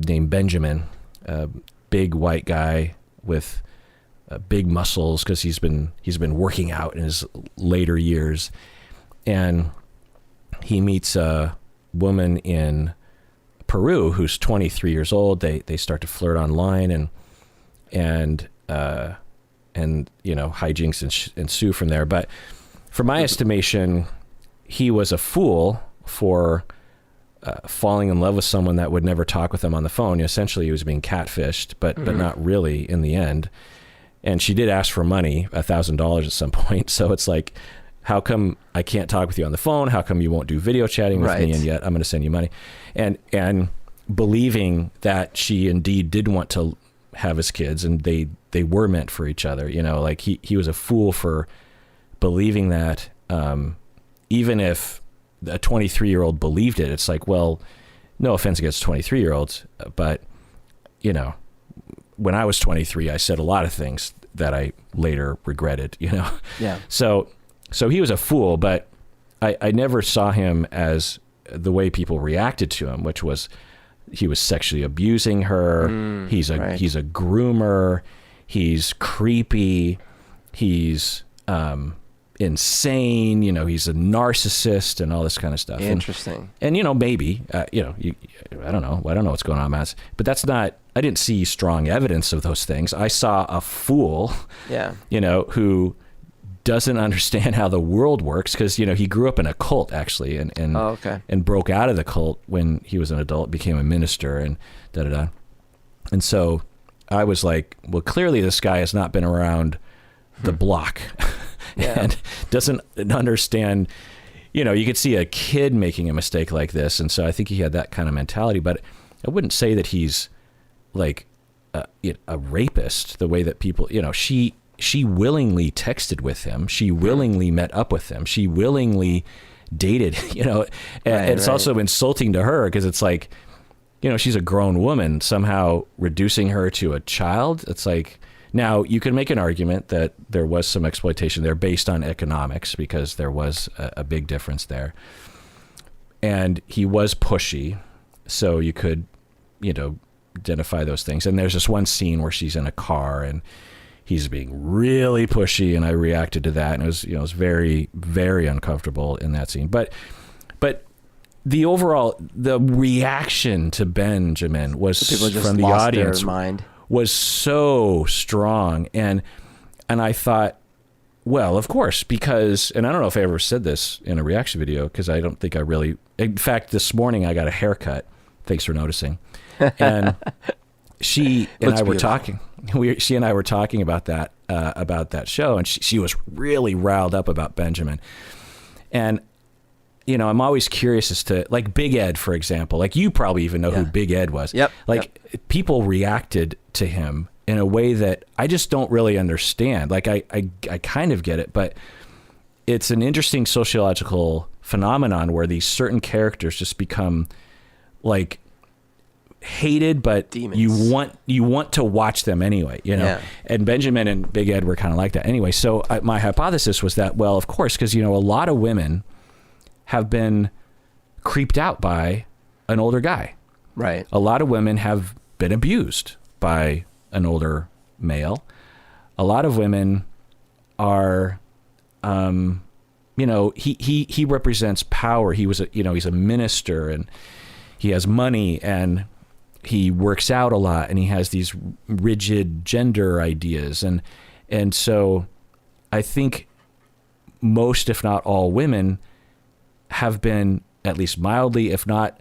named Benjamin, a big white guy with big muscles because he's been working out in his later years. And he meets a woman in Peru who's 23 years old. They start to flirt online and hijinks ensue from there. But from my estimation, he was a fool for falling in love with someone that would never talk with him on the phone. Essentially, he was being catfished, but not really in the end. And she did ask for money, $1,000 at some point. So it's like, how come I can't talk with you on the phone? How come you won't do video chatting with me? And yet I'm going to send you money. And believing that she indeed did want to have his kids and they were meant for each other. Like he was a fool for believing that, even if a 23-year-old believed it. It's like, well, no offense against 23-year-olds, but when I was 23, I said a lot of things that I later regretted, Yeah. So he was a fool, but I never saw him as the way people reacted to him, which was he was sexually abusing her. He's a groomer. He's creepy. He's insane. He's a narcissist and all this kind of stuff. Interesting. And maybe I don't know. I don't know what's going on, Matt. But that's not. I didn't see strong evidence of those things. I saw a fool. Yeah. Who doesn't understand how the world works because he grew up in a cult actually and broke out of the cult when he was an adult, became a minister and and so I was like, well, clearly this guy has not been around the block and doesn't understand. You could see a kid making a mistake like this, and so I think he had that kind of mentality. But I wouldn't say that he's like a rapist the way that people. She willingly texted with him. She willingly met up with him. She willingly dated, and it's also insulting to her because it's like, she's a grown woman, somehow reducing her to a child. It's like, now you can make an argument that there was some exploitation there based on economics because there was a big difference there. And he was pushy. So you could, identify those things. And there's this one scene where she's in a car and he's being really pushy, and I reacted to that, and it was very, very uncomfortable in that scene. But the reaction to Benjamin was from the audience was so strong, and I thought, well, of course, because, and I don't know if I ever said this in a reaction video because I don't think I really. In fact, this morning I got a haircut. Thanks for noticing, and. She and I were talking. She and I were talking about that show, and she was really riled up about Benjamin. And I'm always curious as to, like, Big Ed, for example. Like, you probably even know who Big Ed was. Yep. People reacted to him in a way that I just don't really understand. Like, I kind of get it, but it's an interesting sociological phenomenon where these certain characters just become like hated, but Demons. you want to watch them anyway, you know. Yeah. And Benjamin and Big Ed were kind of like that anyway. So my hypothesis was that, well, of course, because, you know, a lot of women have been creeped out by an older guy. Right. A lot of women have been abused by an older male. A lot of women are, you know, he represents power. He was he's a minister, and he has money, and he works out a lot, and he has these rigid gender ideas. And so I think most, if not all, women have been at least mildly, if not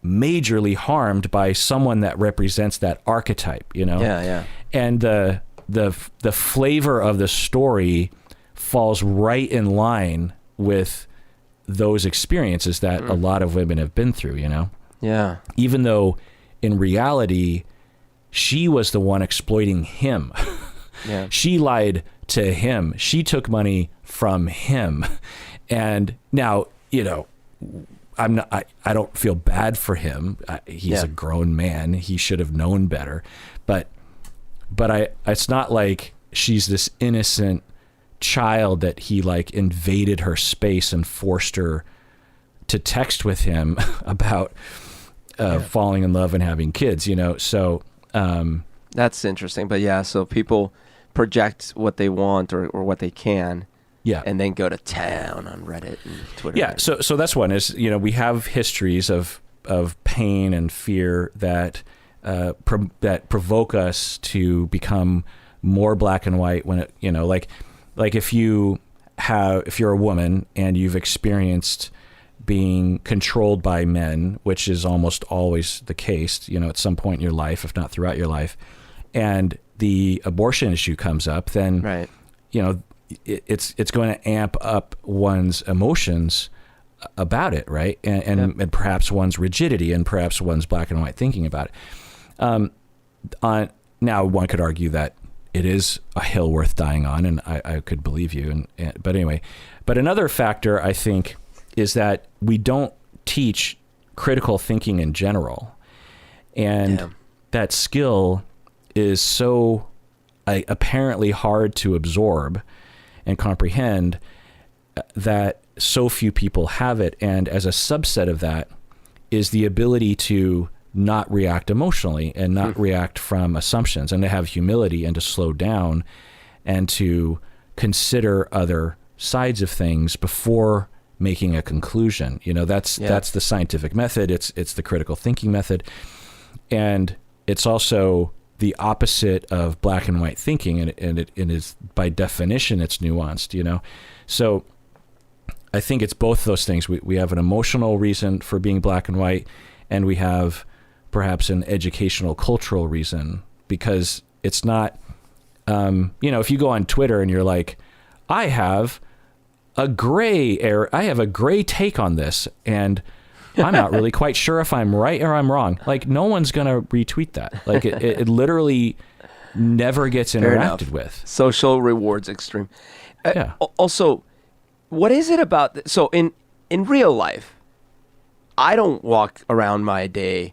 majorly, harmed by someone that represents that archetype, you know? Yeah, yeah. And the flavor of the story falls right in line with those experiences that a lot of women have been through, you know? Yeah. Even though in reality, she was the one exploiting him. Yeah. She lied to him. She took money from him. And now, you know, I don't feel bad for him. He's a grown man. He should have known better. But it's not like she's this innocent child that he like invaded her space and forced her to text with him about falling in love and having kids, you know? So, that's interesting. But yeah, so people project what they want or what they can. Yeah. And then go to town on Reddit and Twitter. Yeah. So that's one is, you know, we have histories of pain and fear that, that provoke us to become more black and white when it, you know, like if you're a woman and you've experienced being controlled by men, which is almost always the case, you know, at some point in your life, if not throughout your life, and the abortion issue comes up, then, right. You know, it's going to amp up one's emotions about it, right? And perhaps one's rigidity and perhaps one's black and white thinking about it. Now, one could argue that it is a hill worth dying on, and I could believe you. But anyway, but another factor, I think, is that we don't teach critical thinking in general. And that skill is so apparently hard to absorb and comprehend that so few people have it. And as a subset of that is the ability to not react emotionally and not react from assumptions, and to have humility and to slow down and to consider other sides of things before making a conclusion. You know, that's the scientific method. It's the critical thinking method. And it's also the opposite of black and white thinking, and it is by definition it's nuanced, you know. So I think it's both those things. We have an emotional reason for being black and white, and we have perhaps an educational, cultural reason, because it's not, you know, if you go on Twitter and you're like, I have a gray take on this, and I'm not really quite sure if I'm right or I'm wrong. Like, no one's going to retweet that. Like, it literally never gets interacted with. Social rewards extreme. Also, what is it about... So in real life, I don't walk around my day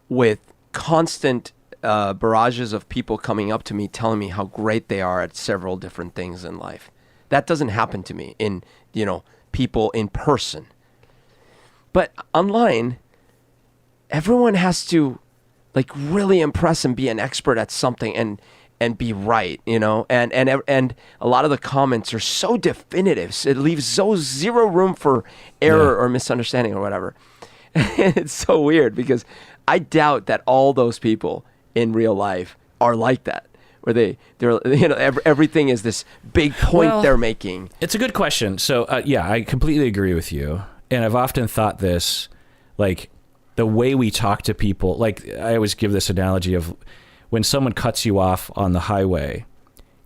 with constant barrages of people coming up to me telling me how great they are at several different things in life. That doesn't happen to me in, you know, people in person. But online, everyone has to like really impress and be an expert at something and be right, you know? And a lot of the comments are so definitive. So it leaves zero room for error or misunderstanding or whatever. It's so weird because I doubt that all those people in real life are like that, where they're you know, everything is this big point they're making. It's a good question. So I completely agree with you. And I've often thought this, like the way we talk to people, like I always give this analogy of when someone cuts you off on the highway,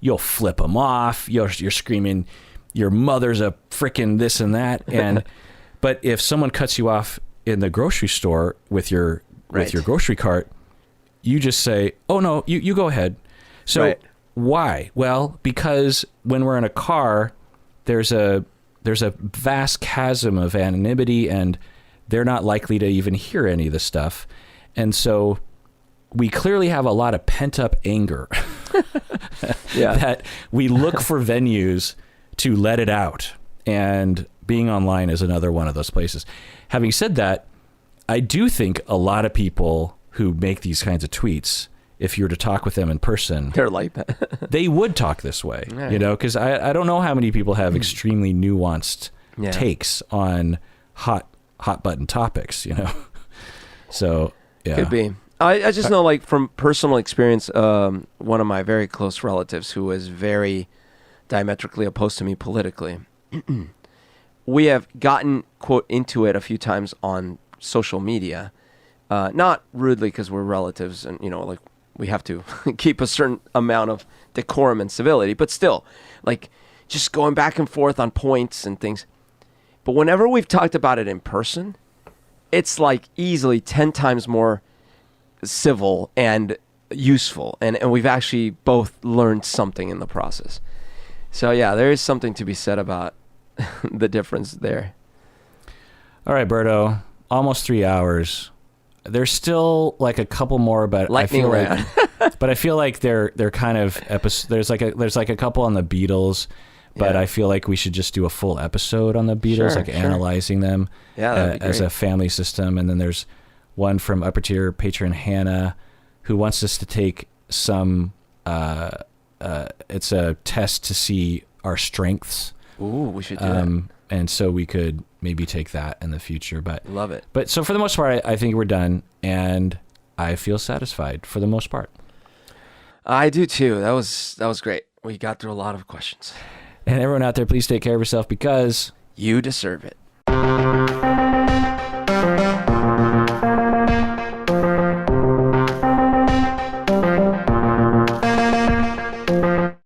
you'll flip them off. You're screaming, your mother's a frickin' this and that. And, but if someone cuts you off in the grocery store with your grocery cart, you just say, oh no, you go ahead. So why? Well, because when we're in a car, there's a vast chasm of anonymity, and they're not likely to even hear any of the stuff. And so we clearly have a lot of pent up anger that we look for venues to let it out. And being online is another one of those places. Having said that, I do think a lot of people who make these kinds of tweets, if you were to talk with them in person, they're like that. they would talk this way, you know, because I don't know how many people have extremely nuanced takes on hot button topics, you know. So, yeah. Could be. I just know, like, from personal experience, one of my very close relatives who was very diametrically opposed to me politically, we have gotten, quote, into it a few times on social media, not rudely because we're relatives and, you know, like, we have to keep a certain amount of decorum and civility, but still, like, just going back and forth on points and things. But whenever we've talked about it in person, it's like easily 10 times more civil and useful. And we've actually both learned something in the process. So yeah, there is something to be said about the difference there. All right, Berto, almost 3 hours. There's still like a couple more, but lightning round. But I feel like they're kind of there's like a couple on the Beatles, but I feel like we should just do a full episode on the Beatles, analyzing them as a family system. And then there's one from upper tier patron Hannah, who wants us to take some. It's a test to see our strengths. Ooh, we should do that. And so we could maybe take that in the future. But love it. But so for the most part, I think we're done, and I feel satisfied for the most part. I do too. That was great. We got through a lot of questions. And everyone out there, please take care of yourself because you deserve it.